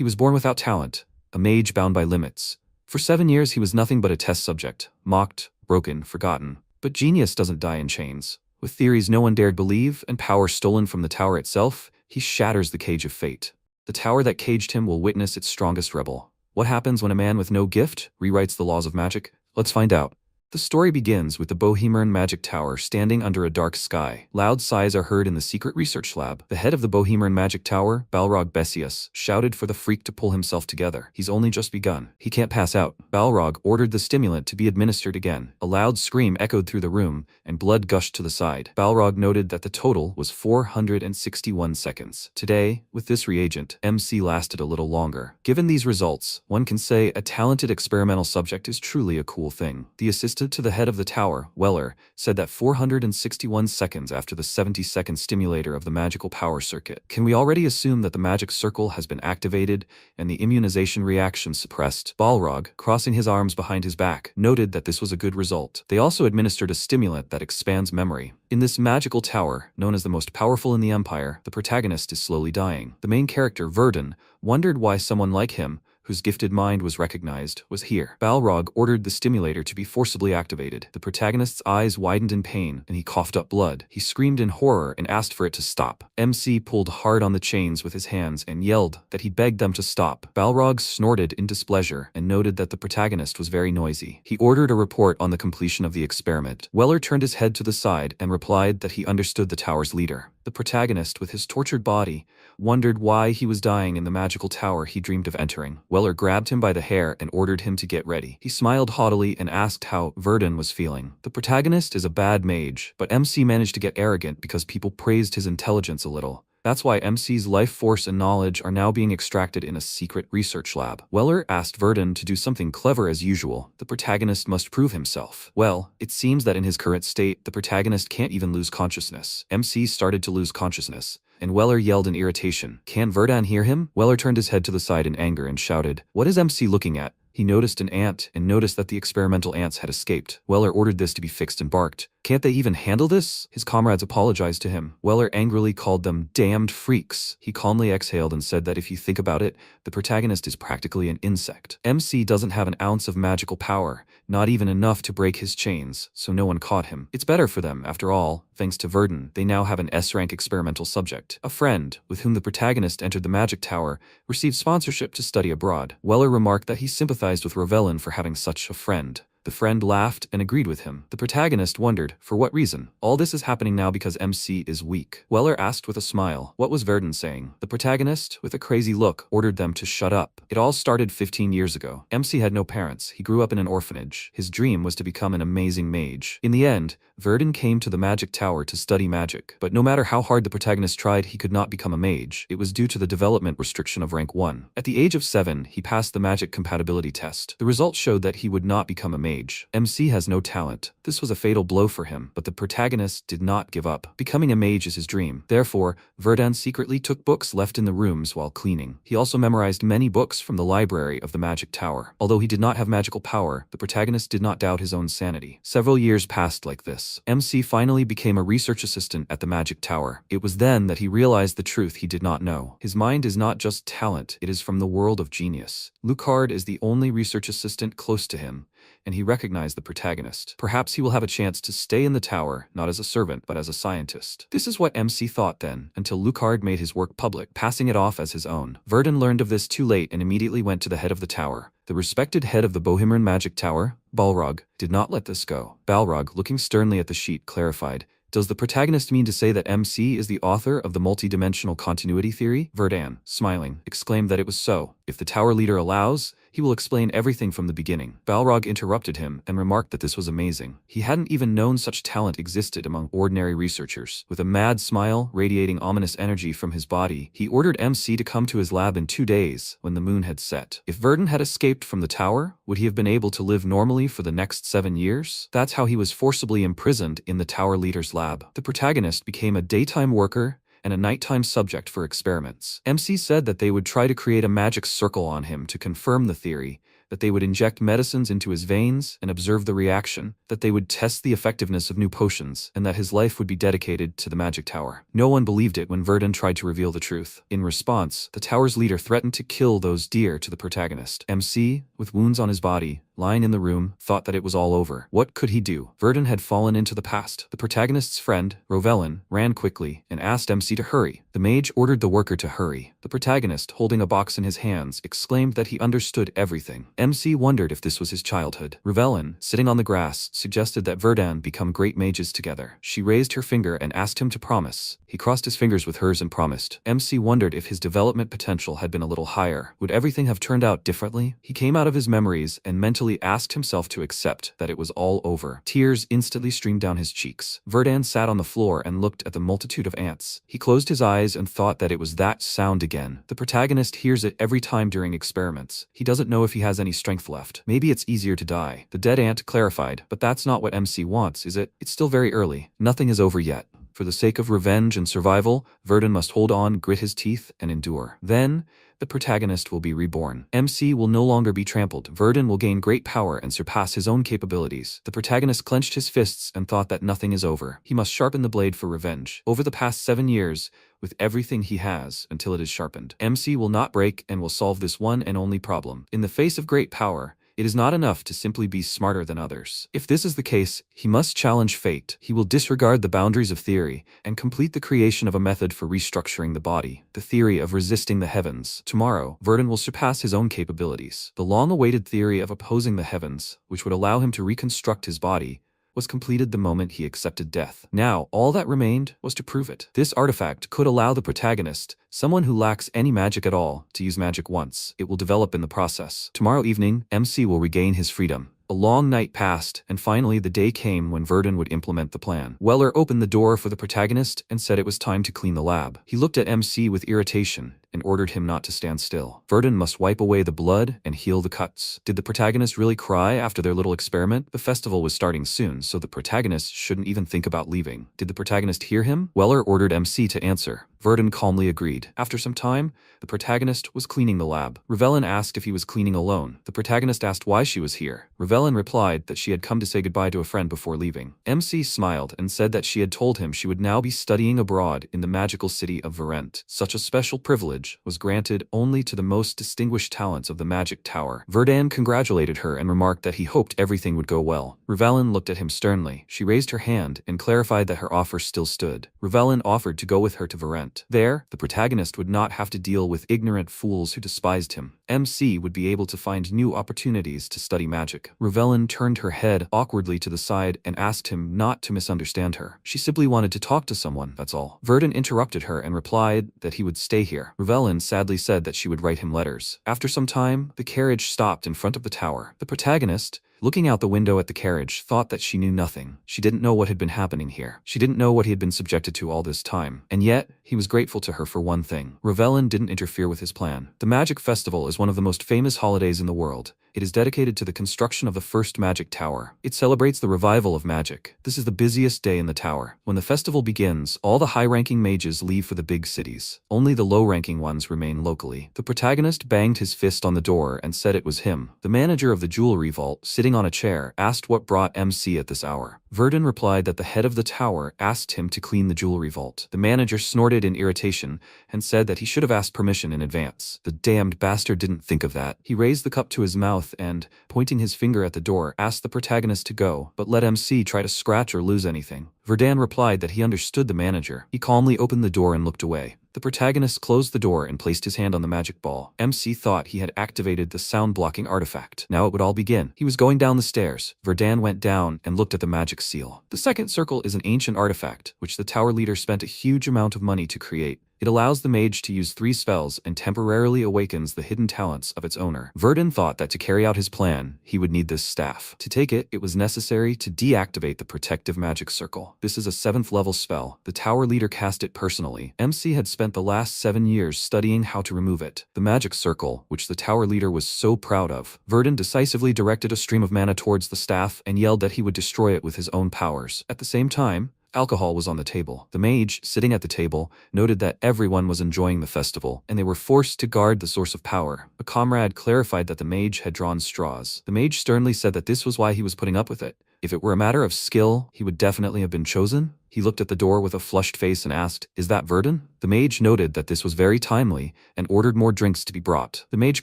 He was born without talent, a mage bound by limits. For 7 years he was nothing but a test subject, mocked, broken, forgotten. But genius doesn't die in chains. With theories no one dared believe and power stolen from the tower itself, he shatters the cage of fate. The tower that caged him will witness its strongest rebel. What happens when a man with no gift rewrites the laws of magic? Let's find out. The story begins with the Bohemian Magic Tower standing under a dark sky. Loud sighs are heard in the secret research lab. The head of the Bohemian Magic Tower, Balrog Besius, shouted for the freak to pull himself together. He's only just begun. He can't pass out. Balrog ordered the stimulant to be administered again. A loud scream echoed through the room, and blood gushed to the side. Balrog noted that the total was 461 seconds. Today, with this reagent, MC lasted a little longer. Given these results, one can say a talented experimental subject is truly a cool thing. The assistant to the head of the tower, Weller, said that 461 seconds after the 70-second stimulator of the magical power circuit. Can we already assume that the magic circle has been activated and the immunization reaction suppressed? Balrog, crossing his arms behind his back, noted that this was a good result. They also administered a stimulant that expands memory. In this magical tower, known as the most powerful in the Empire, the protagonist is slowly dying. The main character, Verdun, wondered why someone like him, whose gifted mind was recognized, was here. Balrog ordered the stimulator to be forcibly activated. The protagonist's eyes widened in pain, and he coughed up blood. He screamed in horror and asked for it to stop. MC pulled hard on the chains with his hands and yelled that he begged them to stop. Balrog snorted in displeasure and noted that the protagonist was very noisy. He ordered a report on the completion of the experiment. Weller turned his head to the side and replied that he understood the tower's leader. The protagonist, with his tortured body, wondered why he was dying in the magical tower he dreamed of entering. Weller grabbed him by the hair and ordered him to get ready. He smiled haughtily and asked how Verdun was feeling. The protagonist is a bad mage, but MC managed to get arrogant because people praised his intelligence a little. That's why MC's life force and knowledge are now being extracted in a secret research lab. Weller asked Verdun to do something clever as usual. The protagonist must prove himself. Well, it seems that in his current state, the protagonist can't even lose consciousness. MC started to lose consciousness, and Weller yelled in irritation. Can Verdun hear him? Weller turned his head to the side in anger and shouted, "What is MC looking at?" He noticed an ant and noticed that the experimental ants had escaped. Weller ordered this to be fixed and barked, "Can't they even handle this?" His comrades apologized to him. Weller angrily called them damned freaks. He calmly exhaled and said that if you think about it, the protagonist is practically an insect. MC doesn't have an ounce of magical power, not even enough to break his chains, so no one caught him. It's better for them, after all. Thanks to Verdun, they now have an S-rank experimental subject. A friend, with whom the protagonist entered the magic tower, received sponsorship to study abroad. Weller remarked that he sympathized with Ravelin for having such a friend. The friend laughed and agreed with him. The protagonist wondered, for what reason? All this is happening now because MC is weak. Weller asked with a smile, what was Verdun saying? The protagonist, with a crazy look, ordered them to shut up. It all started 15 years ago. MC had no parents. He grew up in an orphanage. His dream was to become an amazing mage. In the end, Verdun came to the magic tower to study magic. But no matter how hard the protagonist tried, he could not become a mage. It was due to the development restriction of rank 1. At the age of 7, he passed the magic compatibility test. The results showed that he would not become a mage. MC has no talent. This was a fatal blow for him, but the protagonist did not give up. Becoming a mage is his dream. Therefore, Verdun secretly took books left in the rooms while cleaning. He also memorized many books from the library of the magic tower. Although he did not have magical power, the protagonist did not doubt his own sanity. Several years passed like this. MC finally became a research assistant at the magic tower. It was then that he realized the truth he did not know. His mind is not just talent, it is from the world of genius. Lucard is the only research assistant close to him, and he recognized the protagonist. Perhaps he will have a chance to stay in the tower, not as a servant, but as a scientist. This is what MC thought then, until Lucard made his work public, passing it off as his own. Verdun learned of this too late and immediately went to the head of the tower. The respected head of the Bohemian Magic Tower, Balrog, did not let this go. Balrog, looking sternly at the sheet, clarified, "Does the protagonist mean to say that MC is the author of the multi-dimensional continuity theory?" Verdun, smiling, exclaimed that it was so. "If the tower leader allows, he will explain everything from the beginning." Balrog interrupted him and remarked that this was amazing. He hadn't even known such talent existed among ordinary researchers. With a mad smile radiating ominous energy from his body, he ordered MC to come to his lab in 2 days, when the moon had set. If Verdun had escaped from the tower, would he have been able to live normally for the next 7 years? That's how he was forcibly imprisoned in the tower leader's lab. The protagonist became a daytime worker and a nighttime subject for experiments. MC said that they would try to create a magic circle on him to confirm the theory, that they would inject medicines into his veins and observe the reaction, that they would test the effectiveness of new potions, and that his life would be dedicated to the magic tower. No one believed it when Verdun tried to reveal the truth. In response, the tower's leader threatened to kill those dear to the protagonist. MC, with wounds on his body, lying in the room, thought that it was all over. What could he do? Verdun had fallen into the past. The protagonist's friend, Rovelin, ran quickly and asked MC to hurry. The mage ordered the worker to hurry. The protagonist, holding a box in his hands, exclaimed that he understood everything. MC wondered if this was his childhood. Rovelin, sitting on the grass, suggested that Verdun become great mages together. She raised her finger and asked him to promise. He crossed his fingers with hers and promised. MC wondered if his development potential had been a little higher. Would everything have turned out differently? He came out of his memories and mentally asked himself to accept that it was all over. Tears instantly streamed down his cheeks. Verdun sat on the floor and looked at the multitude of ants. He closed his eyes and thought that it was that sound again. The protagonist hears it every time during experiments. He doesn't know if he has any strength left. Maybe it's easier to die. The dead ant clarified, but that's not what MC wants, is it? It's still very early. Nothing is over yet. For the sake of revenge and survival, Verdun must hold on, grit his teeth, and endure. Then, the protagonist will be reborn. MC will no longer be trampled. Verdun will gain great power and surpass his own capabilities. The protagonist clenched his fists and thought that nothing is over. He must sharpen the blade for revenge. Over the past 7 years, with everything he has, until it is sharpened, MC will not break and will solve this one and only problem. In the face of great power, it is not enough to simply be smarter than others. If this is the case, he must challenge fate. He will disregard the boundaries of theory and complete the creation of a method for restructuring the body, the theory of resisting the heavens. Tomorrow, Verdun will surpass his own capabilities. The long-awaited theory of opposing the heavens, which would allow him to reconstruct his body, was completed the moment he accepted death. Now, all that remained was to prove it. This artifact could allow the protagonist, someone who lacks any magic at all, to use magic once. It will develop in the process. Tomorrow evening, MC will regain his freedom. A long night passed, and finally the day came when Verdun would implement the plan. Weller opened the door for the protagonist and said it was time to clean the lab. He looked at MC with irritation and ordered him not to stand still. Verdun must wipe away the blood and heal the cuts. Did the protagonist really cry after their little experiment? The festival was starting soon, so the protagonist shouldn't even think about leaving. Did the protagonist hear him? Weller ordered MC to answer. Verdun calmly agreed. After some time, the protagonist was cleaning the lab. Rovelin asked if he was cleaning alone. The protagonist asked why she was here. Rovelin replied that she had come to say goodbye to a friend before leaving. MC smiled and said that she had told him she would now be studying abroad in the magical city of Verent. Such a special privilege was granted only to the most distinguished talents of the magic tower. Verdun congratulated her and remarked that he hoped everything would go well. Rovelin looked at him sternly. She raised her hand and clarified that her offer still stood. Rovelin offered to go with her to Verent. There, the protagonist would not have to deal with ignorant fools who despised him. MC would be able to find new opportunities to study magic. Rovelin turned her head awkwardly to the side and asked him not to misunderstand her. She simply wanted to talk to someone, that's all. Verdun interrupted her and replied that he would stay here. Rovelin sadly said that she would write him letters. After some time, the carriage stopped in front of the tower. The protagonist, looking out the window at the carriage, thought that she knew nothing. She didn't know what had been happening here. She didn't know what he had been subjected to all this time. And yet, he was grateful to her for one thing. Rovelin didn't interfere with his plan. The Magic Festival is one of the most famous holidays in the world. It is dedicated to the construction of the first magic tower. It celebrates the revival of magic. This is the busiest day in the tower. When the festival begins, all the high-ranking mages leave for the big cities. Only the low-ranking ones remain locally. The protagonist banged his fist on the door and said it was him. The manager of the jewelry vault, sitting on a chair, asked what brought MC at this hour. Verdun replied that the head of the tower asked him to clean the jewelry vault. The manager snorted in irritation and said that he should have asked permission in advance. The damned bastard didn't think of that. He raised the cup to his mouth and, pointing his finger at the door, asked the protagonist to go, but let MC try to scratch or lose anything. Verdun replied that he understood the manager. He calmly opened the door and looked away. The protagonist closed the door and placed his hand on the magic ball. MC thought he had activated the sound-blocking artifact. Now it would all begin. He was going down the stairs. Verdun went down and looked at the magic seal. The second circle is an ancient artifact, which the tower leader spent a huge amount of money to create. It allows the mage to use 3 spells and temporarily awakens the hidden talents of its owner. Verdun thought that to carry out his plan, he would need this staff. To take it, it was necessary to deactivate the protective magic circle. This is a 7th level spell. The tower leader cast it personally. MC had spent the last 7 years studying how to remove it. The magic circle, which the tower leader was so proud of. Verdun decisively directed a stream of mana towards the staff and yelled that he would destroy it with his own powers. At the same time, Alcohol was on the table. The mage, sitting at the table, noted that everyone was enjoying the festival, and they were forced to guard the source of power. A comrade clarified that the mage had drawn straws. The mage sternly said that this was why he was putting up with it. If it were a matter of skill, he would definitely have been chosen. He looked at the door with a flushed face and asked, "Is that Verdun?" The mage noted that this was very timely and ordered more drinks to be brought. The mage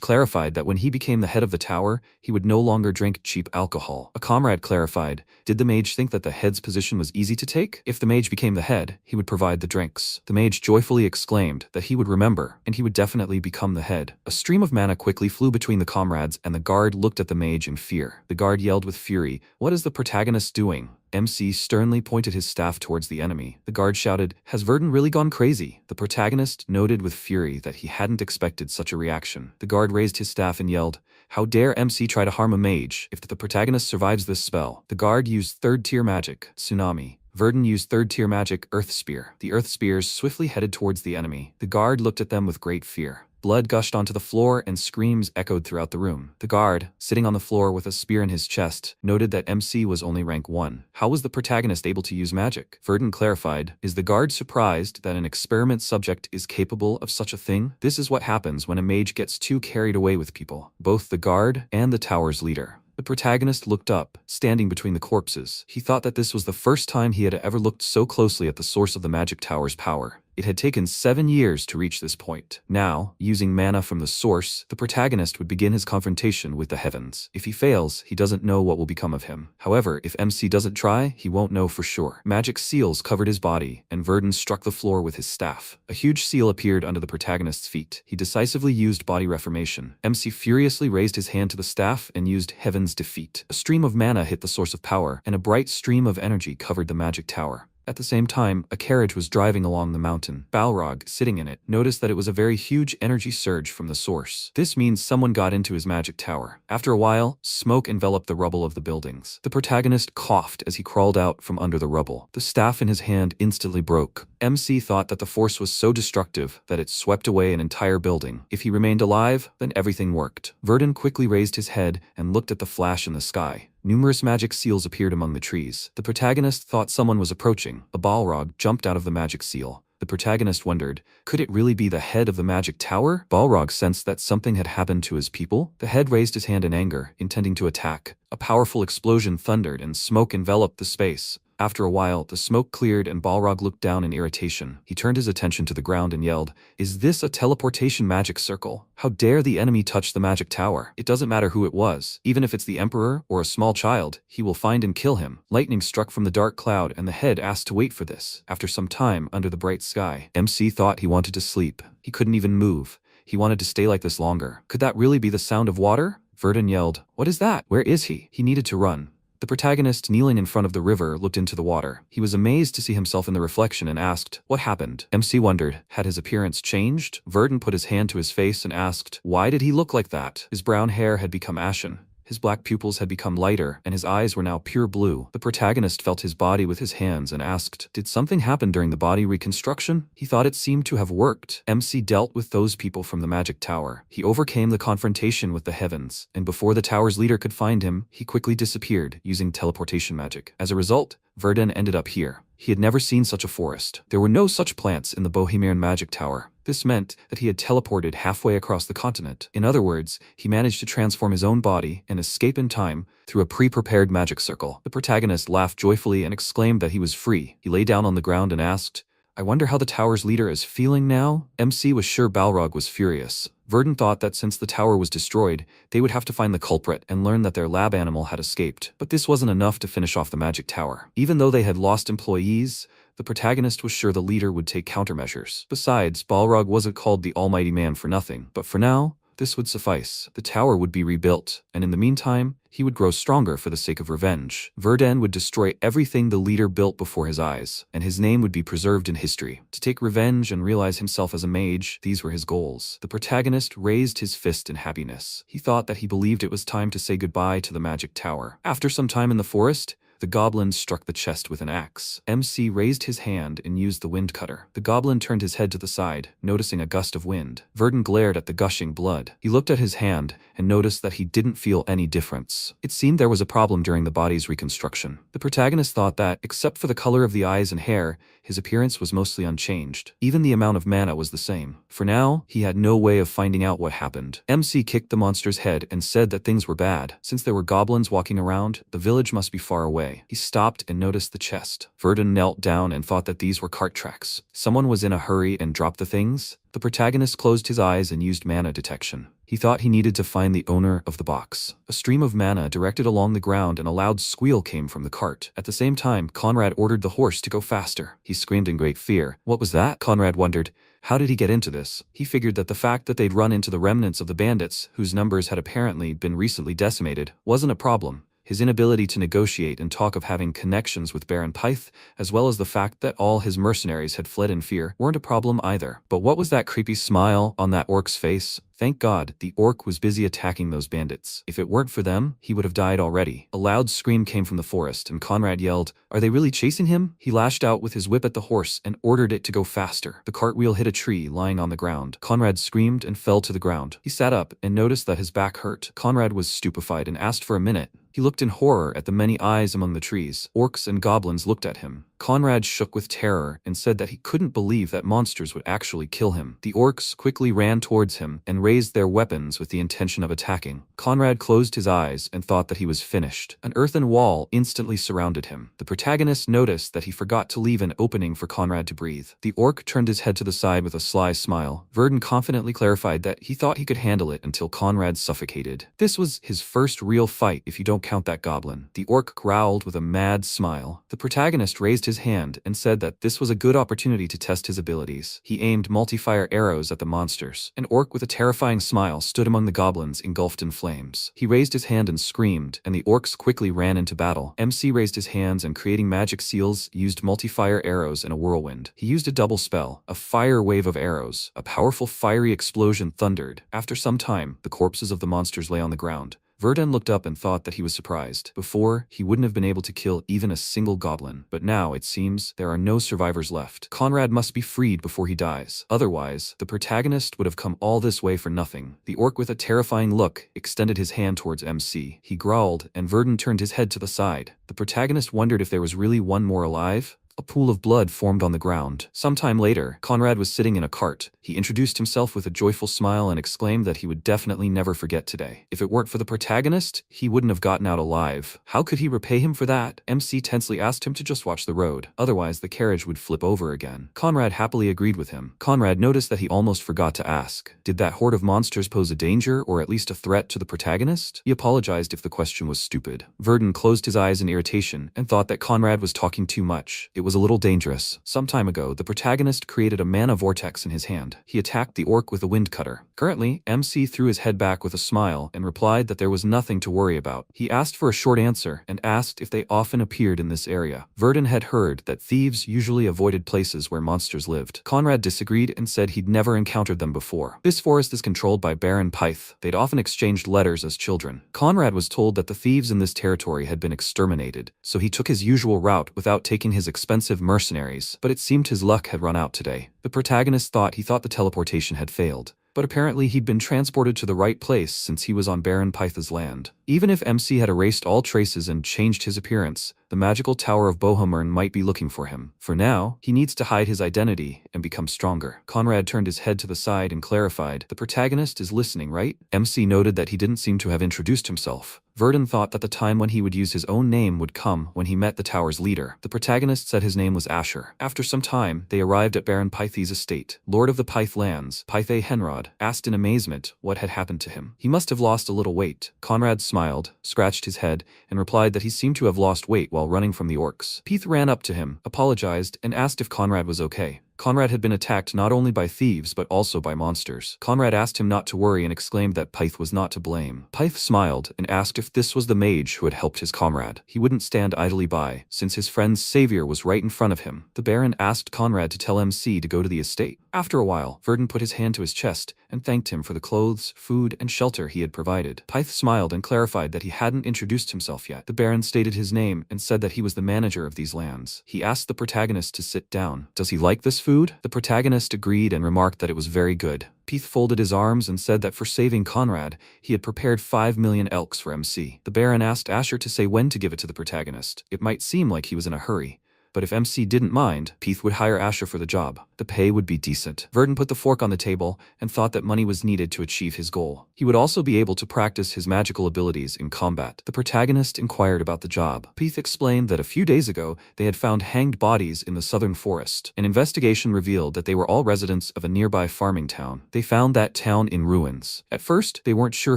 clarified that when he became the head of the tower, he would no longer drink cheap alcohol. A comrade clarified, did the mage think that the head's position was easy to take? If the mage became the head, he would provide the drinks. The mage joyfully exclaimed that he would remember, and he would definitely become the head. A stream of mana quickly flew between the comrades, and the guard looked at the mage in fear. The guard yelled with fury, "What is the protagonist doing?" MC sternly pointed his staff towards the enemy. The guard shouted, "Has Verdun really gone crazy?" The protagonist noted with fury that he hadn't expected such a reaction. The guard raised his staff and yelled, "How dare MC try to harm a mage? If the protagonist survives this spell." The guard used third-tier magic, Tsunami. Verdun used third-tier magic, Earth Spear. The Earth Spears swiftly headed towards the enemy. The guard looked at them with great fear. Blood gushed onto the floor and screams echoed throughout the room. The guard, sitting on the floor with a spear in his chest, noted that MC was only rank 1. How was the protagonist able to use magic? Verdun clarified, "Is the guard surprised that an experiment subject is capable of such a thing? This is what happens when a mage gets too carried away with people." Both the guard and the tower's leader. The protagonist looked up, standing between the corpses. He thought that this was the first time he had ever looked so closely at the source of the magic tower's power. It had taken 7 years to reach this point. Now, using mana from the source, the protagonist would begin his confrontation with the heavens. If he fails, he doesn't know what will become of him. However, if MC doesn't try, he won't know for sure. Magic seals covered his body, and Verdun struck the floor with his staff. A huge seal appeared under the protagonist's feet. He decisively used body reformation. MC furiously raised his hand to the staff and used Heaven's Defeat. A stream of mana hit the source of power, and a bright stream of energy covered the magic tower. At the same time, a carriage was driving along the mountain. Balrog, sitting in it, noticed that it was a very huge energy surge from the source. This means someone got into his magic tower. After a while, smoke enveloped the rubble of the buildings. The protagonist coughed as he crawled out from under the rubble. The staff in his hand instantly broke. MC thought that the force was so destructive that it swept away an entire building. If he remained alive, then everything worked. Verdun quickly raised his head and looked at the flash in the sky. Numerous magic seals appeared among the trees. The protagonist thought someone was approaching. A Balrog jumped out of the magic seal. The protagonist wondered, could it really be the head of the magic tower? Balrog sensed that something had happened to his people. The head raised his hand in anger, intending to attack. A powerful explosion thundered and smoke enveloped the space. After a while, the smoke cleared and Balrog looked down in irritation. He turned his attention to the ground and yelled, "Is this a teleportation magic circle? How dare the enemy touch the magic tower? It doesn't matter who it was. Even if it's the emperor or a small child, he will find and kill him." Lightning struck from the dark cloud and the head asked to wait for this. After some time, under the bright sky, MC thought he wanted to sleep. He couldn't even move. He wanted to stay like this longer. Could that really be the sound of water? Verdun yelled, "What is that? Where is he?" He needed to run. The protagonist, kneeling in front of the river, looked into the water. He was amazed to see himself in the reflection and asked, "What happened?" MC wondered, had his appearance changed? Verdun put his hand to his face and asked, why did he look like that? His brown hair had become ashen. His black pupils had become lighter, and his eyes were now pure blue. The protagonist felt his body with his hands and asked, did something happen during the body reconstruction? He thought it seemed to have worked. MC dealt with those people from the magic tower. He overcame the confrontation with the heavens, and before the tower's leader could find him, he quickly disappeared using teleportation magic. As a result, Verdun ended up here. He had never seen such a forest. There were no such plants in the Bohemian magic tower. This meant that he had teleported halfway across the continent. In other words, he managed to transform his own body and escape in time through a pre-prepared magic circle. The protagonist laughed joyfully and exclaimed that he was free. He lay down on the ground and asked, I wonder how the tower's leader is feeling now? MC was sure Balrog was furious. Verdun thought that since the tower was destroyed, they would have to find the culprit and learn that their lab animal had escaped. But this wasn't enough to finish off the magic tower. Even though they had lost employees, the protagonist was sure the leader would take countermeasures. Besides, Balrog wasn't called the Almighty Man for nothing. But for now, this would suffice. The tower would be rebuilt, and in the meantime, he would grow stronger for the sake of revenge. Verdun would destroy everything the leader built before his eyes, and his name would be preserved in history. To take revenge and realize himself as a mage, these were his goals. The protagonist raised his fist in happiness. He thought that he believed it was time to say goodbye to the magic tower. After some time in the forest, The goblin struck the chest with an axe. MC raised his hand and used the wind cutter. The goblin turned his head to the side, noticing a gust of wind. Verdun glared at the gushing blood. He looked at his hand and noticed that he didn't feel any difference. It seemed there was a problem during the body's reconstruction. The protagonist thought that, except for the color of the eyes and hair, his appearance was mostly unchanged. Even the amount of mana was the same. For now, he had no way of finding out what happened. MC kicked the monster's head and said that things were bad. Since there were goblins walking around, the village must be far away. He stopped and noticed the chest. Verdun knelt down and thought that these were cart tracks. Someone was in a hurry and dropped the things. The protagonist closed his eyes and used mana detection. He thought he needed to find the owner of the box. A stream of mana directed along the ground and a loud squeal came from the cart. At the same time, Conrad ordered the horse to go faster. He screamed in great fear. What was that? Conrad wondered. How did he get into this? He figured that the fact that they'd run into the remnants of the bandits, whose numbers had apparently been recently decimated, wasn't a problem. His inability to negotiate and talk of having connections with Baron Pyth, as well as the fact that all his mercenaries had fled in fear, weren't a problem either. But what was that creepy smile on that orc's face? Thank God, the orc was busy attacking those bandits. If it weren't for them, he would have died already. A loud scream came from the forest, and Conrad yelled, "Are they really chasing him?" He lashed out with his whip at the horse and ordered it to go faster. The cartwheel hit a tree lying on the ground. Conrad screamed and fell to the ground. He sat up and noticed that his back hurt. Conrad was stupefied and asked for a minute. He looked in horror at the many eyes among the trees. Orcs and goblins looked at him. Conrad shook with terror and said that he couldn't believe that monsters would actually kill him. The orcs quickly ran towards him and raised their weapons with the intention of attacking. Conrad closed his eyes and thought that he was finished. An earthen wall instantly surrounded him. The protagonist noticed that he forgot to leave an opening for Conrad to breathe. The orc turned his head to the side with a sly smile. Verdun confidently clarified that he thought he could handle it until Conrad suffocated. This was his first real fight if you don't count that goblin. The orc growled with a mad smile. The protagonist raised his hand and said that this was a good opportunity to test his abilities. He aimed multi-fire arrows at the monsters. An orc with a terrifying smile stood among the goblins engulfed in flames. He raised his hand and screamed, and the orcs quickly ran into battle. MC raised his hands and, creating magic seals, used multi-fire arrows in a whirlwind. He used a double spell, a fire wave of arrows. A powerful fiery explosion thundered. After some time, the corpses of the monsters lay on the ground. Verdun looked up and thought that he was surprised. Before, he wouldn't have been able to kill even a single goblin, but now, it seems, there are no survivors left. Conrad must be freed before he dies. Otherwise, the protagonist would have come all this way for nothing. The orc with a terrifying look extended his hand towards MC. He growled, and Verdun turned his head to the side. The protagonist wondered if there was really one more alive. A pool of blood formed on the ground. Sometime later, Conrad was sitting in a cart. He introduced himself with a joyful smile and exclaimed that he would definitely never forget today. If it weren't for the protagonist, he wouldn't have gotten out alive. How could he repay him for that? MC tensely asked him to just watch the road. Otherwise, the carriage would flip over again. Conrad happily agreed with him. Conrad noticed that he almost forgot to ask. Did that horde of monsters pose a danger or at least a threat to the protagonist? He apologized if the question was stupid. Verdun closed his eyes in irritation and thought that Conrad was talking too much. It was a little dangerous. Some time ago, the protagonist created a mana vortex in his hand. He attacked the orc with a wind cutter. Currently, MC threw his head back with a smile and replied that there was nothing to worry about. He asked for a short answer and asked if they often appeared in this area. Verdun had heard that thieves usually avoided places where monsters lived. Conrad disagreed and said he'd never encountered them before. This forest is controlled by Baron Pyth. They'd often exchanged letters as children. Conrad was told that the thieves in this territory had been exterminated, so he took his usual route without taking his expensive mercenaries, but it seemed his luck had run out today. The protagonist thought the teleportation had failed, but apparently he'd been transported to the right place since he was on Baron Pyth's land. Even if MC had erased all traces and changed his appearance, the magical Tower of Bohemern might be looking for him. For now, he needs to hide his identity and become stronger. Conrad turned his head to the side and clarified, "The protagonist is listening, right?" MC noted that he didn't seem to have introduced himself. Verdun thought that the time when he would use his own name would come when he met the tower's leader. The protagonist said his name was Asher. After some time, they arrived at Baron Pythe's estate. Lord of the Pyth lands, Pythe Henrod, asked in amazement what had happened to him. He must have lost a little weight. Conrad smiled, scratched his head, and replied that he seemed to have lost weight while running from the orcs. Pyth ran up to him, apologized, and asked if Conrad was okay. Conrad had been attacked not only by thieves but also by monsters. Conrad asked him not to worry and exclaimed that Pyth was not to blame. Pyth smiled and asked if this was the mage who had helped his comrade. He wouldn't stand idly by, since his friend's savior was right in front of him. The Baron asked Conrad to tell MC to go to the estate. After a while, Verdun put his hand to his chest and thanked him for the clothes, food, and shelter he had provided. Pyth smiled and clarified that he hadn't introduced himself yet. The Baron stated his name and said that he was the manager of these lands. He asked the protagonist to sit down. "Does he like this food?" The protagonist agreed and remarked that it was very good. Pyth folded his arms and said that for saving Conrad, he had prepared 5 million elks for MC. The Baron asked Asher to say when to give it to the protagonist. It might seem like he was in a hurry, but if MC didn't mind, Pyth would hire Asher for the job. The pay would be decent. Verdun put the fork on the table and thought that money was needed to achieve his goal. He would also be able to practice his magical abilities in combat. The protagonist inquired about the job. Pyth explained that a few days ago, they had found hanged bodies in the southern forest. An investigation revealed that they were all residents of a nearby farming town. They found that town in ruins. At first, they weren't sure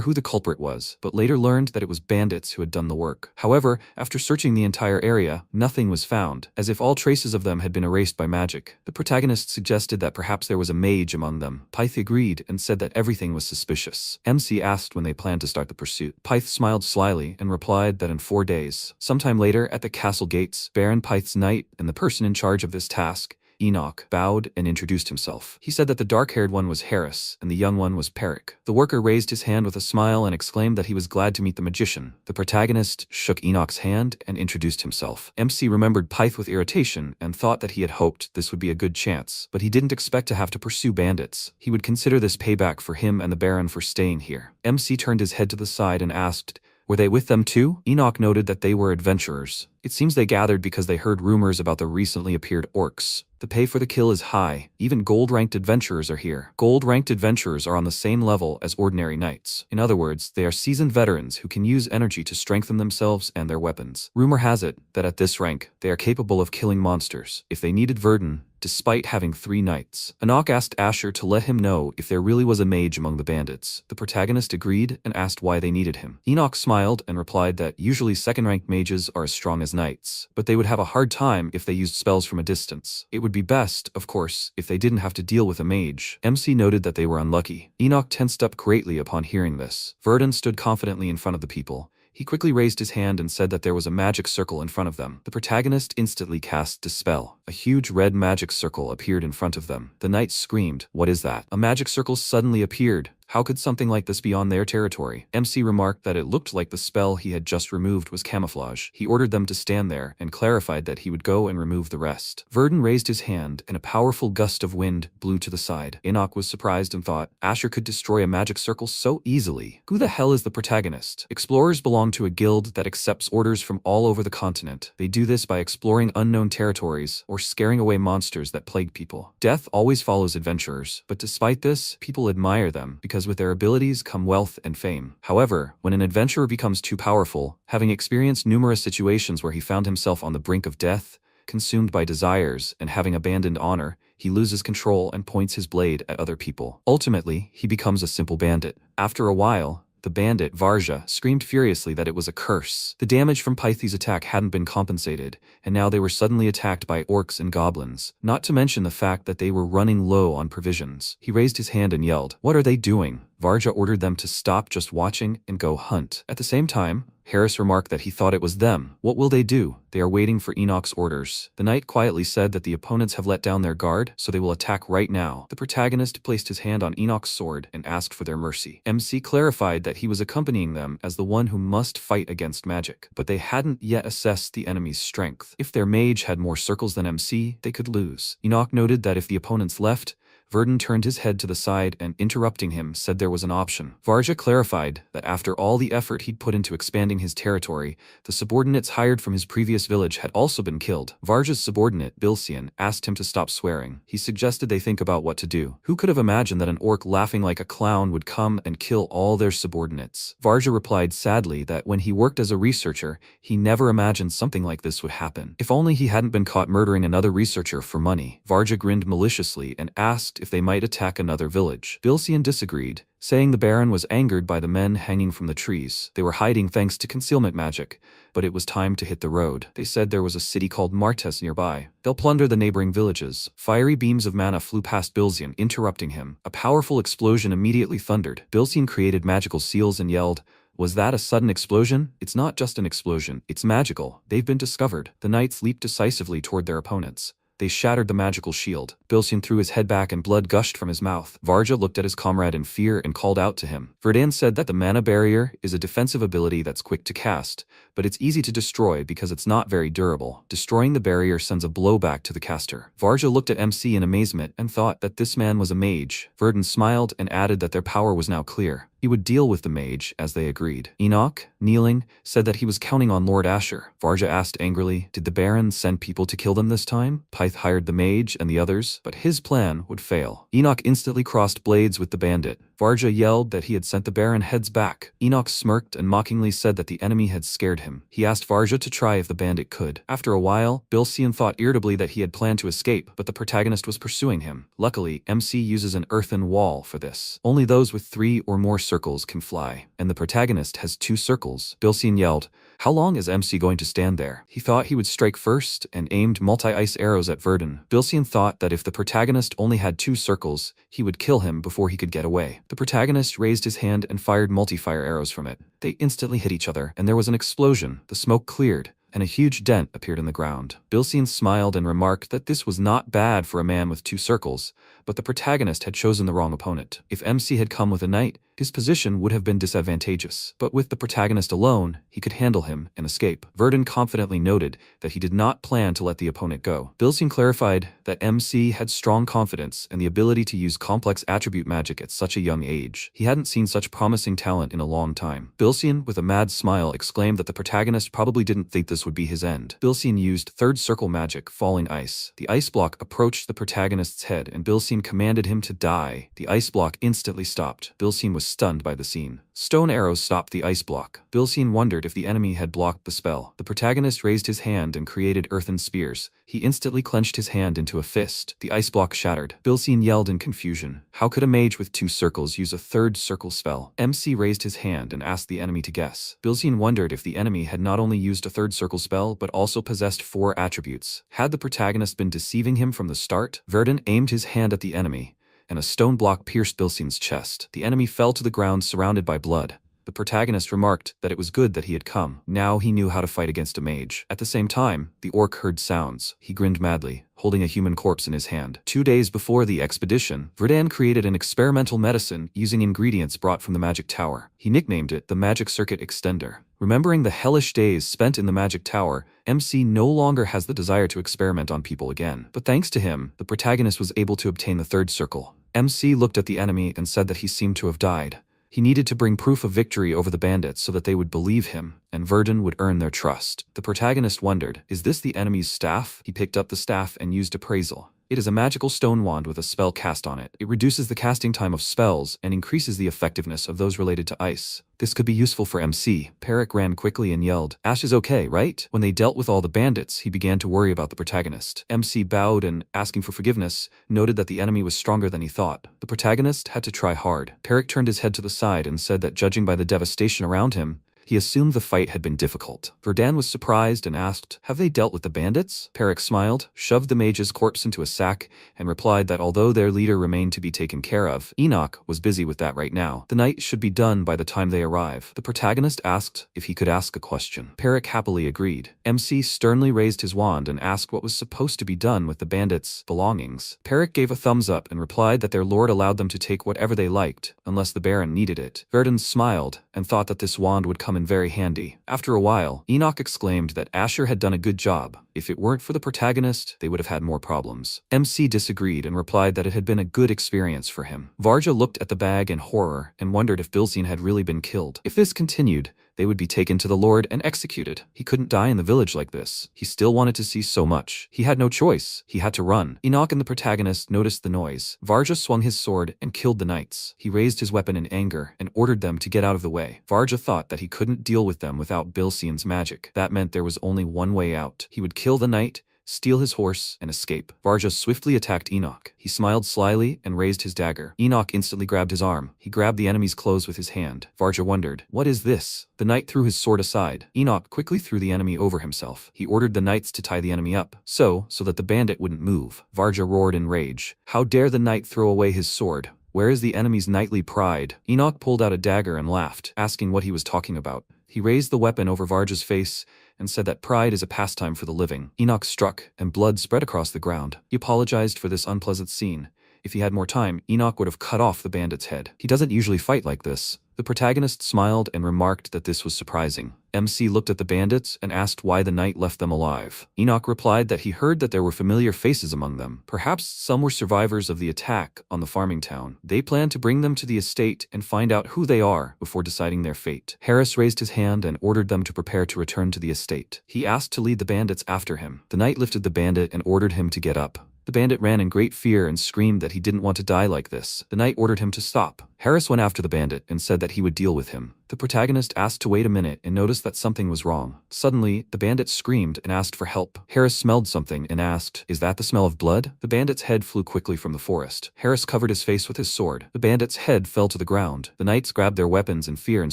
who the culprit was, but later learned that it was bandits who had done the work. However, after searching the entire area, nothing was found, as if all traces of them had been erased by magic. The protagonist suggested that perhaps there was a mage among them. Pyth agreed and said that everything was suspicious. MC asked when they planned to start the pursuit. Pyth smiled slyly and replied that in 4 days. Sometime later, at the castle gates, Baron Pyth's knight and the person in charge of this task, Enoch, bowed and introduced himself. He said that the dark-haired one was Harris and the young one was Peric. The worker raised his hand with a smile and exclaimed that he was glad to meet the magician. The protagonist shook Enoch's hand and introduced himself. MC remembered Pyth with irritation and thought that he had hoped this would be a good chance, but he didn't expect to have to pursue bandits. He would consider this payback for him and the Baron for staying here. MC turned his head to the side and asked, "Were they with them too?" Enoch noted that they were adventurers. It seems they gathered because they heard rumors about the recently appeared orcs. The pay for the kill is high. Even gold-ranked adventurers are here. Gold-ranked adventurers are on the same level as ordinary knights. In other words, they are seasoned veterans who can use energy to strengthen themselves and their weapons. Rumor has it that at this rank, they are capable of killing monsters. If they needed Verdun, despite having 3 knights. Enoch asked Asher to let him know if there really was a mage among the bandits. The protagonist agreed and asked why they needed him. Enoch smiled and replied that usually second-ranked mages are as strong as knights, but they would have a hard time if they used spells from a distance. It would be best, of course, if they didn't have to deal with a mage. MC noted that they were unlucky. Enoch tensed up greatly upon hearing this. Verdun stood confidently in front of the people. He quickly raised his hand and said that there was a magic circle in front of them. The protagonist instantly cast Dispel. A huge red magic circle appeared in front of them. The knight screamed, "What is that?" A magic circle suddenly appeared. How could something like this be on their territory? MC remarked that it looked like the spell he had just removed was camouflage. He ordered them to stand there and clarified that he would go and remove the rest. Verdun raised his hand and a powerful gust of wind blew to the side. Enoch was surprised and thought, Asher could destroy a magic circle so easily. Who the hell is the protagonist? Explorers belong to a guild that accepts orders from all over the continent. They do this by exploring unknown territories or scaring away monsters that plague people. Death always follows adventurers, but despite this, people admire them because with their abilities come wealth and fame. However, when an adventurer becomes too powerful, having experienced numerous situations where he found himself on the brink of death, consumed by desires, and having abandoned honor, he loses control and points his blade at other people. Ultimately, he becomes a simple bandit. After a while, the bandit, Varja, screamed furiously that it was a curse. The damage from Pythi's attack hadn't been compensated, and now they were suddenly attacked by orcs and goblins, not to mention the fact that they were running low on provisions. He raised his hand and yelled, "What are they doing?" Varja ordered them to stop just watching and go hunt. At the same time, Harris remarked that he thought it was them. What will they do? They are waiting for Enoch's orders. The knight quietly said that the opponents have let down their guard, so they will attack right now. The protagonist placed his hand on Enoch's sword and asked for their mercy. MC clarified that he was accompanying them as the one who must fight against magic, but they hadn't yet assessed the enemy's strength. If their mage had more circles than MC, they could lose. Enoch noted that if the opponents left, Verdun turned his head to the side and, interrupting him, said there was an option. Varja clarified that after all the effort he'd put into expanding his territory, the subordinates hired from his previous village had also been killed. Varja's subordinate, Bilsian, asked him to stop swearing. He suggested they think about what to do. Who could have imagined that an orc laughing like a clown would come and kill all their subordinates? Varja replied sadly that when he worked as a researcher, he never imagined something like this would happen. If only he hadn't been caught murdering another researcher for money. Varja grinned maliciously and asked if they might attack another village. Bilsian disagreed, saying the Baron was angered by the men hanging from the trees. They were hiding thanks to concealment magic, but it was time to hit the road. They said there was a city called Martes nearby. They'll plunder the neighboring villages. Fiery beams of mana flew past Bilsian, interrupting him. A powerful explosion immediately thundered. Bilsian created magical seals and yelled, "Was that a sudden explosion? It's not just an explosion, it's magical. They've been discovered." The knights leaped decisively toward their opponents. They shattered the magical shield. Bilsian threw his head back and blood gushed from his mouth. Varja looked at his comrade in fear and called out to him. Verdan said that the mana barrier is a defensive ability that's quick to cast, but it's easy to destroy because it's not very durable. Destroying the barrier sends a blow back to the caster. Varja looked at MC in amazement and thought that this man was a mage. Verdan smiled and added that their power was now clear. He would deal with the mage, as they agreed. Enoch, kneeling, said that he was counting on Lord Asher. Varja asked angrily, did the Baron send people to kill them this time? Pyth hired the mage and the others, but his plan would fail. Enoch instantly crossed blades with the bandit. Varja yelled that he had sent the Baron heads back. Enoch smirked and mockingly said that the enemy had scared him. He asked Varja to try if the bandit could. After a while, Bilsian thought irritably that he had planned to escape, but the protagonist was pursuing him. Luckily, MC uses an earthen wall for this. Only those with 3 or more circles can fly, and the protagonist has 2 circles. Bilsian yelled, "How long is MC going to stand there?" He thought he would strike first and aimed multi-ice arrows at Verdan. Bilsian thought that if the protagonist only had 2 circles, he would kill him before he could get away. The protagonist raised his hand and fired multi-fire arrows from it. They instantly hit each other, and there was an explosion. The smoke cleared, and a huge dent appeared in the ground. Bilsian smiled and remarked that this was not bad for a man with 2 circles, but the protagonist had chosen the wrong opponent. If MC had come with a knight, his position would have been disadvantageous, but with the protagonist alone, he could handle him and escape. Verdan confidently noted that he did not plan to let the opponent go. Bilsian clarified that MC had strong confidence and the ability to use complex attribute magic at such a young age. He hadn't seen such promising talent in a long time. Bilsian, with a mad smile, exclaimed that the protagonist probably didn't think this would be his end. Bilsian used 3rd circle magic, falling ice. The ice block approached the protagonist's head and Bilsian commanded him to die. The ice block instantly stopped. Bilsian was stunned by the scene. Stone arrows stopped the ice block. Bilsian wondered if the enemy had blocked the spell. The protagonist raised his hand and created earthen spears. He instantly clenched his hand into a fist. The ice block shattered. Bilsian yelled in confusion. How could a mage with 2 circles use a 3rd circle spell? MC raised his hand and asked the enemy to guess. Bilsian wondered if the enemy had not only used a 3rd circle spell, but also possessed 4 attributes. Had the protagonist been deceiving him from the start? Verdan aimed his hand at the enemy, and a stone block pierced Bilsian's chest. The enemy fell to the ground surrounded by blood. The protagonist remarked that it was good that he had come. Now he knew how to fight against a mage. At the same time, the orc heard sounds. He grinned madly, holding a human corpse in his hand. 2 days before the expedition, Verdan created an experimental medicine using ingredients brought from the magic tower. He nicknamed it the Magic Circuit Extender. Remembering the hellish days spent in the magic tower, MC no longer has the desire to experiment on people again. But thanks to him, the protagonist was able to obtain the 3rd circle. MC looked at the enemy and said that he seemed to have died. He needed to bring proof of victory over the bandits so that they would believe him, and Verdan would earn their trust. The protagonist wondered, is this the enemy's staff? He picked up the staff and used appraisal. It is a magical stone wand with a spell cast on it. It reduces the casting time of spells and increases the effectiveness of those related to ice. This could be useful for MC. Perrick ran quickly and yelled, Ash is okay, right? When they dealt with all the bandits, he began to worry about the protagonist. MC bowed and, asking for forgiveness, noted that the enemy was stronger than he thought. The protagonist had to try hard. Perrick turned his head to the side and said that judging by the devastation around him, he assumed the fight had been difficult. Verdan was surprised and asked, have they dealt with the bandits? Perrick smiled, shoved the mage's corpse into a sack, and replied that although their leader remained to be taken care of, Enoch was busy with that right now. The night should be done by the time they arrive. The protagonist asked if he could ask a question. Perrick happily agreed. MC sternly raised his wand and asked what was supposed to be done with the bandits' belongings. Perrick gave a thumbs up and replied that their lord allowed them to take whatever they liked, unless the Baron needed it. Verdan smiled and thought that this wand would come in very handy. After a while, Enoch exclaimed that Asher had done a good job. If it weren't for the protagonist, they would have had more problems. MC disagreed and replied that it had been a good experience for him. Varja looked at the bag in horror and wondered if Bilsian had really been killed. If this continued, they would be taken to the Lord and executed. He couldn't die in the village like this. He still wanted to see so much. He had no choice. He had to run. Enoch and the protagonist noticed the noise. Varja swung his sword and killed the knights. He raised his weapon in anger and ordered them to get out of the way. Varja thought that he couldn't deal with them without Bilsian's magic. That meant there was only one way out. He would kill the knight steal his horse, and escape. Varja swiftly attacked Enoch. He smiled slyly and raised his dagger. Enoch instantly grabbed his arm. He grabbed the enemy's clothes with his hand. Varja wondered, "What is this?" The knight threw his sword aside. Enoch quickly threw the enemy over himself. He ordered the knights to tie the enemy up, so that the bandit wouldn't move. Varja roared in rage. How dare the knight throw away his sword? Where is the enemy's knightly pride? Enoch pulled out a dagger and laughed, asking what he was talking about. He raised the weapon over Varja's face and said that pride is a pastime for the living. Enoch struck, and blood spread across the ground. He apologized for this unpleasant scene. If he had more time, Enoch would have cut off the bandit's head. He doesn't usually fight like this. The protagonist smiled and remarked that this was surprising. MC looked at the bandits and asked why the knight left them alive. Enoch replied that he heard that there were familiar faces among them. Perhaps some were survivors of the attack on the farming town. They planned to bring them to the estate and find out who they are before deciding their fate. Harris raised his hand and ordered them to prepare to return to the estate. He asked to lead the bandits after him. The knight lifted the bandit and ordered him to get up. The bandit ran in great fear and screamed that he didn't want to die like this. The knight ordered him to stop. Harris went after the bandit and said that he would deal with him. The protagonist asked to wait a minute and noticed that something was wrong. Suddenly, the bandit screamed and asked for help. Harris smelled something and asked, "Is that the smell of blood?" The bandit's head flew quickly from the forest. Harris covered his face with his sword. The bandit's head fell to the ground. The knights grabbed their weapons in fear and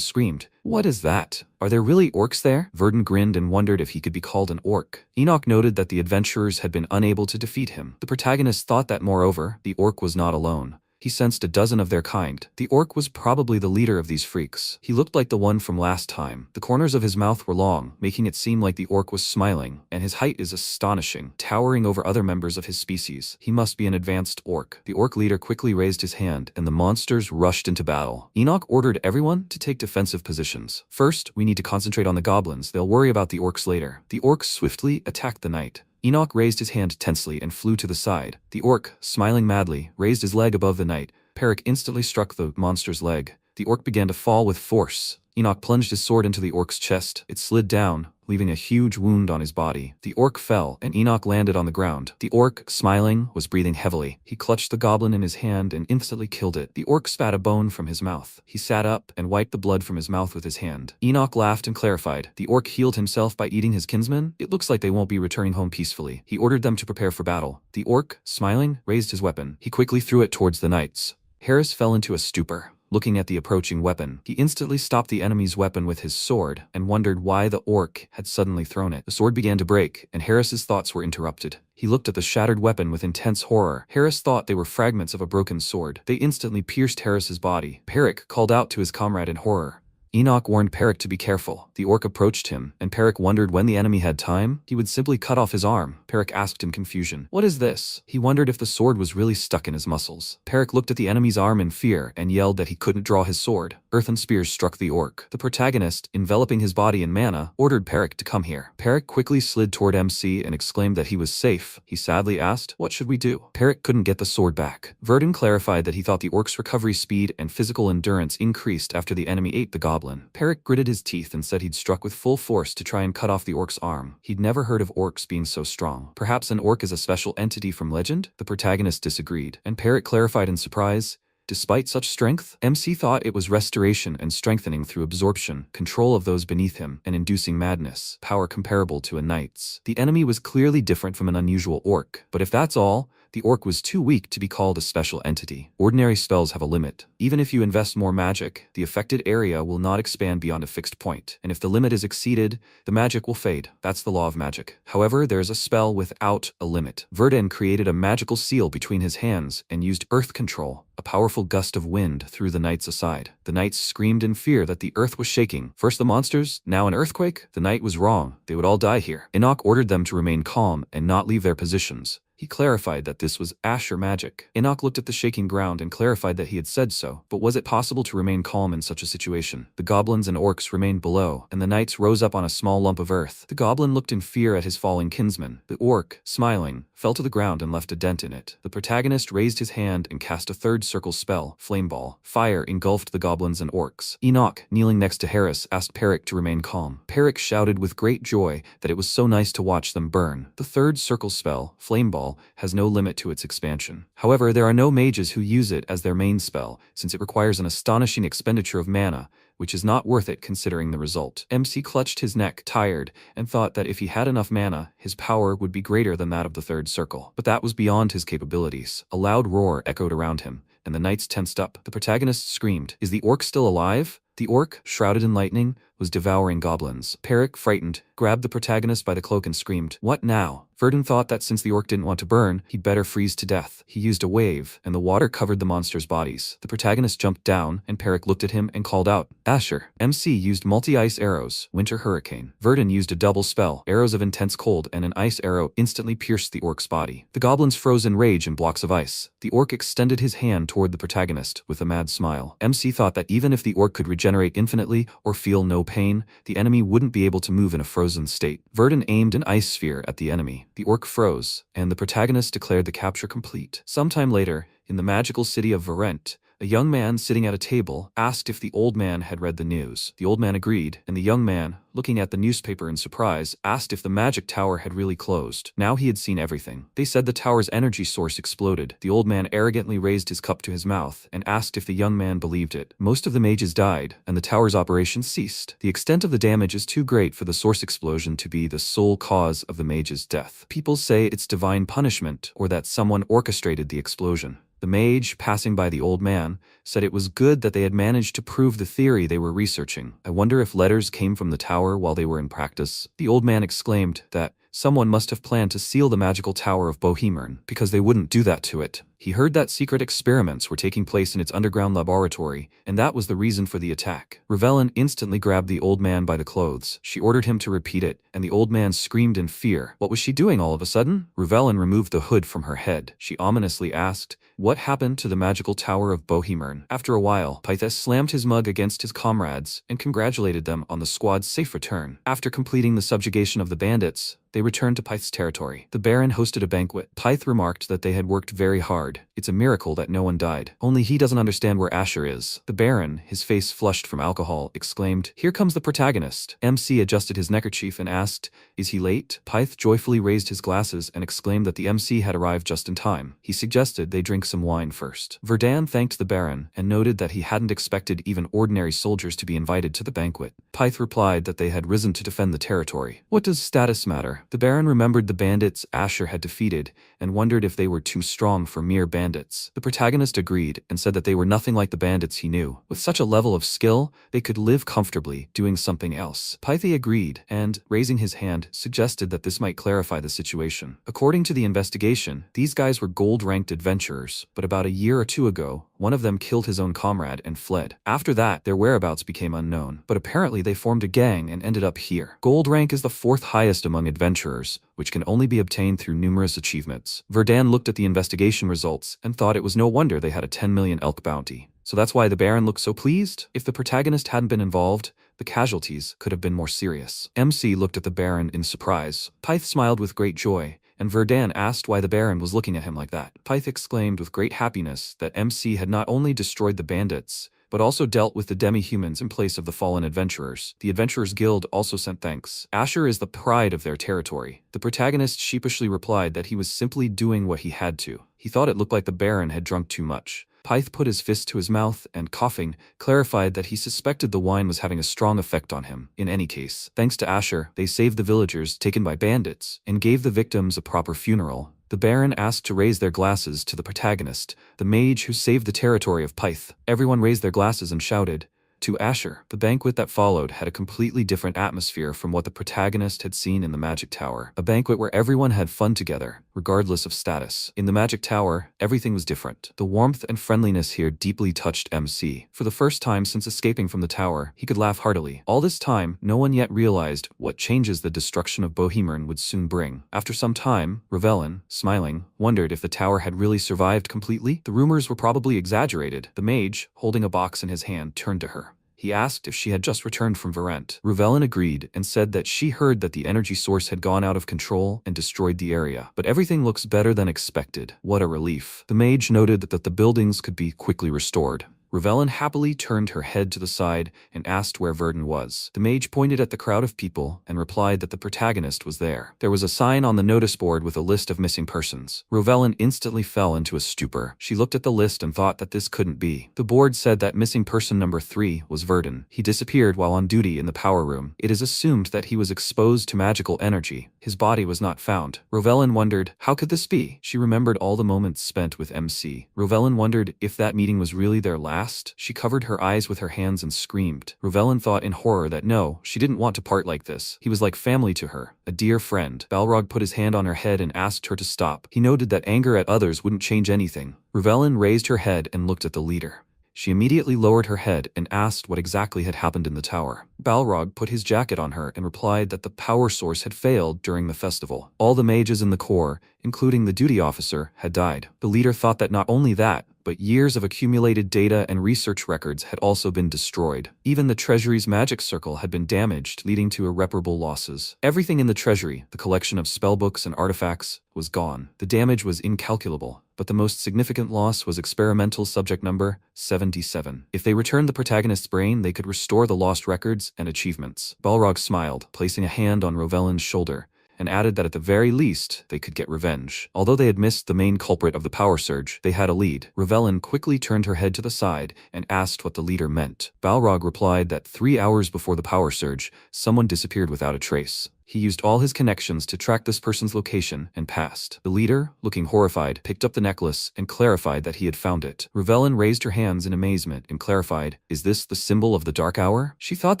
screamed, "What is that? Are there really orcs there?" Verdun grinned and wondered if he could be called an orc. Enoch noted that the adventurers had been unable to defeat him. The protagonist thought that, moreover, the orc was not alone. He sensed a dozen of their kind. The orc was probably the leader of these freaks. He looked like the one from last time. The corners of his mouth were long, making it seem like the orc was smiling, and his height is astonishing, towering over other members of his species. He must be an advanced orc. The orc leader quickly raised his hand, and the monsters rushed into battle. Enoch ordered everyone to take defensive positions. "First, we need to concentrate on the goblins. They'll worry about the orcs later." The orcs swiftly attacked the knight. Enoch raised his hand tensely and flew to the side. The orc, smiling madly, raised his leg above the knight. Perek instantly struck the monster's leg. The orc began to fall with force. Enoch plunged his sword into the orc's chest. It slid down, leaving a huge wound on his body. The orc fell, and Enoch landed on the ground. The orc, smiling, was breathing heavily. He clutched the goblin in his hand and instantly killed it. The orc spat a bone from his mouth. He sat up and wiped the blood from his mouth with his hand. Enoch laughed and clarified. The orc healed himself by eating his kinsman. It looks like they won't be returning home peacefully. He ordered them to prepare for battle. The orc, smiling, raised his weapon. He quickly threw it towards the knights. Harris fell into a stupor. Looking at the approaching weapon, he instantly stopped the enemy's weapon with his sword and wondered why the orc had suddenly thrown it. The sword began to break, and Harris's thoughts were interrupted. He looked at the shattered weapon with intense horror. Harris thought they were fragments of a broken sword. They instantly pierced Harris's body. Perek called out to his comrade in horror. Enoch warned Perek to be careful. The orc approached him, and Perek wondered when the enemy had time, he would simply cut off his arm. Perek asked in confusion, "What is this?" He wondered if the sword was really stuck in his muscles. Perek looked at the enemy's arm in fear and yelled that he couldn't draw his sword. Earthen spears struck the orc. The protagonist, enveloping his body in mana, ordered Perek to come here. Perek quickly slid toward MC and exclaimed that he was safe. He sadly asked, "What should we do?" Perek couldn't get the sword back. Verdun clarified that he thought the orc's recovery speed and physical endurance increased after the enemy ate the goblin. Perek gritted his teeth and said he'd struck with full force to try and cut off the orc's arm. He'd never heard of orcs being so strong. Perhaps an orc is a special entity from legend? The protagonist disagreed, and Perek clarified in surprise. Despite such strength, MC thought it was restoration and strengthening through absorption, control of those beneath him, and inducing madness, power comparable to a knight's. The enemy was clearly different from an unusual orc, but if that's all, the orc was too weak to be called a special entity. Ordinary spells have a limit. Even if you invest more magic, the affected area will not expand beyond a fixed point, and if the limit is exceeded, the magic will fade. That's the law of magic. However, there is a spell without a limit. Verdun created a magical seal between his hands and used earth control. A powerful gust of wind threw the knights aside. The knights screamed in fear that the earth was shaking. First the monsters, now an earthquake? The knight was wrong. They would all die here. Enoch ordered them to remain calm and not leave their positions. He clarified that this was Asher magic. Enoch looked at the shaking ground and clarified that he had said so, but was it possible to remain calm in such a situation? The goblins and orcs remained below, and the knights rose up on a small lump of earth. The goblin looked in fear at his falling kinsman. The orc, smiling, fell to the ground and left a dent in it. The protagonist raised his hand and cast a third circle spell, Flame Ball. Fire engulfed the goblins and orcs. Enoch, kneeling next to Harris, asked Perek to remain calm. Perek shouted with great joy that it was so nice to watch them burn. The third circle spell, Flame Ball, has no limit to its expansion. However, there are no mages who use it as their main spell, since it requires an astonishing expenditure of mana, which is not worth it considering the result. MC clutched his neck, tired, and thought that if he had enough mana, his power would be greater than that of the third circle. But that was beyond his capabilities. A loud roar echoed around him, and the knights tensed up. The protagonist screamed, "Is the orc still alive?" The orc, shrouded in lightning, was devouring goblins. Perrick, frightened, grabbed the protagonist by the cloak and screamed, "What now?" Verdun thought that since the orc didn't want to burn, he'd better freeze to death. He used a wave, and the water covered the monster's bodies. The protagonist jumped down, and Perrick looked at him and called out, "Asher." MC used multi-ice arrows, Winter Hurricane. Verdun used a double spell, arrows of intense cold, and an ice arrow instantly pierced the orc's body. The goblins froze in rage in blocks of ice. The orc extended his hand toward the protagonist with a mad smile. MC thought that even if the orc could regenerate infinitely or feel no pain, the enemy wouldn't be able to move in a frozen state. Verdun aimed an ice sphere at the enemy. The orc froze, and the protagonist declared the capture complete. Sometime later, in the magical city of Varent, a young man sitting at a table asked if the old man had read the news. The old man agreed, and the young man, looking at the newspaper in surprise, asked if the magic tower had really closed. Now he had seen everything. They said the tower's energy source exploded. The old man arrogantly raised his cup to his mouth and asked if the young man believed it. Most of the mages died, and the tower's operation ceased. The extent of the damage is too great for the source explosion to be the sole cause of the mage's death. People say it's divine punishment or that someone orchestrated the explosion. The mage, passing by the old man, said it was good that they had managed to prove the theory they were researching. "I wonder if letters came from the tower while they were in practice." The old man exclaimed that someone must have planned to seal the magical tower of Bohemern, because they wouldn't do that to it. He heard that secret experiments were taking place in its underground laboratory, and that was the reason for the attack. Revelin instantly grabbed the old man by the clothes. She ordered him to repeat it, and the old man screamed in fear. What was she doing all of a sudden? Revelin removed the hood from her head. She ominously asked, "What happened to the magical tower of Bohemern?" After a while, Pythes slammed his mug against his comrades and congratulated them on the squad's safe return. After completing the subjugation of the bandits, they returned to Pythe's territory. The Baron hosted a banquet. Pythe remarked that they had worked very hard. It's a miracle that no one died. Only he doesn't understand where Asher is. The Baron, his face flushed from alcohol, exclaimed, "Here comes the protagonist." MC adjusted his neckerchief and asked, "Is he late?" Pythe joyfully raised his glasses and exclaimed that the MC had arrived just in time. He suggested they drink some wine first. Verdun thanked the Baron and noted that he hadn't expected even ordinary soldiers to be invited to the banquet. Pythe replied that they had risen to defend the territory. What does status matter? The Baron remembered the bandits Asher had defeated and wondered if they were too strong for mere bandits. The protagonist agreed and said that they were nothing like the bandits he knew. With such a level of skill, they could live comfortably doing something else. Pythe agreed and, raising his hand, suggested that this might clarify the situation. According to the investigation, these guys were gold-ranked adventurers, but about a year or two ago, one of them killed his own comrade and fled. After that, their whereabouts became unknown, but apparently they formed a gang and ended up here. Gold rank is the fourth highest among adventurers, which can only be obtained through numerous achievements. Verdun looked at the investigation results and thought it was no wonder they had a 10 million elk bounty. So that's why the Baron looked so pleased? If the protagonist hadn't been involved, the casualties could have been more serious. MC looked at the Baron in surprise. Pythe smiled with great joy, and Verdun asked why the Baron was looking at him like that. Pythe exclaimed with great happiness that MC had not only destroyed the bandits, but also dealt with the demi-humans in place of the fallen adventurers. The Adventurers Guild also sent thanks. Asher is the pride of their territory. The protagonist sheepishly replied that he was simply doing what he had to. He thought it looked like the Baron had drunk too much. Pythe put his fist to his mouth and, coughing, clarified that he suspected the wine was having a strong effect on him. In any case, thanks to Asher, they saved the villagers taken by bandits and gave the victims a proper funeral. The Baron asked to raise their glasses to the protagonist, the mage who saved the territory of Pythe. Everyone raised their glasses and shouted, "To Asher." The banquet that followed had a completely different atmosphere from what the protagonist had seen in the Magic Tower. A banquet where everyone had fun together, regardless of status. In the Magic Tower, everything was different. The warmth and friendliness here deeply touched MC. For the first time since escaping from the tower, he could laugh heartily. All this time, no one yet realized what changes the destruction of Bohemern would soon bring. After some time, Revelin, smiling, wondered if the tower had really survived completely. The rumors were probably exaggerated. The mage, holding a box in his hand, turned to her. He asked if she had just returned from Varent. Revelin agreed and said that she heard that the energy source had gone out of control and destroyed the area. But everything looks better than expected. What a relief. The mage noted that the buildings could be quickly restored. Ravelin happily turned her head to the side and asked where Verdun was. The mage pointed at the crowd of people and replied that the protagonist was there. There was a sign on the notice board with a list of missing persons. Ravelin instantly fell into a stupor. She looked at the list and thought that this couldn't be. The board said that missing person number 3 was Verdun. He disappeared while on duty in the power room. It is assumed that he was exposed to magical energy. His body was not found. Ravelin wondered, how could this be? She remembered all the moments spent with MC. Ravelin wondered if that meeting was really their last. She covered her eyes with her hands and screamed. Ravelin thought in horror that no, she didn't want to part like this. He was like family to her, a dear friend. Balrog put his hand on her head and asked her to stop. He noted that anger at others wouldn't change anything. Ravelin raised her head and looked at the leader. She immediately lowered her head and asked what exactly had happened in the tower. Balrog put his jacket on her and replied that the power source had failed during the festival. All the mages in the corps, including the duty officer, had died. The leader thought that not only that, but years of accumulated data and research records had also been destroyed. Even the treasury's magic circle had been damaged, leading to irreparable losses. Everything in the treasury, the collection of spellbooks and artifacts, was gone. The damage was incalculable, but the most significant loss was experimental subject number 77. If they returned the protagonist's brain, they could restore the lost records and achievements. Balrog smiled, placing a hand on Ravelin's shoulder, and added that at the very least, they could get revenge. Although they had missed the main culprit of the power surge, they had a lead. Ravelin quickly turned her head to the side and asked what the leader meant. Balrog replied that 3 hours before the power surge, someone disappeared without a trace. He used all his connections to track this person's location and passed. The leader, looking horrified, picked up the necklace and clarified that he had found it. Ravelin raised her hands in amazement and clarified, "Is this the symbol of the Dark Hour?" She thought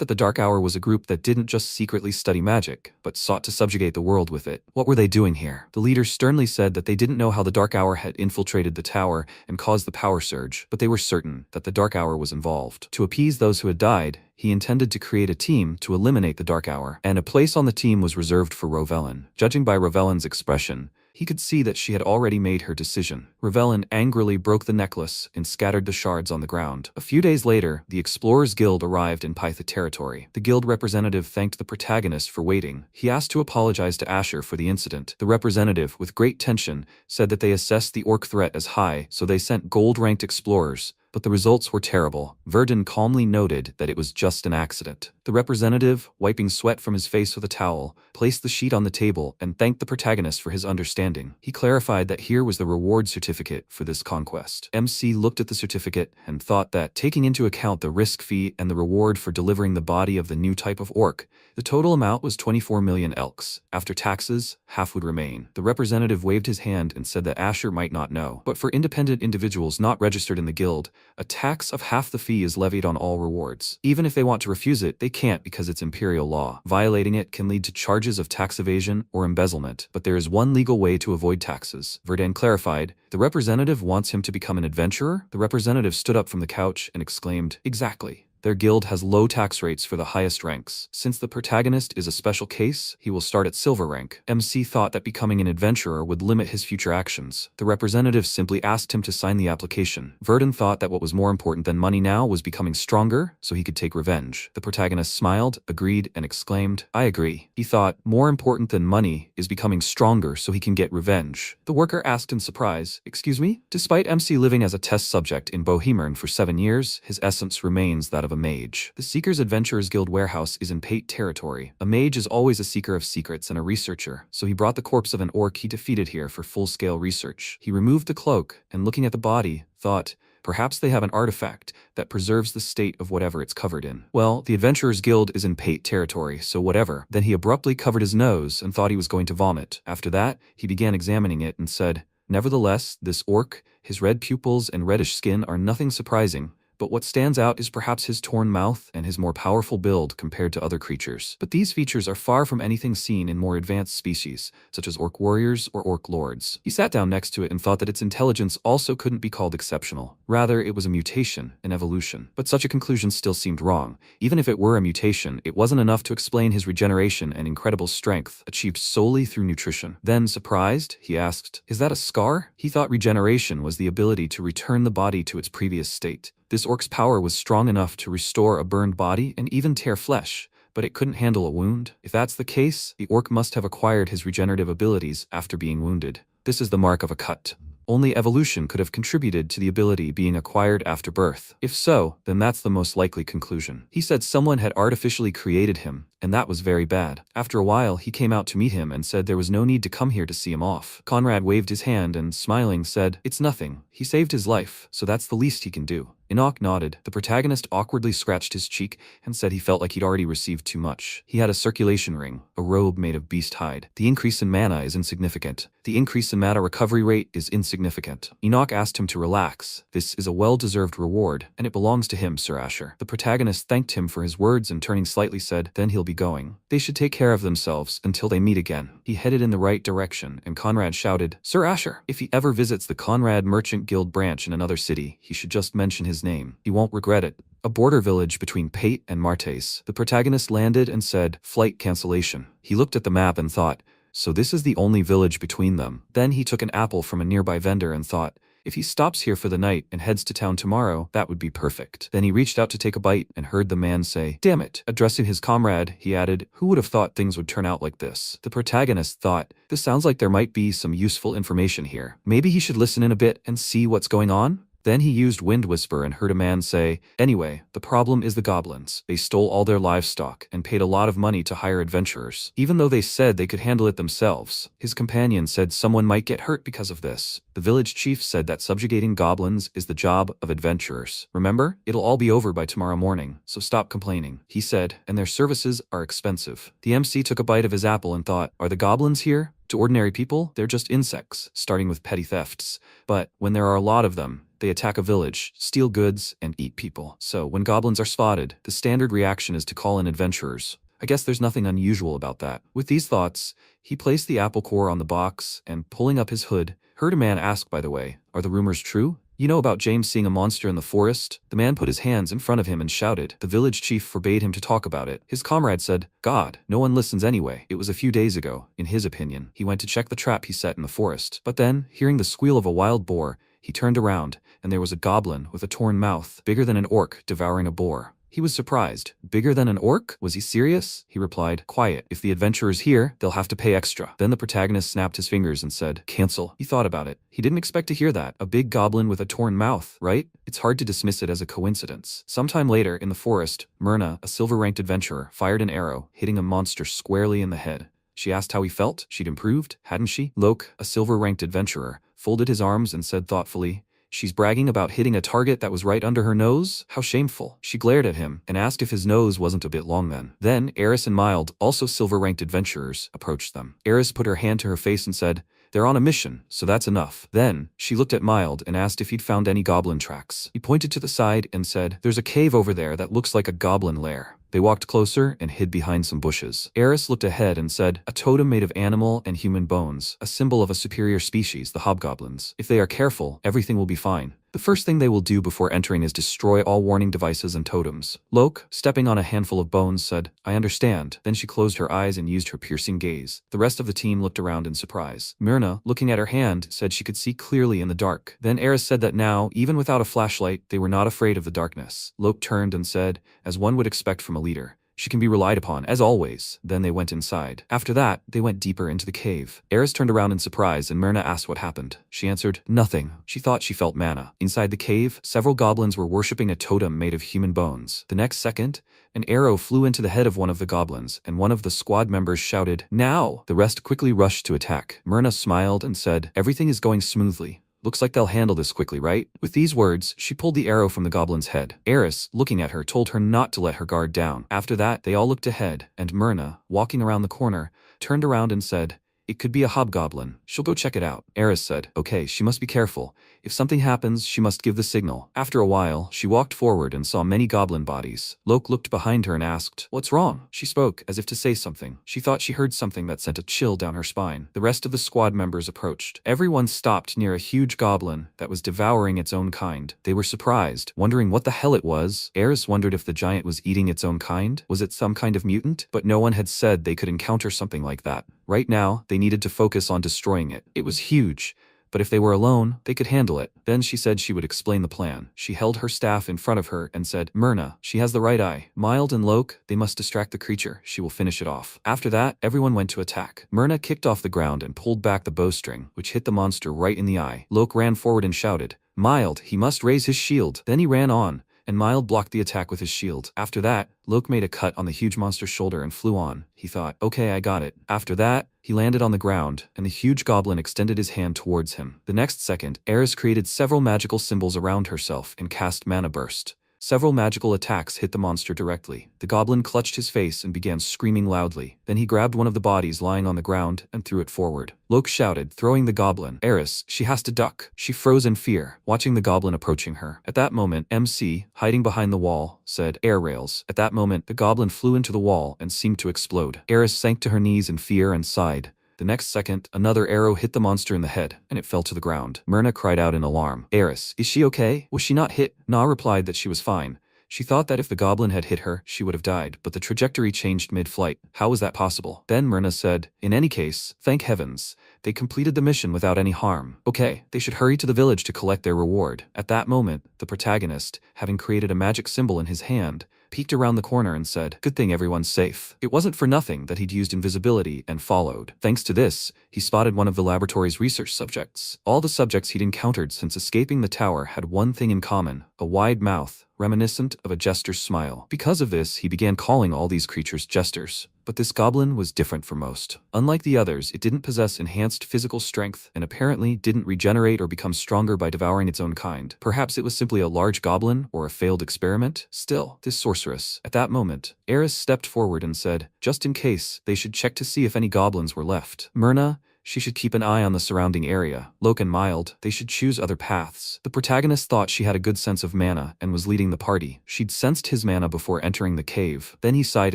that the Dark Hour was a group that didn't just secretly study magic, but sought to subjugate the world with it. What were they doing here? The leader sternly said that they didn't know how the Dark Hour had infiltrated the tower and caused the power surge, but they were certain that the Dark Hour was involved. To appease those who had died, he intended to create a team to eliminate the Dark Hour, and a place on the team was reserved for Ravelin. Judging by Ravelin's expression, he could see that she had already made her decision. Ravelin angrily broke the necklace and scattered the shards on the ground. A few days later, the Explorers Guild arrived in Pytha territory. The guild representative thanked the protagonist for waiting. He asked to apologize to Asher for the incident. The representative, with great tension, said that they assessed the orc threat as high, so they sent gold-ranked explorers. But the results were terrible. Verdun calmly noted that it was just an accident. The representative, wiping sweat from his face with a towel, placed the sheet on the table and thanked the protagonist for his understanding. He clarified that here was the reward certificate for this conquest. MC looked at the certificate and thought that, taking into account the risk fee and the reward for delivering the body of the new type of orc, the total amount was 24 million elks. After taxes, half would remain. The representative waved his hand and said that Asher might not know, but for independent individuals not registered in the guild, a tax of half the fee is levied on all rewards. Even if they want to refuse it, they can't because it's imperial law. Violating it can lead to charges of tax evasion or embezzlement, but there is one legal way to avoid taxes. Verdun clarified, "The representative wants him to become an adventurer?" The representative stood up from the couch and exclaimed, "Exactly. Their guild has low tax rates for the highest ranks. Since the protagonist is a special case, he will start at silver rank." MC thought that becoming an adventurer would limit his future actions. The representative simply asked him to sign the application. Verdun thought that what was more important than money now was becoming stronger, so he could take revenge. The protagonist smiled, agreed, and exclaimed, "I agree." He thought, more important than money is becoming stronger so he can get revenge. The worker asked in surprise, "Excuse me?" Despite MC living as a test subject in Bohemern for 7 years, his essence remains that of a mage. The Seekers Adventurers Guild warehouse is in Pate territory. A mage is always a seeker of secrets and a researcher, so he brought the corpse of an orc he defeated here for full-scale research. He removed the cloak, and looking at the body, thought, perhaps they have an artifact that preserves the state of whatever it's covered in. Well, the Adventurers Guild is in Pate territory, so whatever. Then he abruptly covered his nose and thought he was going to vomit. After that, he began examining it and said, "Nevertheless, this orc, his red pupils and reddish skin are nothing surprising. But what stands out is perhaps his torn mouth and his more powerful build compared to other creatures. But these features are far from anything seen in more advanced species, such as orc warriors or orc lords." He sat down next to it and thought that its intelligence also couldn't be called exceptional. Rather, it was a mutation, an evolution. But such a conclusion still seemed wrong. Even if it were a mutation, it wasn't enough to explain his regeneration and incredible strength, achieved solely through nutrition. Then, surprised, he asked, "Is that a scar?" He thought regeneration was the ability to return the body to its previous state. This orc's power was strong enough to restore a burned body and even tear flesh, but it couldn't handle a wound. If that's the case, the orc must have acquired his regenerative abilities after being wounded. This is the mark of a cut. Only evolution could have contributed to the ability being acquired after birth. If so, then that's the most likely conclusion. He said someone had artificially created him, and that was very bad. After a while, he came out to meet him and said there was no need to come here to see him off. Conrad waved his hand and, smiling, said, "It's nothing. He saved his life, so that's the least he can do." Enoch nodded. The protagonist awkwardly scratched his cheek and said he felt like he'd already received too much. He had a circulation ring, a robe made of beast hide. The increase in mana is insignificant. The increase in mana recovery rate is insignificant. Enoch asked him to relax. This is a well-deserved reward, and it belongs to him, Sir Asher. The protagonist thanked him for his words and turning slightly said, then he'll be going. They should take care of themselves until they meet again. He headed in the right direction, and Conrad shouted, "Sir Asher, if he ever visits the Conrad Merchant Guild branch in another city, he should just mention his name. He won't regret it." A border village between Pate and Martes. The protagonist landed and said, "Flight cancellation." He looked at the map and thought, so this is the only village between them. Then he took an apple from a nearby vendor and thought, if he stops here for the night and heads to town tomorrow, that would be perfect. Then he reached out to take a bite and heard the man say, "Damn it." Addressing his comrade, he added, "Who would have thought things would turn out like this?" The protagonist thought, this sounds like there might be some useful information here. Maybe he should listen in a bit and see what's going on? Then he used Wind Whisper and heard a man say, "Anyway, the problem is the goblins. They stole all their livestock and paid a lot of money to hire adventurers, even though they said they could handle it themselves." His companion said someone might get hurt because of this. The village chief said that subjugating goblins is the job of adventurers. "Remember, it'll all be over by tomorrow morning, so stop complaining," he said, "and their services are expensive." The MC took a bite of his apple and thought, are the goblins here? To ordinary people, they're just insects, starting with petty thefts. But when there are a lot of them, they attack a village, steal goods, and eat people. So when goblins are spotted, the standard reaction is to call in adventurers. I guess there's nothing unusual about that. With these thoughts, he placed the apple core on the box and, pulling up his hood, heard a man ask, by the way, "Are the rumors true? You know about James seeing a monster in the forest?" The man put his hands in front of him and shouted. The village chief forbade him to talk about it. His comrade said, "God, no one listens anyway. It was a few days ago." In his opinion, he went to check the trap he set in the forest. But then, hearing the squeal of a wild boar, he turned around, and there was a goblin with a torn mouth, bigger than an orc, devouring a boar. He was surprised. Bigger than an orc? Was he serious? He replied, "Quiet. If the adventurer's here, they'll have to pay extra." Then the protagonist snapped his fingers and said, "Cancel." He thought about it. He didn't expect to hear that. A big goblin with a torn mouth, right? It's hard to dismiss it as a coincidence. Sometime later, in the forest, Myrna, a silver-ranked adventurer, fired an arrow, hitting a monster squarely in the head. She asked how he felt. She'd improved, hadn't she? Loke, a silver-ranked adventurer, folded his arms and said thoughtfully, "She's bragging about hitting a target that was right under her nose? How shameful." She glared at him and asked if his nose wasn't a bit long then. Then Eris and Mild, also silver-ranked adventurers, approached them. Eris put her hand to her face and said, "They're on a mission, so that's enough." Then she looked at Mild and asked if he'd found any goblin tracks. He pointed to the side and said, "There's a cave over there that looks like a goblin lair." They walked closer and hid behind some bushes. Eris looked ahead and said, "A totem made of animal and human bones, a symbol of a superior species, the hobgoblins. If they are careful, everything will be fine. The first thing they will do before entering is destroy all warning devices and totems." Loke, stepping on a handful of bones, said, "I understand." Then she closed her eyes and used her piercing gaze. The rest of the team looked around in surprise. Myrna, looking at her hand, said she could see clearly in the dark. Then Eris said that now, even without a flashlight, they were not afraid of the darkness. Loke turned and said, as one would expect from a leader, "She can be relied upon, as always." Then they went inside. After that, they went deeper into the cave. Eris turned around in surprise and Myrna asked what happened. She answered, "Nothing." She thought she felt mana. Inside the cave, several goblins were worshipping a totem made of human bones. The next second, an arrow flew into the head of one of the goblins, and one of the squad members shouted, "Now!" The rest quickly rushed to attack. Myrna smiled and said, "Everything is going smoothly. Looks like they'll handle this quickly, right?" With these words, she pulled the arrow from the goblin's head. Eris, looking at her, told her not to let her guard down. After that, they all looked ahead, and Myrna, walking around the corner, turned around and said, "It could be a hobgoblin. She'll go check it out." Eris said, "Okay, she must be careful. If something happens, she must give the signal." After a while, she walked forward and saw many goblin bodies. Loke looked behind her and asked, "What's wrong?" She spoke, as if to say something. She thought she heard something that sent a chill down her spine. The rest of the squad members approached. Everyone stopped near a huge goblin that was devouring its own kind. They were surprised, wondering what the hell it was. Eris wondered if the giant was eating its own kind. Was it some kind of mutant? But no one had said they could encounter something like that. Right now, they needed to focus on destroying it. It was huge. but if they were alone, they could handle it. Then she said she would explain the plan. She held her staff in front of her and said, Myrna, she has the right eye. Mild and Loke, they must distract the creature. She will finish it off. After that, everyone went to attack. Myrna kicked off the ground and pulled back the bowstring, which hit the monster right in the eye. Loke ran forward and shouted, Mild, he must raise his shield. Then he ran on, and Mild blocked the attack with his shield. After that, Loke made a cut on the huge monster's shoulder and flew on. He thought, okay, I got it. After that, he landed on the ground, and the huge goblin extended his hand towards him. The next second, Eris created several magical symbols around herself and cast Mana Burst. Several magical attacks hit the monster directly. The goblin clutched his face and began screaming loudly. Then he grabbed one of the bodies lying on the ground and threw it forward. Loke shouted, throwing the goblin, Eris, she has to duck. She froze in fear, watching the goblin approaching her. At that moment, MC, hiding behind the wall, said, air rails. At that moment, the goblin flew into the wall and seemed to explode. Eris sank to her knees in fear and sighed. The next second, another arrow hit the monster in the head, and it fell to the ground. Myrna cried out in alarm. Eris, is she okay? Was she not hit? Na replied that she was fine. She thought that if the goblin had hit her, she would have died, but the trajectory changed mid-flight. How was that possible? Then Myrna said, in any case, thank heavens. They completed the mission without any harm. Okay, they should hurry to the village to collect their reward. At that moment, the protagonist, having created a magic symbol in his hand, peeked around the corner and said, good thing everyone's safe. It wasn't for nothing that he'd used invisibility and followed. Thanks to this, he spotted one of the laboratory's research subjects. All the subjects he'd encountered since escaping the tower had one thing in common, a wide mouth, reminiscent of a jester's smile. Because of this, he began calling all these creatures jesters. But this goblin was different from most. Unlike the others, it didn't possess enhanced physical strength and apparently didn't regenerate or become stronger by devouring its own kind. Perhaps it was simply a large goblin or a failed experiment? Still, this sorceress. At that moment, Eris stepped forward and said, just in case, they should check to see if any goblins were left. Myrna, she should keep an eye on the surrounding area. Loke and Mild, they should choose other paths. The protagonist thought she had a good sense of mana and was leading the party. She'd sensed his mana before entering the cave. Then he sighed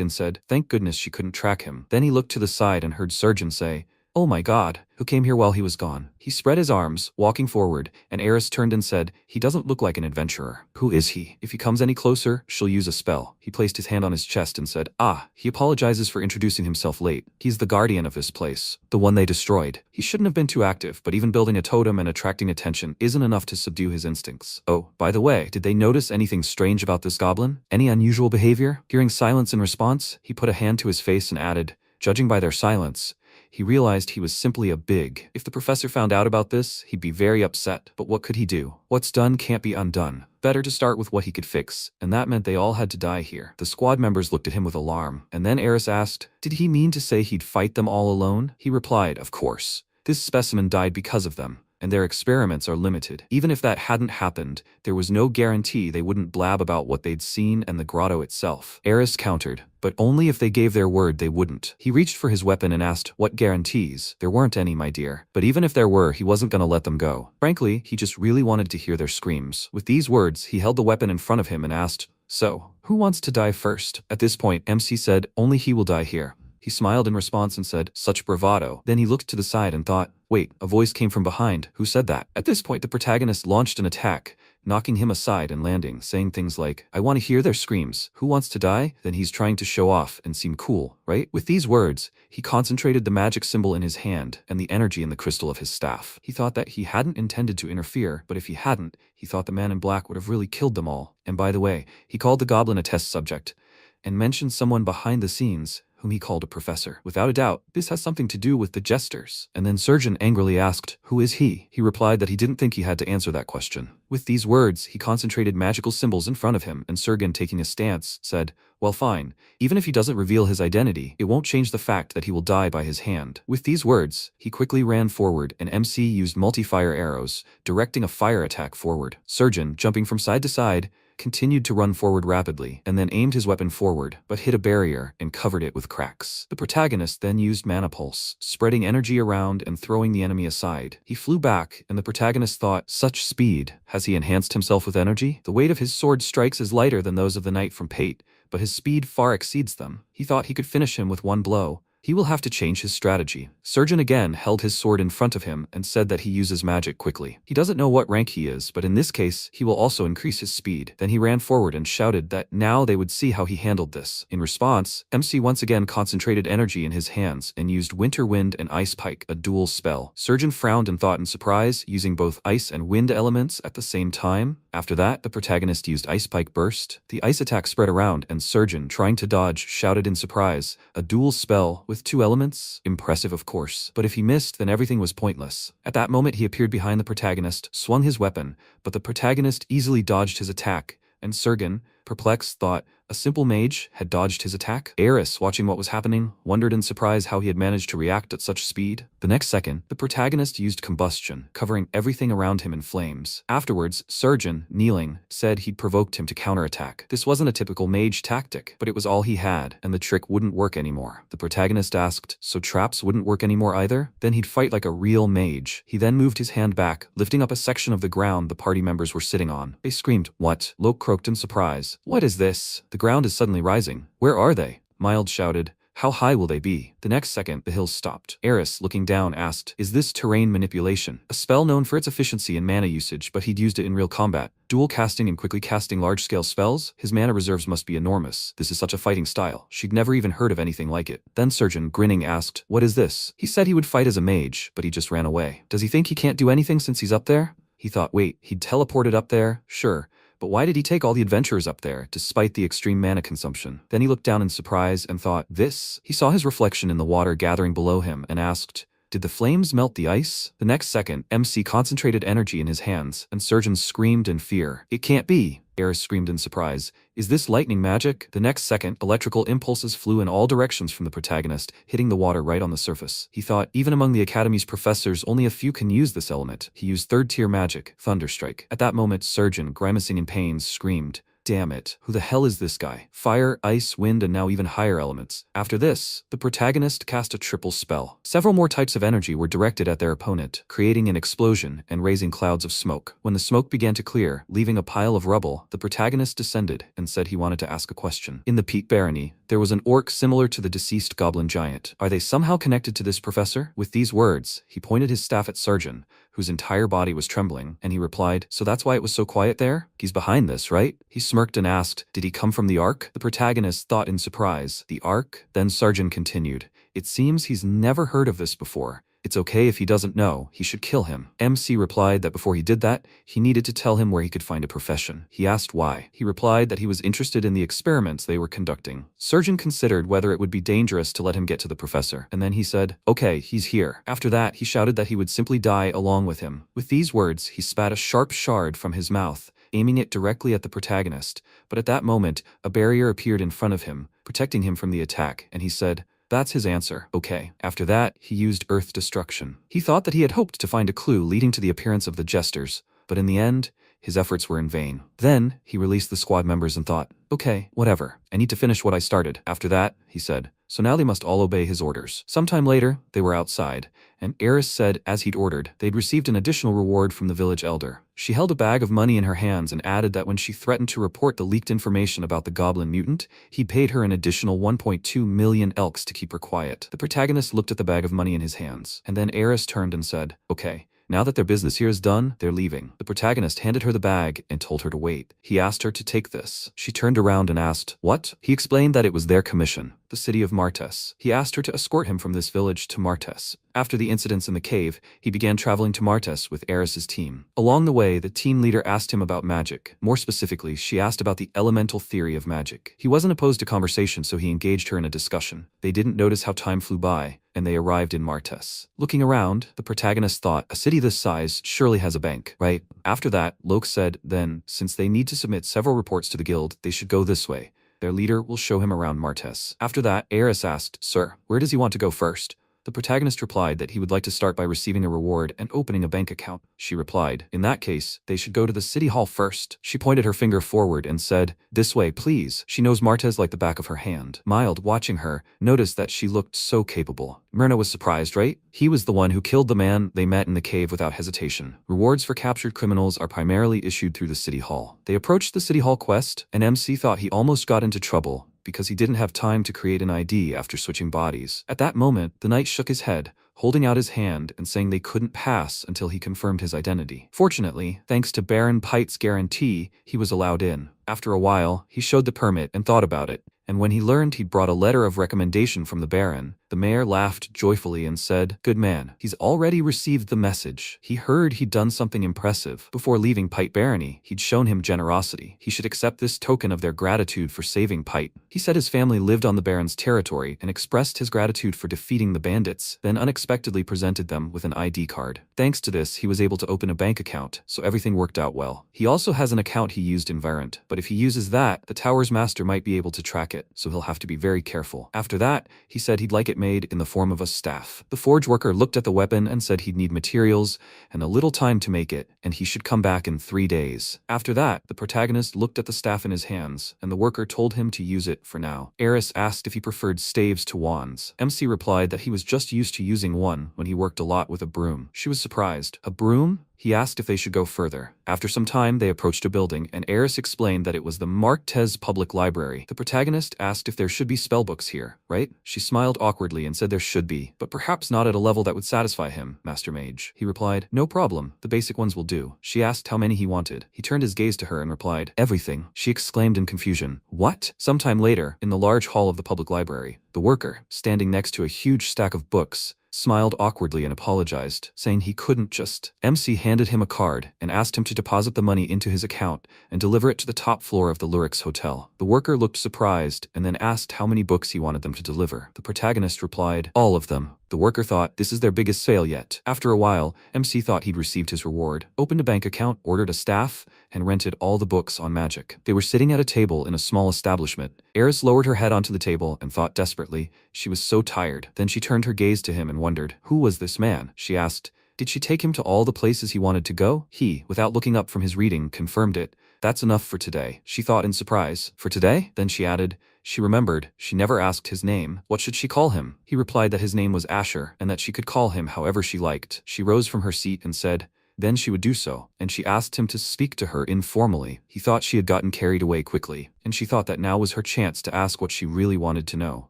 and said, thank goodness she couldn't track him. Then he looked to the side and heard Surgeon say, oh my god, who came here while he was gone? He spread his arms, walking forward, and Eris turned and said, he doesn't look like an adventurer. Who is he? If he comes any closer, she'll use a spell. He placed his hand on his chest and said, he apologizes for introducing himself late. He's the guardian of this place, the one they destroyed. He shouldn't have been too active, but even building a totem and attracting attention isn't enough to subdue his instincts. Oh, by the way, did they notice anything strange about this goblin? Any unusual behavior? Hearing silence in response, he put a hand to his face and added, judging by their silence, he realized he was simply a big. If the professor found out about this, he'd be very upset. But what could he do? What's done can't be undone. Better to start with what he could fix, and that meant they all had to die here. The squad members looked at him with alarm, and then Eris asked, did he mean to say he'd fight them all alone? He replied, of course. This specimen died because of them, and their experiments are limited. Even if that hadn't happened, there was no guarantee they wouldn't blab about what they'd seen and the grotto itself. Eris countered, but only if they gave their word they wouldn't. He reached for his weapon and asked, what guarantees? There weren't any, my dear. But even if there were, he wasn't gonna let them go. Frankly, he just really wanted to hear their screams. With these words, he held the weapon in front of him and asked, so, who wants to die first? At this point, MC said, only he will die here. He smiled in response and said, such bravado. Then he looked to the side and thought, wait, a voice came from behind. Who said that? At this point, the protagonist launched an attack, knocking him aside and landing, saying things like, I want to hear their screams. Who wants to die? Then he's trying to show off and seem cool, right? With these words, he concentrated the magic symbol in his hand and the energy in the crystal of his staff. He thought that he hadn't intended to interfere, but if he hadn't, he thought the man in black would have really killed them all. And by the way, he called the goblin a test subject and mentioned someone behind the scenes whom he called a professor. Without a doubt, this has something to do with the jesters. And then Surgeon angrily asked, who is he? He replied that he didn't think he had to answer that question. With these words, he concentrated magical symbols in front of him, and Surgeon, taking a stance, said, well, fine. Even if he doesn't reveal his identity, it won't change the fact that he will die by his hand. With these words, he quickly ran forward, and MC used multi-fire arrows, directing a fire attack forward. Surgeon, jumping from side to side, continued to run forward rapidly, and then aimed his weapon forward, but hit a barrier and covered it with cracks. The protagonist then used Mana Pulse, spreading energy around and throwing the enemy aside. He flew back, and the protagonist thought, such speed. Has he enhanced himself with energy? The weight of his sword strikes is lighter than those of the knight from Pate, but his speed far exceeds them. He thought he could finish him with one blow. He will have to change his strategy. Surgeon again held his sword in front of him and said that he uses magic quickly. He doesn't know what rank he is, but in this case, he will also increase his speed. Then he ran forward and shouted that now they would see how he handled this. In response, MC once again concentrated energy in his hands and used Winter Wind and Ice Pike, a dual spell. Surgeon frowned and thought in surprise, using both ice and wind elements at the same time. After that, the protagonist used Ice Pike Burst. The ice attack spread around, and Surgeon, trying to dodge, shouted in surprise, "A dual spell with 2 elements? Impressive, of course. But if he missed, then everything was pointless." At that moment, he appeared behind the protagonist, swung his weapon, but the protagonist easily dodged his attack, and Surgeon, perplexed, thought a simple mage had dodged his attack. Eris, watching what was happening, wondered in surprise how he had managed to react at such speed. The next second, the protagonist used combustion, covering everything around him in flames. Afterwards, Surgeon, kneeling, said he'd provoked him to counterattack. This wasn't a typical mage tactic, but it was all he had, and the trick wouldn't work anymore. The protagonist asked, so traps wouldn't work anymore either? Then he'd fight like a real mage. He then moved his hand back, lifting up a section of the ground the party members were sitting on. They screamed, "What?" Loke croaked in surprise. "What is this? The ground is suddenly rising. Where are they?" Mild shouted, "How high will they be?" The next second, the hills stopped. Eris, looking down, asked, "Is this terrain manipulation? A spell known for its efficiency in mana usage, but he'd used it in real combat. Dual casting and quickly casting large-scale spells? His mana reserves must be enormous. This is such a fighting style. She'd never even heard of anything like it." Then Surgeon, grinning, asked, "What is this?" He said he would fight as a mage, but he just ran away. Does he think he can't do anything since he's up there? He thought, wait, he'd teleported up there? Sure. But why did he take all the adventurers up there, despite the extreme mana consumption? Then he looked down in surprise and thought, this? He saw his reflection in the water gathering below him and asked, did the flames melt the ice? The next second, MC concentrated energy in his hands, and Surgeon screamed in fear. It can't be! Eris screamed in surprise. Is this lightning magic? The next second, electrical impulses flew in all directions from the protagonist, hitting the water right on the surface. He thought, even among the Academy's professors, only a few can use this element. He used third-tier magic, Thunderstrike. At that moment, Surgeon, grimacing in pain, screamed, damn it, who the hell is this guy? Fire, ice, wind, and now even higher elements. After this, the protagonist cast a triple spell. Several more types of energy were directed at their opponent, creating an explosion and raising clouds of smoke. When the smoke began to clear, leaving a pile of rubble, the protagonist descended and said he wanted to ask a question. In the Peak Barony, there was an orc similar to the deceased goblin giant. Are they somehow connected to this professor? With these words, he pointed his staff at Surgeon, whose entire body was trembling, and he replied, so that's why it was so quiet there? He's behind this, right? He smirked and asked, did he come from the Ark? The protagonist thought in surprise, the Ark? Then Surgeon continued, it seems he's never heard of this before. It's okay if he doesn't know, he should kill him. MC replied that before he did that, he needed to tell him where he could find a profession. He asked why. He replied that he was interested in the experiments they were conducting. Surgeon considered whether it would be dangerous to let him get to the professor, and then he said, okay, he's here. After that, he shouted that he would simply die along with him. With these words, he spat a sharp shard from his mouth, aiming it directly at the protagonist. But at that moment, a barrier appeared in front of him, protecting him from the attack, and he said, that's his answer. Okay. After that, he used Earth Destruction. He thought that he had hoped to find a clue leading to the appearance of the jesters, but in the end, his efforts were in vain. Then, he released the squad members and thought, okay, whatever. I need to finish what I started. After that, he said, so now they must all obey his orders. Sometime later, they were outside, and Eris said, as he'd ordered, they'd received an additional reward from the village elder. She held a bag of money in her hands and added that when she threatened to report the leaked information about the goblin mutant, he paid her an additional 1.2 million elks to keep her quiet. The protagonist looked at the bag of money in his hands, and then Eris turned and said, okay. Now that their business here is done, they're leaving. The protagonist handed her the bag and told her to wait. He asked her to take this. She turned around and asked, what? He explained that it was their commission, the city of Martes. He asked her to escort him from this village to Martes. After the incidents in the cave, he began traveling to Martes with Eris's team. Along the way, the team leader asked him about magic. More specifically, she asked about the elemental theory of magic. He wasn't opposed to conversation, so he engaged her in a discussion. They didn't notice how time flew by, and they arrived in Martes. Looking around, the protagonist thought, a city this size surely has a bank, right? After that, Loke said, then, since they need to submit several reports to the guild, they should go this way. Their leader will show him around Martes. After that, Eris asked, sir, where does he want to go first? The protagonist replied that he would like to start by receiving a reward and opening a bank account. She replied, in that case, they should go to the city hall first. She pointed her finger forward and said, this way, please. She knows Martes like the back of her hand. Mild, watching her, noticed that she looked so capable. Myrna was surprised, right? He was the one who killed the man they met in the cave without hesitation. Rewards for captured criminals are primarily issued through the city hall. They approached the city hall quest, and MC thought he almost got into trouble, because he didn't have time to create an ID after switching bodies. At that moment, the knight shook his head, holding out his hand and saying they couldn't pass until he confirmed his identity. Fortunately, thanks to Baron Pite's guarantee, he was allowed in. After a while, he showed the permit and thought about it, and when he learned he'd brought a letter of recommendation from the Baron, the mayor laughed joyfully and said, "Good man, he's already received the message. He heard he'd done something impressive. Before leaving Pite Barony, he'd shown him generosity. He should accept this token of their gratitude for saving Pite." He said his family lived on the Baron's territory and expressed his gratitude for defeating the bandits, then unexpectedly presented them with an ID card. Thanks to this, he was able to open a bank account, so everything worked out well. He also has an account he used in Virant, but if he uses that, the tower's master might be able to track it, so he'll have to be very careful. After that, he said he'd like it made in the form of a staff. The forge worker looked at the weapon and said he'd need materials and a little time to make it, and he should come back in 3 days. After that, the protagonist looked at the staff in his hands, and the worker told him to use it for now. Eris asked if he preferred staves to wands. MC replied that he was just used to using one when he worked a lot with a broom. She was surprised. A broom? He asked if they should go further. After some time, they approached a building, and Eris explained that it was the Marquez Public Library. The protagonist asked if there should be spellbooks here, right? She smiled awkwardly and said there should be, but perhaps not at a level that would satisfy him, Master Mage. He replied, "No problem, the basic ones will do." She asked how many he wanted. He turned his gaze to her and replied, "Everything." She exclaimed in confusion, "What?" Sometime later, in the large hall of the public library, the worker, standing next to a huge stack of books, smiled awkwardly and apologized, saying he couldn't just. MC handed him a card and asked him to deposit the money into his account and deliver it to the top floor of the Lurix Hotel. The worker looked surprised and then asked how many books he wanted them to deliver. The protagonist replied, "All of them." The worker thought, this is their biggest sale yet. After a while, MC thought he'd received his reward, opened a bank account, ordered a staff, and rented all the books on magic. They were sitting at a table in a small establishment. Eris lowered her head onto the table and thought desperately. She was so tired. Then she turned her gaze to him and wondered, who was this man? She asked, did she take him to all the places he wanted to go? He, without looking up from his reading, confirmed it. That's enough for today, she thought in surprise. For today? Then she added, she remembered, she never asked his name. What should she call him? He replied that his name was Asher, and that she could call him however she liked. She rose from her seat and said, then she would do so, and she asked him to speak to her informally. He thought she had gotten carried away quickly, and she thought that now was her chance to ask what she really wanted to know.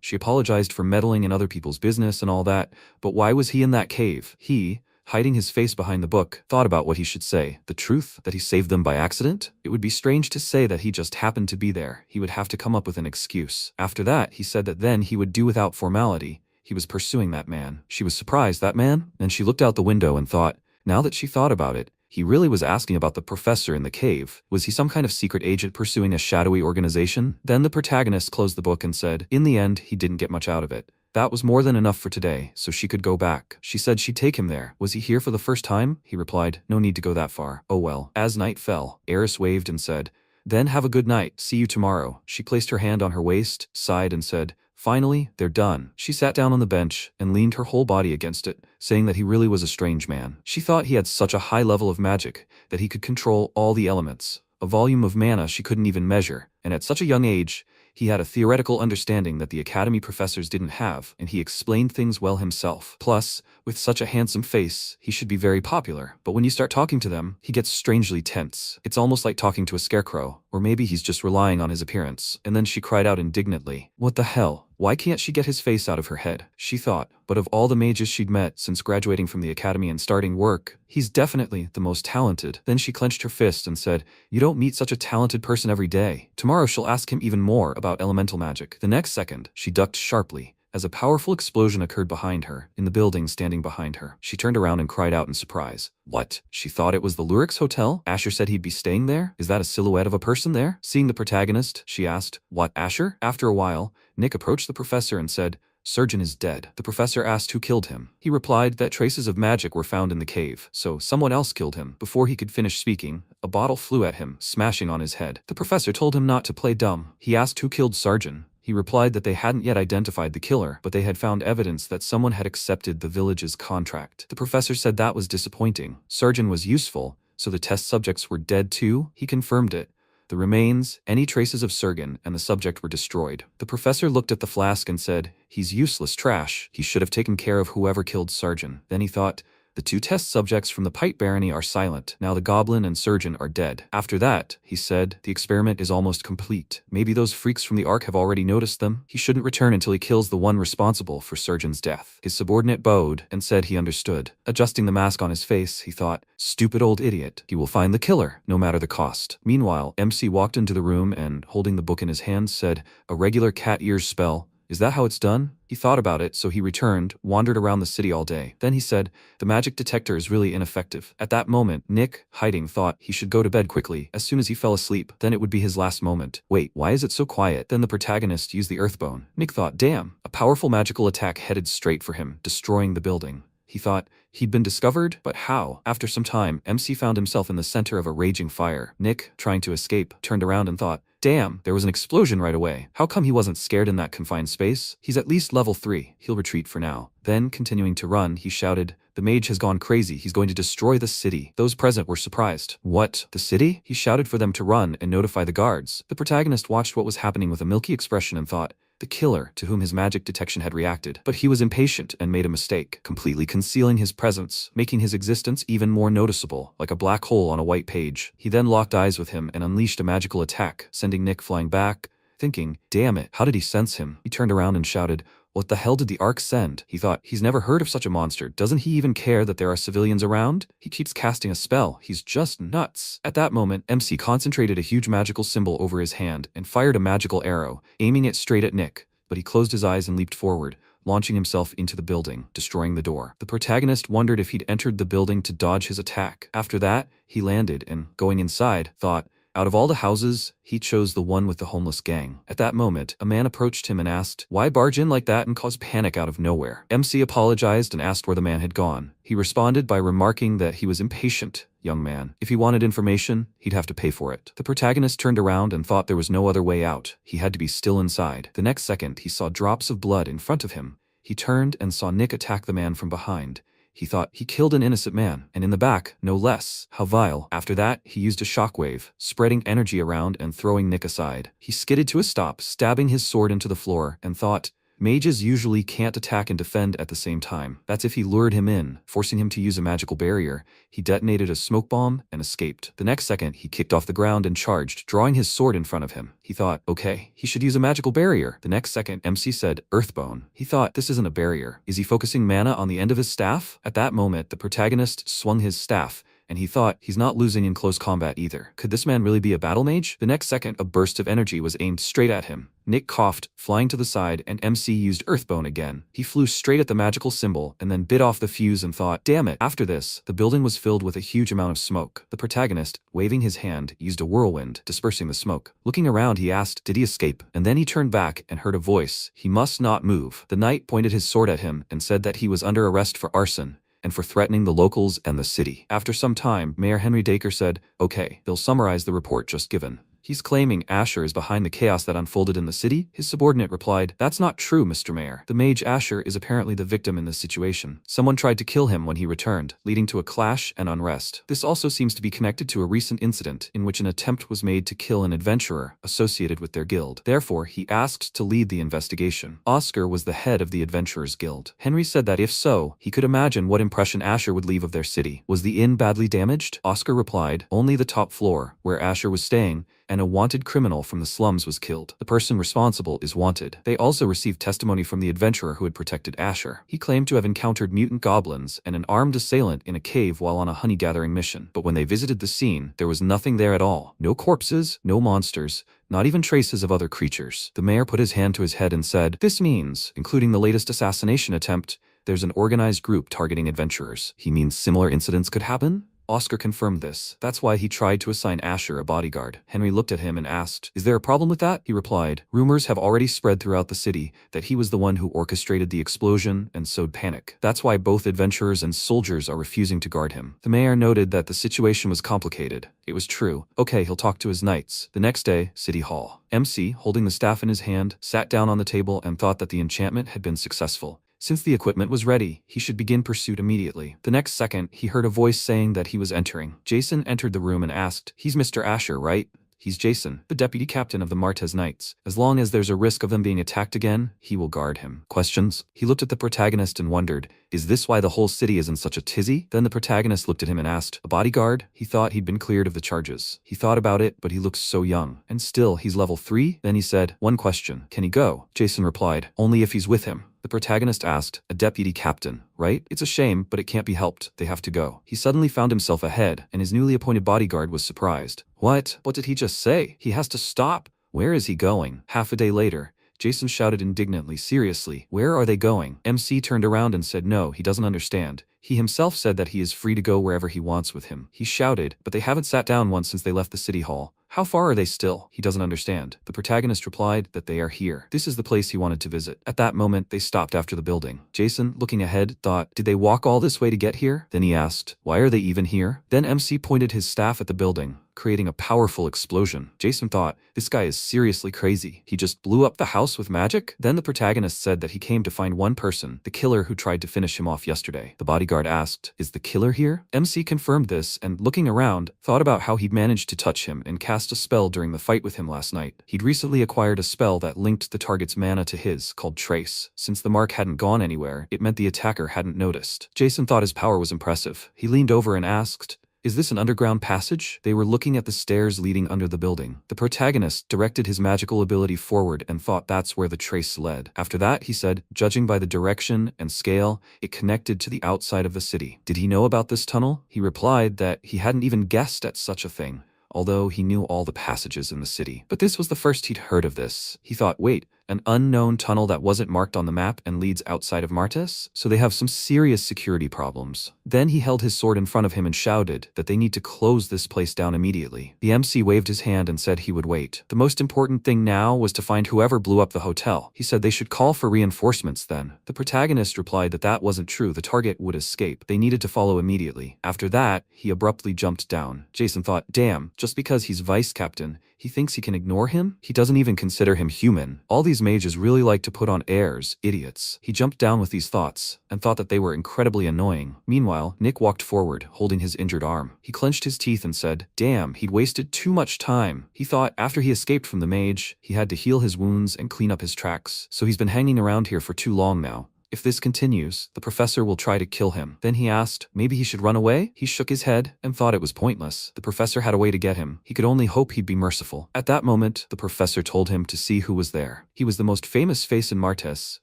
She apologized for meddling in other people's business and all that, but why was he in that cave? He, hiding his face behind the book, thought about what he should say. The truth? That he saved them by accident? It would be strange to say that he just happened to be there. He would have to come up with an excuse. After that, he said that then he would do without formality. He was pursuing that man. She was surprised, that man? And she looked out the window and thought, now that she thought about it, he really was asking about the professor in the cave. Was he some kind of secret agent pursuing a shadowy organization? Then the protagonist closed the book and said, in the end, he didn't get much out of it. That was more than enough for today, so she could go back. She said she'd take him there. Was he here for the first time? He replied, no need to go that far. Oh well. As night fell, Eris waved and said, then have a good night. See you tomorrow. She placed her hand on her waist, sighed and said, finally, they're done. She sat down on the bench and leaned her whole body against it, saying that he really was a strange man. She thought he had such a high level of magic that he could control all the elements, a volume of mana she couldn't even measure, and at such a young age, he had a theoretical understanding that the academy professors didn't have, and he explained things well himself. Plus, with such a handsome face, he should be very popular. But when you start talking to them, he gets strangely tense. It's almost like talking to a scarecrow, or maybe he's just relying on his appearance. And then she cried out indignantly, what the hell? Why can't she get his face out of her head? She thought, but of all the mages she'd met since graduating from the academy and starting work, he's definitely the most talented. Then she clenched her fist and said, you don't meet such a talented person every day. Tomorrow she'll ask him even more about elemental magic. The next second, she ducked sharply as a powerful explosion occurred behind her, in the building standing behind her. She turned around and cried out in surprise. What? She thought it was the Lurix Hotel? Asher said he'd be staying there? Is that a silhouette of a person there? Seeing the protagonist, she asked, what, Asher? After a while, Nick approached the professor and said, Surgeon is dead. The professor asked who killed him. He replied that traces of magic were found in the cave, so someone else killed him. Before he could finish speaking, a bottle flew at him, smashing on his head. The professor told him not to play dumb. He asked who killed Sargent. He replied that they hadn't yet identified the killer, but they had found evidence that someone had accepted the village's contract. The professor said that was disappointing. Sargent was useful, so the test subjects were dead too? He confirmed it. The remains, any traces of Sargent, and the subject were destroyed. The professor looked at the flask and said, he's useless trash. He should have taken care of whoever killed Sargent. Then he thought, The 2 test subjects from the Pipe Barony are silent. Now the goblin and surgeon are dead. After that, he said, the experiment is almost complete. Maybe those freaks from the Ark have already noticed them. He shouldn't return until he kills the one responsible for surgeon's death. His subordinate bowed and said he understood. Adjusting the mask on his face, he thought, stupid old idiot. He will find the killer, no matter the cost. Meanwhile, MC walked into the room and, holding the book in his hand, said, a regular cat ears spell. Is that how it's done? He thought about it, so he returned, wandered around the city all day. Then he said, the magic detector is really ineffective. At that moment, Nick, hiding, thought he should go to bed quickly, as soon as he fell asleep. Then it would be his last moment. Wait, why is it so quiet? Then the protagonist used the earthbone. Nick thought, damn, a powerful magical attack headed straight for him, destroying the building. He thought he'd been discovered, but how? After some time, MC found himself in the center of a raging fire. Nick, trying to escape, turned around and thought, damn, there was an explosion right away. How come he wasn't scared in that confined space? He's at least level 3. He'll retreat for now. Then, continuing to run, he shouted, the mage has gone crazy. He's going to destroy the city. Those present were surprised. What? The city? He shouted for them to run and notify the guards. The protagonist watched what was happening with a milky expression and thought, the killer to whom his magic detection had reacted. But he was impatient and made a mistake, completely concealing his presence, making his existence even more noticeable, like a black hole on a white page. He then locked eyes with him and unleashed a magical attack, sending Nick flying back, thinking, damn it, how did he sense him? He turned around and shouted, what the hell did the Ark send? He thought, he's never heard of such a monster. Doesn't he even care that there are civilians around? He keeps casting a spell. He's just nuts. At that moment, MC concentrated a huge magical symbol over his hand and fired a magical arrow, aiming it straight at Nick. But he closed his eyes and leaped forward, launching himself into the building, destroying the door. The protagonist wondered if he'd entered the building to dodge his attack. After that, he landed and, going inside, thought, out of all the houses, he chose the one with the homeless gang. At that moment, a man approached him and asked, why barge in like that and cause panic out of nowhere? MC apologized and asked where the man had gone. He responded by remarking that he was impatient, young man. If he wanted information, he'd have to pay for it. The protagonist turned around and thought there was no other way out. He had to be still inside. The next second, he saw drops of blood in front of him. He turned and saw Nick attack the man from behind. He thought he killed an innocent man, and in the back, no less. How vile. After that, he used a shockwave, spreading energy around and throwing Nick aside. He skidded to a stop, stabbing his sword into the floor, and thought, mages usually can't attack and defend at the same time. That's if he lured him in, forcing him to use a magical barrier. He detonated a smoke bomb and escaped. The next second, he kicked off the ground and charged, drawing his sword in front of him. He thought, okay, he should use a magical barrier. The next second, MC said, Earthbone. He thought, this isn't a barrier. Is he focusing mana on the end of his staff? At that moment, the protagonist swung his staff, and he thought, he's not losing in close combat either. Could this man really be a battle mage? The next second, a burst of energy was aimed straight at him. Nick coughed, flying to the side, and MC used Earthbone again. He flew straight at the magical symbol and then bit off the fuse and thought, damn it. After this, the building was filled with a huge amount of smoke. The protagonist, waving his hand, used a whirlwind, dispersing the smoke. Looking around, he asked, did he escape? And then he turned back and heard a voice. He must not move. The knight pointed his sword at him and said that he was under arrest for arson and for threatening the locals and the city. After some time, Mayor Henry Dacre said, okay, they'll summarize the report just given. He's claiming Asher is behind the chaos that unfolded in the city. His subordinate replied, that's not true, Mr. Mayor. The mage Asher is apparently the victim in this situation. Someone tried to kill him when he returned, leading to a clash and unrest. This also seems to be connected to a recent incident in which an attempt was made to kill an adventurer associated with their guild. Therefore, he asked to lead the investigation. Oscar was the head of the Adventurers Guild. Henry said that if so, he could imagine what impression Asher would leave of their city. Was the inn badly damaged? Oscar replied, only the top floor, where Asher was staying, and a wanted criminal from the slums was killed. The person responsible is wanted. They also received testimony from the adventurer who had protected Asher. He claimed to have encountered mutant goblins and an armed assailant in a cave while on a honey-gathering mission. But when they visited the scene, there was nothing there at all. No corpses, no monsters, not even traces of other creatures. The mayor put his hand to his head and said, this means, including the latest assassination attempt, there's an organized group targeting adventurers. He means similar incidents could happen? Oscar confirmed this. That's why he tried to assign Asher a bodyguard. Henry looked at him and asked, is there a problem with that? He replied, rumors have already spread throughout the city that he was the one who orchestrated the explosion and sowed panic. That's why both adventurers and soldiers are refusing to guard him. The mayor noted that the situation was complicated. It was true. Okay, he'll talk to his knights. The next day, City Hall. MC, holding the staff in his hand, sat down on the table and thought that the enchantment had been successful. Since the equipment was ready, he should begin pursuit immediately. The next second, he heard a voice saying that he was entering. Jason entered the room and asked, he's Mr. Asher, right? He's Jason, the deputy captain of the Martez Knights. As long as there's a risk of them being attacked again, he will guard him. Questions? He looked at the protagonist and wondered, is this why the whole city is in such a tizzy? Then the protagonist looked at him and asked, a bodyguard? He thought he'd been cleared of the charges. He thought about it, but he looks so young. And still, he's level 3? Then he said, one question. Can he go? Jason replied, only if he's with him. The protagonist asked, a deputy captain, right? It's a shame, but it can't be helped. They have to go. He suddenly found himself ahead, and his newly appointed bodyguard was surprised. What? What did he just say? He has to stop. Where is he going? Half a day later, Jason shouted indignantly, seriously, where are they going? MC turned around and said no, he doesn't understand. He himself said that he is free to go wherever he wants with him. He shouted, but they haven't sat down once since they left the city hall. How far are they still? He doesn't understand. The protagonist replied that they are here. This is the place he wanted to visit. At that moment, they stopped after the building. Jason, looking ahead, thought, did they walk all this way to get here? Then he asked, why are they even here? Then MC pointed his staff at the building, creating a powerful explosion. Jason thought, this guy is seriously crazy. He just blew up the house with magic? Then the protagonist said that he came to find one person, the killer who tried to finish him off yesterday. The bodyguard asked, is the killer here? MC confirmed this and, looking around, thought about how he'd managed to touch him and cast a spell during the fight with him last night. He'd recently acquired a spell that linked the target's mana to his, called Trace. Since the mark hadn't gone anywhere, it meant the attacker hadn't noticed. Jason thought his power was impressive. He leaned over and asked, is this an underground passage? They were looking at the stairs leading under the building. The protagonist directed his magical ability forward and thought that's where the trace led. After that, he said, judging by the direction and scale, it connected to the outside of the city. Did he know about this tunnel? He replied that he hadn't even guessed at such a thing, although he knew all the passages in the city. But this was the first he'd heard of this. He thought, wait, an unknown tunnel that wasn't marked on the map and leads outside of Martez? So they have some serious security problems. Then he held his sword in front of him and shouted that they need to close this place down immediately. The MC waved his hand and said he would wait. The most important thing now was to find whoever blew up the hotel. He said they should call for reinforcements then. The protagonist replied that that wasn't true. The target would escape. They needed to follow immediately. After that, he abruptly jumped down. Jason thought, damn, just because he's vice captain, he thinks he can ignore him? He doesn't even consider him human. All these mages really like to put on airs, idiots. He jumped down with these thoughts, and thought that they were incredibly annoying. Meanwhile, Nick walked forward, holding his injured arm. He clenched his teeth and said, damn, he'd wasted too much time. He thought after he escaped from the mage, he had to heal his wounds and clean up his tracks, so he's been hanging around here for too long now. If this continues, the professor will try to kill him. Then he asked, maybe he should run away? He shook his head and thought it was pointless. The professor had a way to get him. He could only hope he'd be merciful. At that moment, the professor told him to see who was there. He was the most famous face in Martez,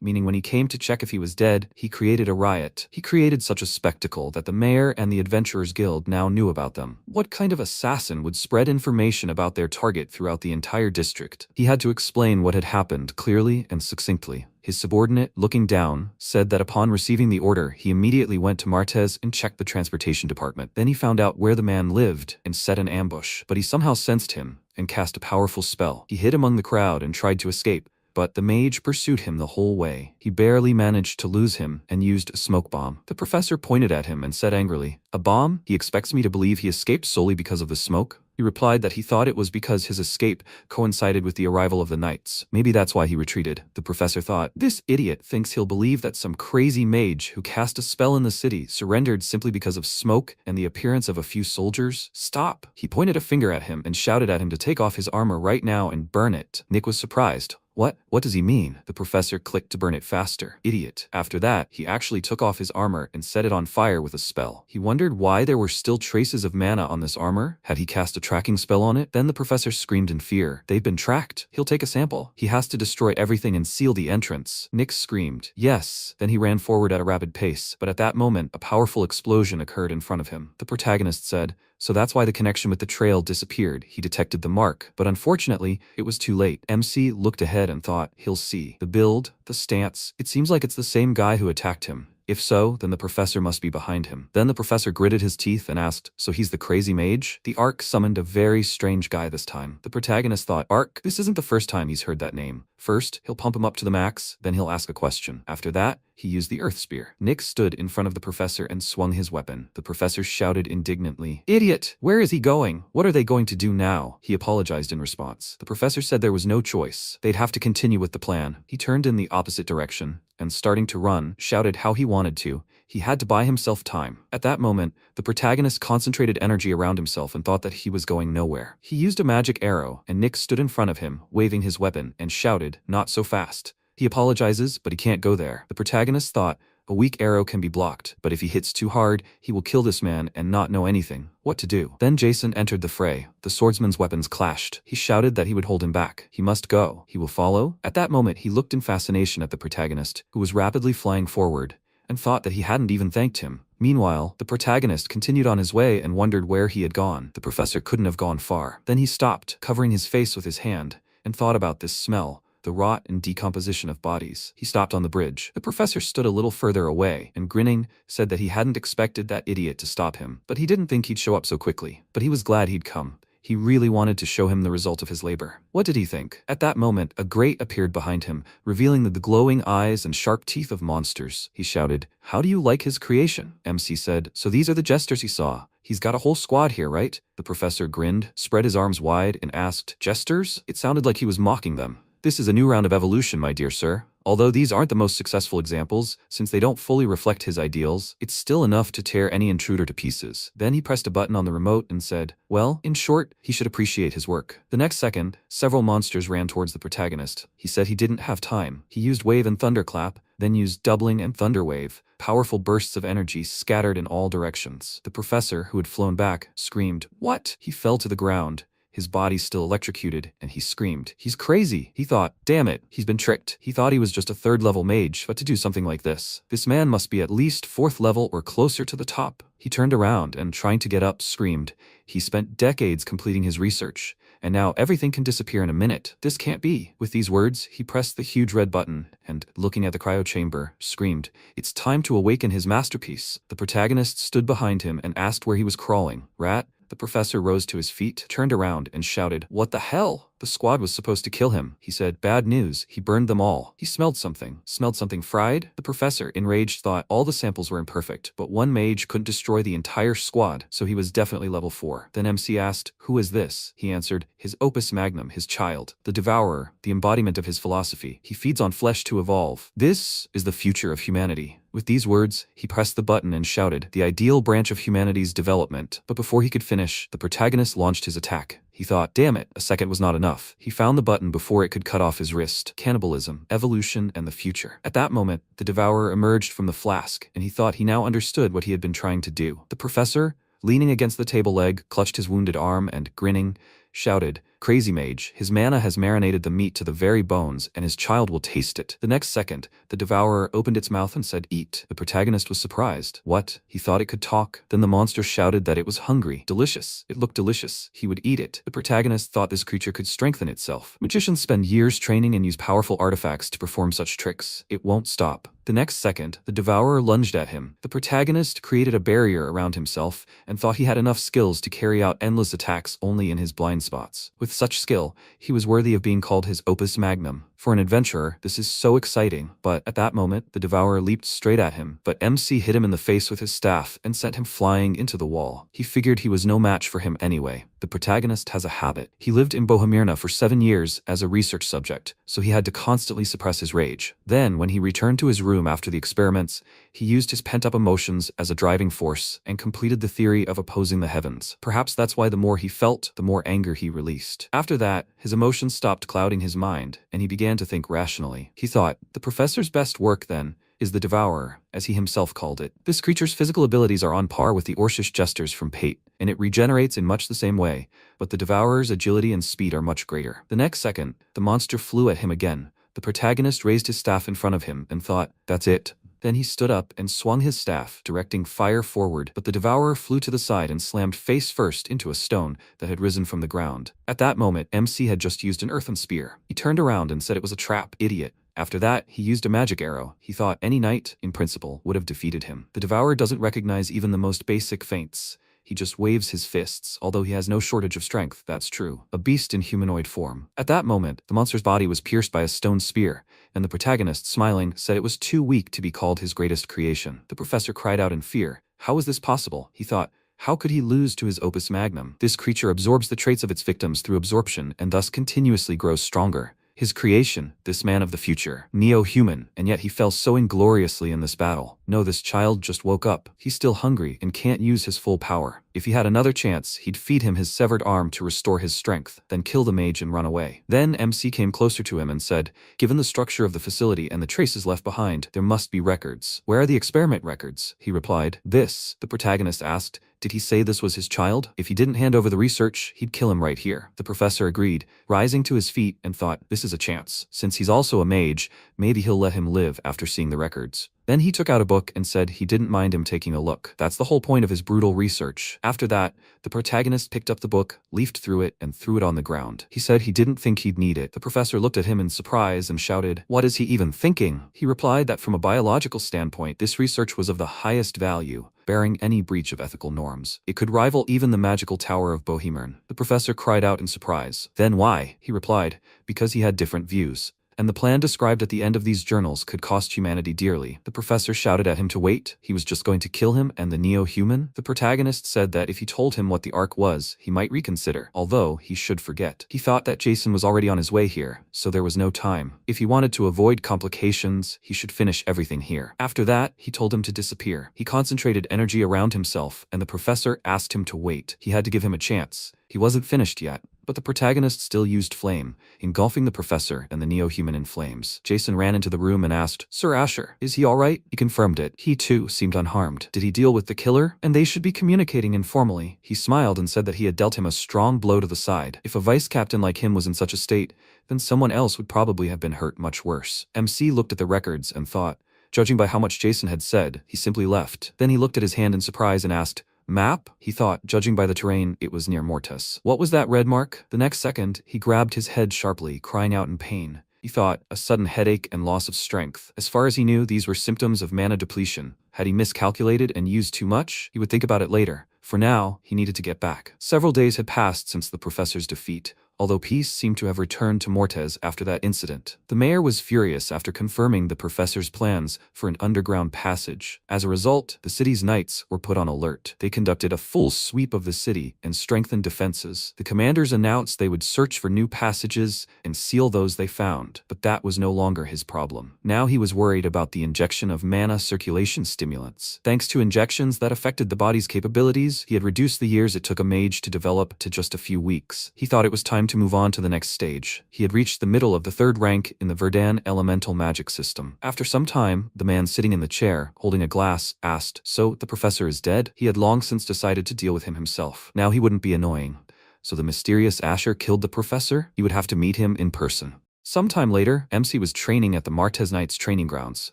meaning when he came to check if he was dead, he created a riot. He created such a spectacle that the mayor and the Adventurers Guild now knew about them. What kind of assassin would spread information about their target throughout the entire district? He had to explain what had happened clearly and succinctly. His subordinate, looking down, said that upon receiving the order, he immediately went to Martez and checked the transportation department. Then he found out where the man lived and set an ambush, but he somehow sensed him and cast a powerful spell. He hid among the crowd and tried to escape, but the mage pursued him the whole way. He barely managed to lose him and used a smoke bomb. The professor pointed at him and said angrily, a bomb? He expects me to believe he escaped solely because of the smoke? He replied that he thought it was because his escape coincided with the arrival of the knights. Maybe that's why he retreated. The professor thought, this idiot thinks he'll believe that some crazy mage who cast a spell in the city surrendered simply because of smoke and the appearance of a few soldiers. Stop! He pointed a finger at him and shouted at him to take off his armor right now and burn it. Nick was surprised. What? What does he mean? The professor clicked to burn it faster. Idiot. After that, he actually took off his armor and set it on fire with a spell. He wondered why there were still traces of mana on this armor. Had he cast a tracking spell on it? Then the professor screamed in fear. They've been tracked. He'll take a sample. He has to destroy everything and seal the entrance. Nick screamed, yes. Then he ran forward at a rapid pace, but at that moment, a powerful explosion occurred in front of him. The protagonist said, so that's why the connection with the trail disappeared. He detected the mark, but unfortunately, it was too late. MC looked ahead and thought, he'll see. The build, the stance, it seems like it's the same guy who attacked him. If so, then the professor must be behind him. Then the professor gritted his teeth and asked, so he's the crazy mage? The Ark summoned a very strange guy this time. The protagonist thought, Ark? This isn't the first time he's heard that name. First, he'll pump him up to the max, then he'll ask a question. After that, he used the earth spear. Nick stood in front of the professor and swung his weapon. The professor shouted indignantly, idiot! Where is he going? What are they going to do now? He apologized in response. The professor said there was no choice. They'd have to continue with the plan. He turned in the opposite direction, and starting to run, shouted how he wanted to. He had to buy himself time. At that moment, the protagonist concentrated energy around himself and thought that he was going nowhere. He used a magic arrow, and Nick stood in front of him, waving his weapon, and shouted, "Not so fast." He apologizes, but he can't go there. The protagonist thought, a weak arrow can be blocked, but if he hits too hard, he will kill this man and not know anything. What to do? Then Jason entered the fray. The swordsman's weapons clashed. He shouted that he would hold him back. He must go. He will follow? At that moment, he looked in fascination at the protagonist, who was rapidly flying forward, and thought that he hadn't even thanked him. Meanwhile, the protagonist continued on his way and wondered where he had gone. The professor couldn't have gone far. Then he stopped, covering his face with his hand, and thought about this smell. The rot and decomposition of bodies. He stopped on the bridge. The professor stood a little further away and, grinning, said that he hadn't expected that idiot to stop him, but he didn't think he'd show up so quickly. But he was glad he'd come. He really wanted to show him the result of his labor. What did he think? At that moment, a grate appeared behind him, revealing the glowing eyes and sharp teeth of monsters. He shouted, "How do you like his creation?" MC said, "So these are the jesters he saw. He's got a whole squad here, right?" The professor grinned, spread his arms wide, and asked, "Jesters?" It sounded like he was mocking them. "This is a new round of evolution, my dear sir. Although these aren't the most successful examples, since they don't fully reflect his ideals, it's still enough to tear any intruder to pieces." Then he pressed a button on the remote and said, "Well, in short, he should appreciate his work." The next second, several monsters ran towards the protagonist. He said he didn't have time. He used wave and thunderclap, then used doubling and thunderwave. Powerful bursts of energy scattered in all directions. The professor, who had flown back, screamed, "What?" He fell to the ground, his body still electrocuted, and he screamed. He's crazy. He thought, damn it, he's been tricked. He thought he was just a third-level mage, but to do something like this. This man must be at least fourth level or closer to the top. He turned around and, trying to get up, screamed. He spent decades completing his research, and now everything can disappear in a minute. This can't be. With these words, he pressed the huge red button and, looking at the cryo chamber, screamed, "It's time to awaken his masterpiece." The protagonist stood behind him and asked where he was crawling. "Rat?" The professor rose to his feet, turned around, and shouted, "What the hell?" The squad was supposed to kill him. He said, "Bad news. He burned them all." He smelled something. Smelled something fried? The professor, enraged, thought all the samples were imperfect, but one mage couldn't destroy the entire squad, so he was definitely level 4. Then MC asked, "Who is this?" He answered, "His opus magnum, his child. The devourer, the embodiment of his philosophy. He feeds on flesh to evolve. This is the future of humanity." With these words, he pressed the button and shouted, "The ideal branch of humanity's development." But before he could finish, the protagonist launched his attack. He thought, damn it, a second was not enough. He found the button before it could cut off his wrist. Cannibalism, evolution, and the future. At that moment, the devourer emerged from the flask, and he thought he now understood what he had been trying to do. The professor, leaning against the table leg, clutched his wounded arm and, grinning, shouted, "Crazy mage, his mana has marinated the meat to the very bones, and his child will taste it." The next second, the devourer opened its mouth and said, "Eat." The protagonist was surprised. What? He thought it could talk? Then the monster shouted that it was hungry. Delicious. It looked delicious. He would eat it. The protagonist thought this creature could strengthen itself. Magicians spend years training and use powerful artifacts to perform such tricks. It won't stop. The next second, the devourer lunged at him. The protagonist created a barrier around himself and thought he had enough skills to carry out endless attacks only in his blind spots. With such skill, he was worthy of being called his opus magnum. For an adventurer, this is so exciting. But at that moment, the devourer leaped straight at him, but MC hit him in the face with his staff and sent him flying into the wall. He figured he was no match for him anyway. The protagonist has a habit. He lived in Bohemirna for 7 years as a research subject, so he had to constantly suppress his rage. Then, when he returned to his room after the experiments, he used his pent-up emotions as a driving force and completed the theory of opposing the heavens. Perhaps that's why the more he felt, the more anger he released. After that, his emotions stopped clouding his mind, and he began to think rationally. He thought, the professor's best work, then, is the devourer, as he himself called it. This creature's physical abilities are on par with the Orshish jesters from Pate, and it regenerates in much the same way, but the devourer's agility and speed are much greater. The next second, the monster flew at him again. The protagonist raised his staff in front of him and thought, that's it. Then he stood up and swung his staff, directing fire forward, but the devourer flew to the side and slammed face first into a stone that had risen from the ground. At that moment, MC had just used an earthen spear. He turned around and said it was a trap. Idiot. After that, he used a magic arrow. He thought any knight, in principle, would have defeated him. The devourer doesn't recognize even the most basic feints. He just waves his fists, although he has no shortage of strength, that's true. A beast in humanoid form. At that moment, the monster's body was pierced by a stone spear, and the protagonist, smiling, said it was too weak to be called his greatest creation. The professor cried out in fear. How is this possible? He thought. How could he lose to his opus magnum? This creature absorbs the traits of its victims through absorption and thus continuously grows stronger. His creation, this man of the future, neo-human, and yet he fell so ingloriously in this battle. No, this child just woke up. He's still hungry and can't use his full power. If he had another chance, he'd feed him his severed arm to restore his strength, then kill the mage and run away. Then MC came closer to him and said, given the structure of the facility and the traces left behind, there must be records. Where are the experiment records? He replied. This, the protagonist asked. Did he say this was his child? If he didn't hand over the research, he'd kill him right here. The professor agreed, rising to his feet, and thought, this is a chance. Since he's also a mage, maybe he'll let him live after seeing the records. Then he took out a book and said he didn't mind him taking a look. That's the whole point of his brutal research. After that, the protagonist picked up the book, leafed through it, and threw it on the ground. He said he didn't think he'd need it. The professor looked at him in surprise and shouted, what is he even thinking? He replied that from a biological standpoint, this research was of the highest value, bearing any breach of ethical norms. It could rival even the magical tower of Bohemern. The professor cried out in surprise. Then why? He replied, because he had different views. And the plan described at the end of these journals could cost humanity dearly. The professor shouted at him to wait. He was just going to kill him and the neo-human. The protagonist said that if he told him what the arc was, he might reconsider, although he should forget. He thought that Jason was already on his way here, so there was no time. If he wanted to avoid complications, he should finish everything here. After that, he told him to disappear. He concentrated energy around himself, and the professor asked him to wait. He had to give him a chance. He wasn't finished yet, but the protagonist still used flame, engulfing the professor and the neo-human in flames. Jason ran into the room and asked, Sir Asher, is he alright? He confirmed it. He too seemed unharmed. Did he deal with the killer? And they should be communicating informally. He smiled and said that he had dealt him a strong blow to the side. If a vice captain like him was in such a state, then someone else would probably have been hurt much worse. MC looked at the records and thought, judging by how much Jason had said, he simply left. Then he looked at his hand in surprise and asked, map? He thought, judging by the terrain, it was near Mortis. What was that red mark? The next second, he grabbed his head sharply, crying out in pain. He thought, a sudden headache and loss of strength. As far as he knew, these were symptoms of mana depletion. Had he miscalculated and used too much? He would think about it later. For now, he needed to get back. Several days had passed since the professor's defeat, although peace seemed to have returned to Mortes after that incident. The mayor was furious after confirming the professor's plans for an underground passage. As a result, the city's knights were put on alert. They conducted a full sweep of the city and strengthened defenses. The commanders announced they would search for new passages and seal those they found, but that was no longer his problem. Now he was worried about the injection of mana circulation stimulants. Thanks to injections that affected the body's capabilities, he had reduced the years it took a mage to develop to just a few weeks. He thought it was time to move on to the next stage. He had reached the middle of the third rank in the Verdan elemental magic system. After some time, the man sitting in the chair, holding a glass, asked, so the professor is dead? He had long since decided to deal with him himself. Now he wouldn't be annoying. So the mysterious Asher killed the professor? He would have to meet him in person. Sometime later, MC was training at the Martes Knights training grounds.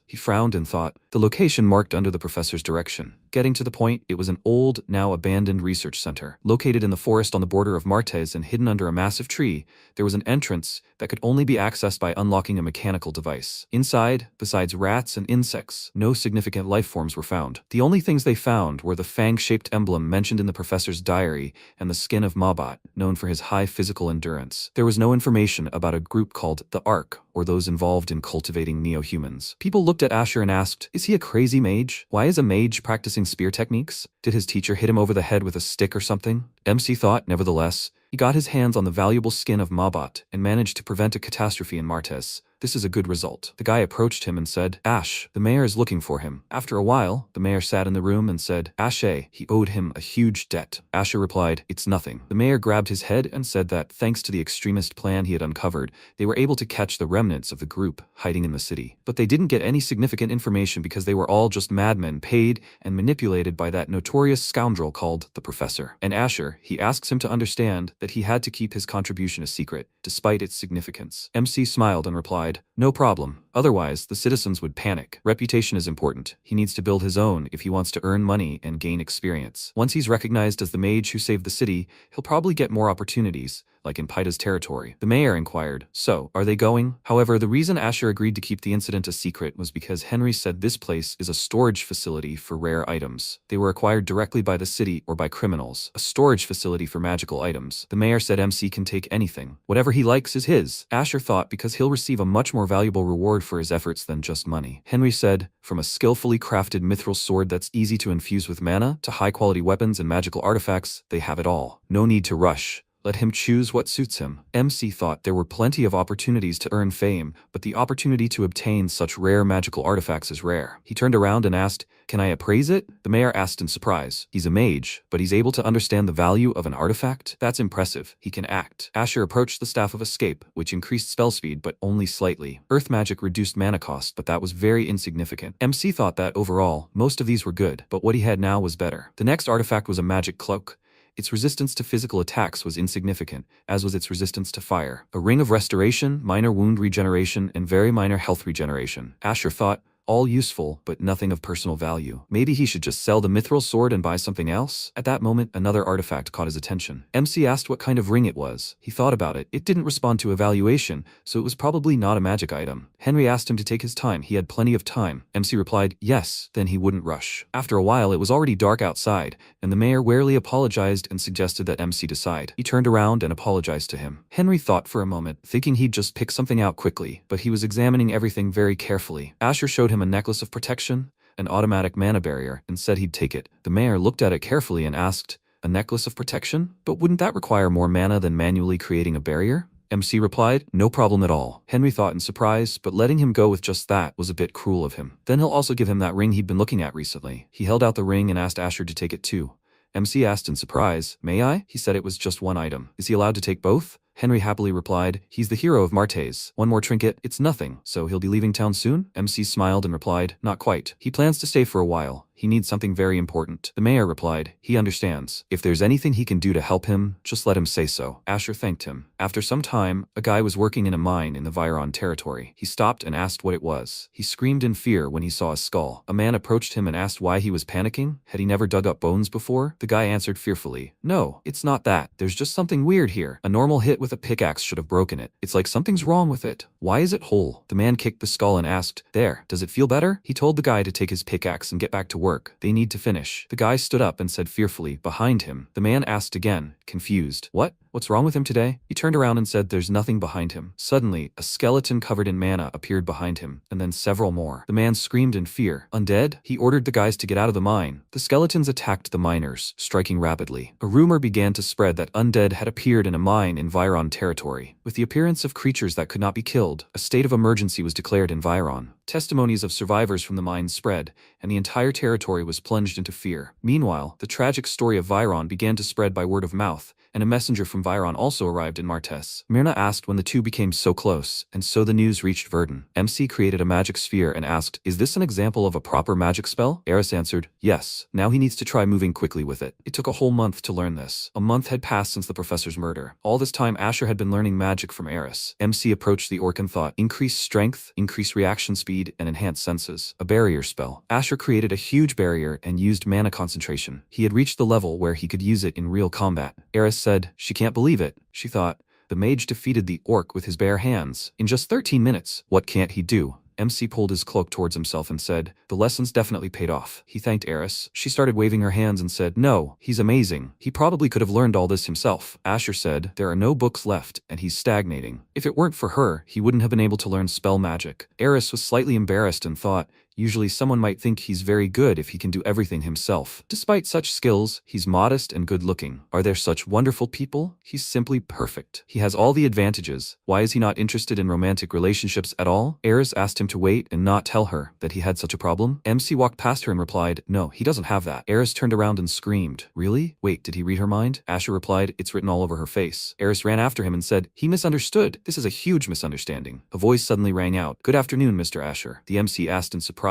He frowned and thought, the location marked under the professor's direction. Getting to the point, it was an old, now abandoned research center. Located in the forest on the border of Martes and hidden under a massive tree, there was an entrance that could only be accessed by unlocking a mechanical device. Inside, besides rats and insects, no significant life forms were found. The only things they found were the fang-shaped emblem mentioned in the professor's diary and the skin of Mabat, known for his high physical endurance. There was no information about a group called the Ark, or those involved in cultivating neo-humans. People looked at Asher and asked, is he a crazy mage? Why is a mage practicing spear techniques? Did his teacher hit him over the head with a stick or something? MC thought, nevertheless, he got his hands on the valuable skin of Mabat and managed to prevent a catastrophe in Martes. This is a good result. The guy approached him and said, Ash, the mayor is looking for him. After a while, the mayor sat in the room and said, Ashe, he owed him a huge debt. Asher replied, it's nothing. The mayor grabbed his head and said that, thanks to the extremist plan he had uncovered, they were able to catch the remnants of the group hiding in the city. But they didn't get any significant information because they were all just madmen paid and manipulated by that notorious scoundrel called the professor. And Asher, he asks him to understand that he had to keep his contribution a secret, despite its significance. MC smiled and replied, no problem. Otherwise, the citizens would panic. Reputation is important. He needs to build his own if he wants to earn money and gain experience. Once he's recognized as the mage who saved the city, he'll probably get more opportunities, like in Paida's territory. The mayor inquired, so, are they going? However, the reason Asher agreed to keep the incident a secret was because Henry said this place is a storage facility for rare items. They were acquired directly by the city or by criminals. A storage facility for magical items. The mayor said MC can take anything. Whatever he likes is his. Asher thought because he'll receive a much more valuable reward for his efforts than just money. Henry said, from a skillfully crafted mithril sword that's easy to infuse with mana, to high-quality weapons and magical artifacts, they have it all. No need to rush. Let him choose what suits him. MC thought there were plenty of opportunities to earn fame, but the opportunity to obtain such rare magical artifacts is rare. He turned around and asked, "Can I appraise it?" The mayor asked in surprise. He's a mage, but he's able to understand the value of an artifact? That's impressive. He can act. Asher approached the Staff of Escape, which increased spell speed but only slightly. Earth magic reduced mana cost, but that was very insignificant. MC thought that overall, most of these were good, but what he had now was better. The next artifact was a magic cloak. Its resistance to physical attacks was insignificant, as was its resistance to fire. A ring of restoration, minor wound regeneration, and very minor health regeneration. Asher thought, all useful, but nothing of personal value. Maybe he should just sell the mithril sword and buy something else? At that moment, another artifact caught his attention. MC asked what kind of ring it was. He thought about it. It didn't respond to evaluation, so it was probably not a magic item. Henry asked him to take his time. He had plenty of time. MC replied, yes, then he wouldn't rush. After a while, it was already dark outside, and the mayor warily apologized and suggested that MC decide. He turned around and apologized to him. Henry thought for a moment, thinking he'd just pick something out quickly, but he was examining everything very carefully. Asher showed him a necklace of protection, an automatic mana barrier, and said he'd take it. The mayor looked at it carefully and asked, a necklace of protection? But wouldn't that require more mana than manually creating a barrier? MC replied, no problem at all. Henry thought in surprise, but letting him go with just that was a bit cruel of him. Then he'll also give him that ring he'd been looking at recently. He held out the ring and asked Asher to take it too. MC asked in surprise, may I? He said it was just one item. Is he allowed to take both? Henry happily replied, he's the hero of Martes. One more trinket, it's nothing. So he'll be leaving town soon? MC smiled and replied, not quite. He plans to stay for a while. He needs something very important. The mayor replied, he understands. If there's anything he can do to help him, just let him say so. Asher thanked him. After some time, a guy was working in a mine in the Viron territory. He stopped and asked what it was. He screamed in fear when he saw a skull. A man approached him and asked why he was panicking. Had he never dug up bones before? The guy answered fearfully, no, it's not that. There's just something weird here. A normal hit with a pickaxe should have broken it. It's like something's wrong with it. Why is it whole? The man kicked the skull and asked, there, does it feel better? He told the guy to take his pickaxe and get back to work. They need to finish. The guy stood up and said fearfully, behind him. The man asked again, confused, what? What's wrong with him today? He turned around and said there's nothing behind him. Suddenly, a skeleton covered in mana appeared behind him, and then several more. The man screamed in fear. Undead? He ordered the guys to get out of the mine. The skeletons attacked the miners, striking rapidly. A rumor began to spread that undead had appeared in a mine in Viron territory. With the appearance of creatures that could not be killed, a state of emergency was declared in Viron. Testimonies of survivors from the mine spread, and the entire territory was plunged into fear. Meanwhile, the tragic story of Viron began to spread by word of mouth, and a messenger from Viron also arrived in Martes. Myrna asked when the two became so close, and so the news reached Verdun. MC created a magic sphere and asked, is this an example of a proper magic spell? Eris answered, yes. Now he needs to try moving quickly with it. It took a whole month to learn this. A month had passed since the professor's murder. All this time Asher had been learning magic from Eris. MC approached the orc and thought, increase strength, increase reaction speed, and enhance senses. A barrier spell. Asher created a huge barrier and used mana concentration. He had reached the level where he could use it in real combat. Eris said, she can't believe it. She thought, the mage defeated the orc with his bare hands. In just 13 minutes, what can't he do? MC pulled his cloak towards himself and said, the lessons definitely paid off. He thanked Eris. She started waving her hands and said, no, he's amazing. He probably could have learned all this himself. Asher said, there are no books left, and he's stagnating. If it weren't for her, he wouldn't have been able to learn spell magic. Eris was slightly embarrassed and thought, usually someone might think he's very good if he can do everything himself. Despite such skills, he's modest and good-looking. Are there such wonderful people? He's simply perfect. He has all the advantages. Why is he not interested in romantic relationships at all? Eris asked him to wait and not tell her that he had such a problem. MC walked past her and replied, no, he doesn't have that. Eris turned around and screamed, really? Wait, did he read her mind? Asher replied, it's written all over her face. Eris ran after him and said, he misunderstood. This is a huge misunderstanding. A voice suddenly rang out, good afternoon, Mr. Asher. The MC asked in surprise,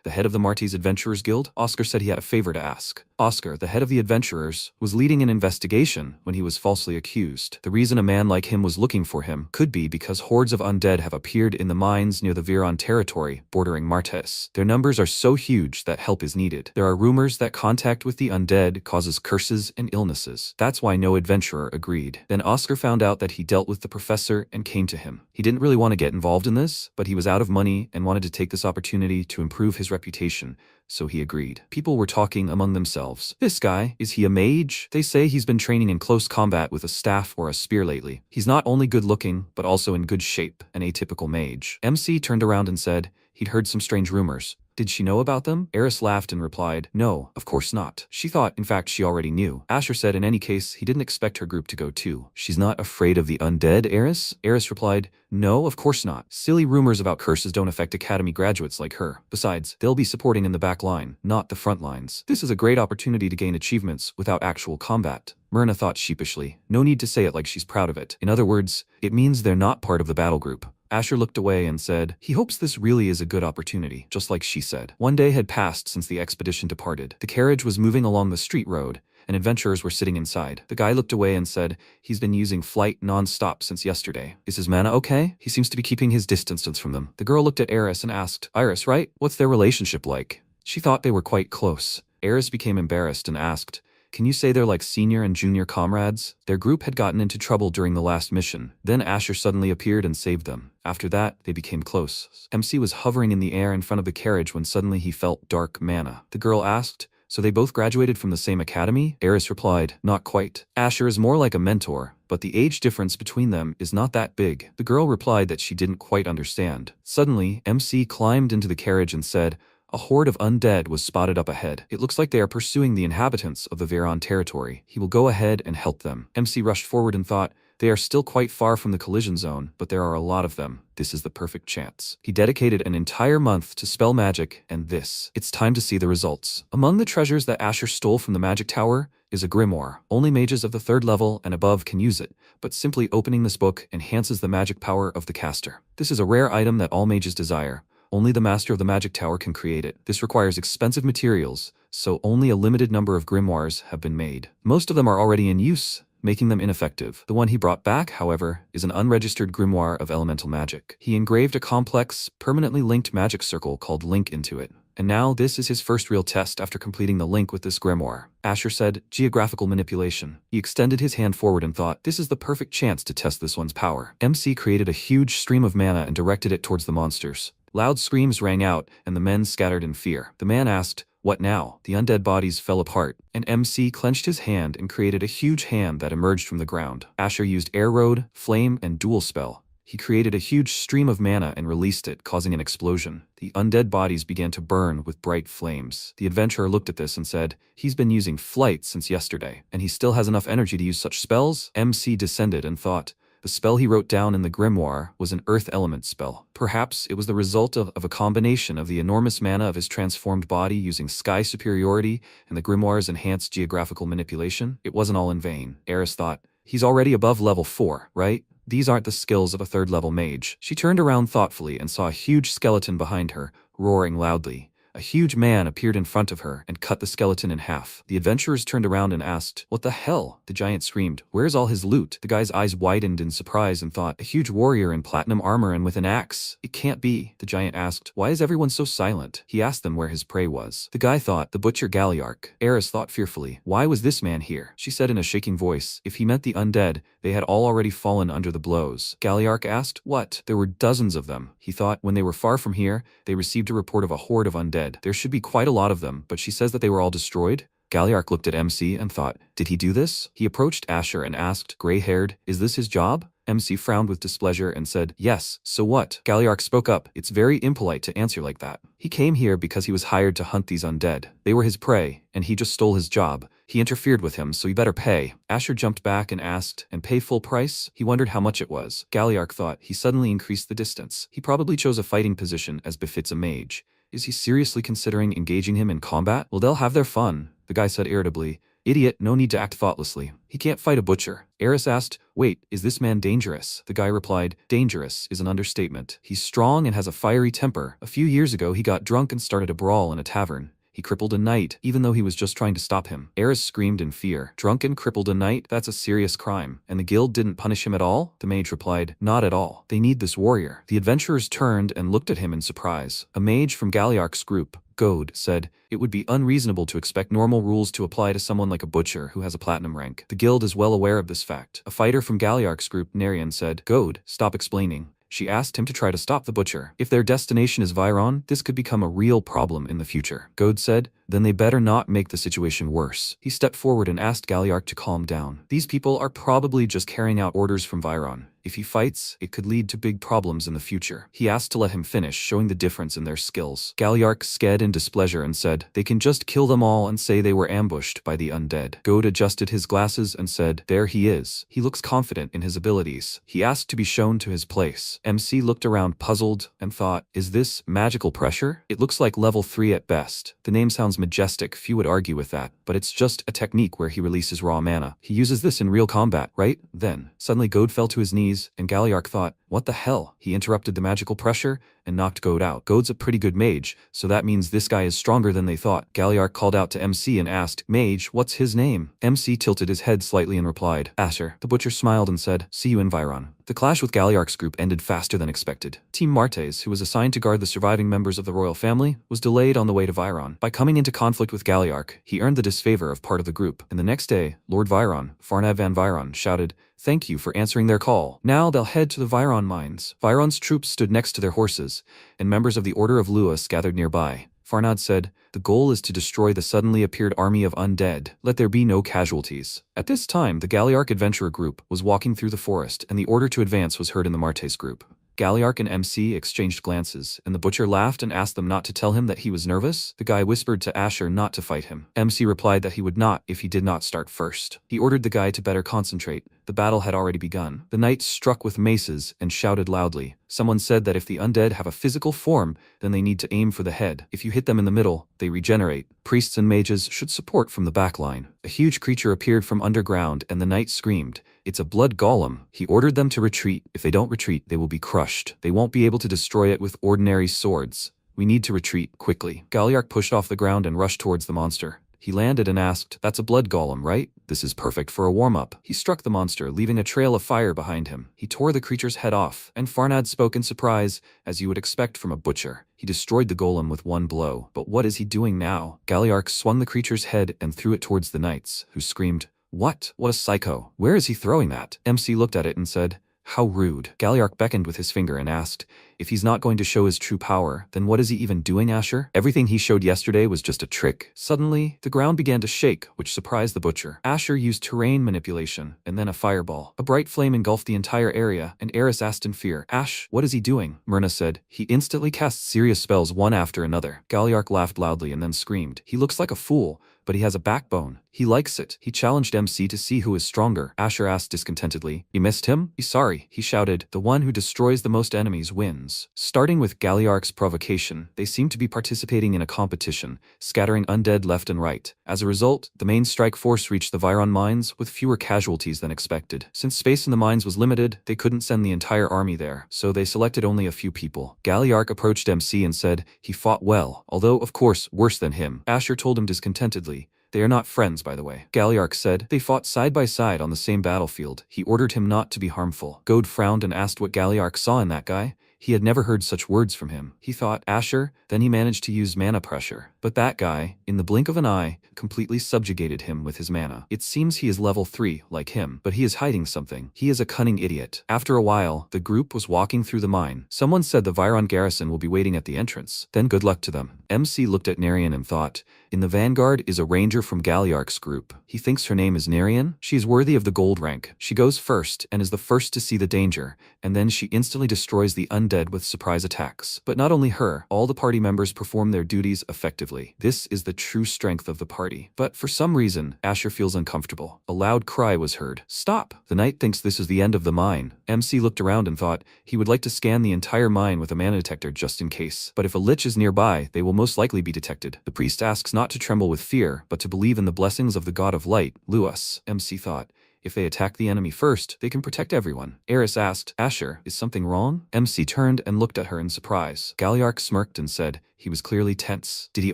the head of the Martes Adventurers Guild? Oscar said he had a favor to ask. Oscar, the head of the adventurers, was leading an investigation when he was falsely accused. The reason a man like him was looking for him could be because hordes of undead have appeared in the mines near the Viron territory bordering Martes. Their numbers are so huge that help is needed. There are rumors that contact with the undead causes curses and illnesses. That's why no adventurer agreed. Then Oscar found out that he dealt with the professor and came to him. He didn't really want to get involved in this, but he was out of money and wanted to take this opportunity to improve his reputation, so he agreed. People were talking among themselves. This guy, is he a mage? They say he's been training in close combat with a staff or a spear lately. He's not only good looking, but also in good shape, an atypical mage. MC turned around and said, he'd heard some strange rumors. Did she know about them? Eris laughed and replied, no, of course not. She thought, in fact, she already knew. Asher said in any case, he didn't expect her group to go too. She's not afraid of the undead, Eris? Eris replied, no, of course not. Silly rumors about curses don't affect academy graduates like her. Besides, they'll be supporting in the back line, not the front lines. This is a great opportunity to gain achievements without actual combat. Myrna thought sheepishly. No need to say it like she's proud of it. In other words, it means they're not part of the battle group. Asher looked away and said, he hopes this really is a good opportunity, just like she said. One day had passed since the expedition departed. The carriage was moving along the street road, and adventurers were sitting inside. The guy looked away and said, he's been using flight non-stop since yesterday. Is his mana okay? He seems to be keeping his distance from them. The girl looked at Eris and asked, Iris, right? What's their relationship like? She thought they were quite close. Eris became embarrassed and asked, can you say they're like senior and junior comrades? Their group had gotten into trouble during the last mission. Then Asher suddenly appeared and saved them. After that, they became close. MC was hovering in the air in front of the carriage when suddenly he felt dark mana. The girl asked, so they both graduated from the same academy? Eris replied, not quite. Asher is more like a mentor, but the age difference between them is not that big. The girl replied that she didn't quite understand. Suddenly, MC climbed into the carriage and said, a horde of undead was spotted up ahead. It looks like they are pursuing the inhabitants of the Veron territory. He will go ahead and help them. MC rushed forward and thought, they are still quite far from the collision zone, but there are a lot of them. This is the perfect chance. He dedicated an entire month to spell magic, and it's time to see the results. Among the treasures that Asher stole from the magic tower is a grimoire. Only mages of the 3rd level and above can use it, but simply opening this book enhances the magic power of the caster. This is a rare item that all mages desire. Only the master of the magic tower can create it. This requires expensive materials, so only a limited number of grimoires have been made. Most of them are already in use, making them ineffective. The one he brought back, however, is an unregistered grimoire of elemental magic. He engraved a complex, permanently linked magic circle called Link into it. And now this is his first real test after completing the link with this grimoire. Asher said, geographical manipulation. He extended his hand forward and thought, this is the perfect chance to test this one's power. MC created a huge stream of mana and directed it towards the monsters. Loud screams rang out, and the men scattered in fear. The man asked, what now? The undead bodies fell apart, and MC clenched his hand and created a huge hand that emerged from the ground. Asher used Air Road, Flame, and Dual Spell. He created a huge stream of mana and released it, causing an explosion. The undead bodies began to burn with bright flames. The adventurer looked at this and said, he's been using flight since yesterday, and he still has enough energy to use such spells? MC descended and thought, the spell he wrote down in the grimoire was an earth element spell. Perhaps it was the result of a combination of the enormous mana of his transformed body using sky superiority and the grimoire's enhanced geographical manipulation. It wasn't all in vain. Eris thought, he's already above level 4, right? These aren't the skills of a 3rd level mage. She turned around thoughtfully and saw a huge skeleton behind her, roaring loudly. A huge man appeared in front of her and cut the skeleton in half. The adventurers turned around and asked, what the hell? The giant screamed, where's all his loot? The guy's eyes widened in surprise and thought, a huge warrior in platinum armor and with an axe. It can't be. The giant asked, why is everyone so silent? He asked them where his prey was. The guy thought, the butcher Galliarch. Eris thought fearfully, why was this man here? She said in a shaking voice, if he meant the undead, they had all already fallen under the blows. Galliarch asked, what? There were dozens of them. He thought, when they were far from here, they received a report of a horde of undead. There should be quite a lot of them, but she says that they were all destroyed? Galliarch looked at MC and thought, did he do this? He approached Asher and asked, gray-haired, is this his job? MC frowned with displeasure and said, yes, so what? Galliarch spoke up, it's very impolite to answer like that. He came here because he was hired to hunt these undead. They were his prey, and he just stole his job. He interfered with him, so he better pay. Asher jumped back and asked, and pay full price? He wondered how much it was. Galliarch thought, he suddenly increased the distance. He probably chose a fighting position as befits a mage. Is he seriously considering engaging him in combat? Well, they'll have their fun, the guy said irritably. Idiot, no need to act thoughtlessly. He can't fight a butcher. Eris asked, wait, is this man dangerous? The guy replied, dangerous is an understatement. He's strong and has a fiery temper. A few years ago, he got drunk and started a brawl in a tavern. He crippled a knight, even though he was just trying to stop him. Eris screamed in fear. Drunken crippled a knight? That's a serious crime. And the guild didn't punish him at all? The mage replied, not at all. They need this warrior. The adventurers turned and looked at him in surprise. A mage from Galliarch's group, Goad, said, it would be unreasonable to expect normal rules to apply to someone like a butcher who has a platinum rank. The guild is well aware of this fact. A fighter from Galliarch's group, Narian, said, Goad, stop explaining. She asked him to try to stop the butcher. If their destination is Viron, this could become a real problem in the future. Goad said, then they better not make the situation worse. He stepped forward and asked Galliarch to calm down. These people are probably just carrying out orders from Viron. If he fights, it could lead to big problems in the future. He asked to let him finish, showing the difference in their skills. Galliark scared in displeasure and said, they can just kill them all and say they were ambushed by the undead. Goad adjusted his glasses and said, there he is. He looks confident in his abilities. He asked to be shown to his place. MC looked around puzzled and thought, is this magical pressure? It looks like level 3 at best. The name sounds majestic, few would argue with that, but it's just a technique where he releases raw mana. He uses this in real combat, right? Then, suddenly Goad fell to his knees, and Galliark thought, what the hell? He interrupted the magical pressure and knocked Goad out. Goad's a pretty good mage, so that means this guy is stronger than they thought. Galliark called out to MC and asked, Mage, what's his name? MC tilted his head slightly and replied, Asher. The butcher smiled and said, see you in Viron. The clash with Galliark's group ended faster than expected. Team Martes, who was assigned to guard the surviving members of the royal family, was delayed on the way to Viron. By coming into conflict with Galliark, he earned the disfavor of part of the group. And the next day, Lord Viron, Farnab van Viron, shouted, thank you for answering their call. Now they'll head to the Viron mines. Viron's troops stood next to their horses, and members of the Order of Lewis gathered nearby. Farnad said, the goal is to destroy the suddenly appeared army of undead. Let there be no casualties. At this time, the Galliark adventurer group was walking through the forest, and the order to advance was heard in the Martes group. Galliark and MC exchanged glances, and the butcher laughed and asked them not to tell him that he was nervous. The guy whispered to Asher not to fight him. MC replied that he would not if he did not start first. He ordered the guy to better concentrate. The battle had already begun. The knights struck with maces and shouted loudly. Someone said that if the undead have a physical form, then they need to aim for the head. If you hit them in the middle, they regenerate. Priests and mages should support from the back line. A huge creature appeared from underground, and the knight screamed, it's a blood golem. He ordered them to retreat. If they don't retreat, they will be crushed. They won't be able to destroy it with ordinary swords. We need to retreat quickly. Galliark pushed off the ground and rushed towards the monster. He landed and asked, that's a blood golem, right? This is perfect for a warm-up. He struck the monster, leaving a trail of fire behind him. He tore the creature's head off, and Farnad spoke in surprise, as you would expect from a butcher. He destroyed the golem with one blow. But what is he doing now? Galliark swung the creature's head and threw it towards the knights, who screamed, what? What a psycho. Where is he throwing that? MC looked at it and said, how rude. Galliark beckoned with his finger and asked, if he's not going to show his true power, then what is he even doing, Asher? Everything he showed yesterday was just a trick. Suddenly, the ground began to shake, which surprised the butcher. Asher used terrain manipulation, and then a fireball. A bright flame engulfed the entire area, and Eris asked in fear, Ash, what is he doing? Myrna said, he instantly cast serious spells one after another. Galliark laughed loudly and then screamed, he looks like a fool, but he has a backbone. He likes it. He challenged MC to see who is stronger. Asher asked discontentedly, you missed him? Be sorry. He shouted, the one who destroys the most enemies wins. Starting with Galliark's provocation, they seemed to be participating in a competition, scattering undead left and right. As a result, the main strike force reached the Viron mines with fewer casualties than expected. Since space in the mines was limited, they couldn't send the entire army there, so they selected only a few people. Galliark approached MC and said, he fought well, although, of course, worse than him. Asher told him discontentedly, they are not friends, by the way. Galliark said, they fought side by side on the same battlefield. He ordered him not to be harmful. Goad frowned and asked what Galliark saw in that guy. He had never heard such words from him. He thought, Asher, then he managed to use mana pressure. But that guy, in the blink of an eye, completely subjugated him with his mana. It seems he is level 3, like him, but he is hiding something. He is a cunning idiot. After a while, the group was walking through the mine. Someone said the Viron garrison will be waiting at the entrance. Then good luck to them. MC looked at Narian and thought, in the vanguard is a ranger from Galliark's group. He thinks her name is Narian. She is worthy of the gold rank. She goes first and is the first to see the danger, and then she instantly destroys the undead with surprise attacks. But not only her, all the party members perform their duties effectively. This is the true strength of the party. But for some reason, Asher feels uncomfortable. A loud cry was heard. Stop! The knight thinks this is the end of the mine. MC looked around and thought he would like to scan the entire mine with a mana detector just in case. But if a lich is nearby, they will most likely be detected. The priest asks not to tremble with fear, but to believe in the blessings of the god of light, Lewis. MC thought, if they attack the enemy first, they can protect everyone. Eris asked, Asher, is something wrong? MC turned and looked at her in surprise. Galliark smirked and said, he was clearly tense. Did he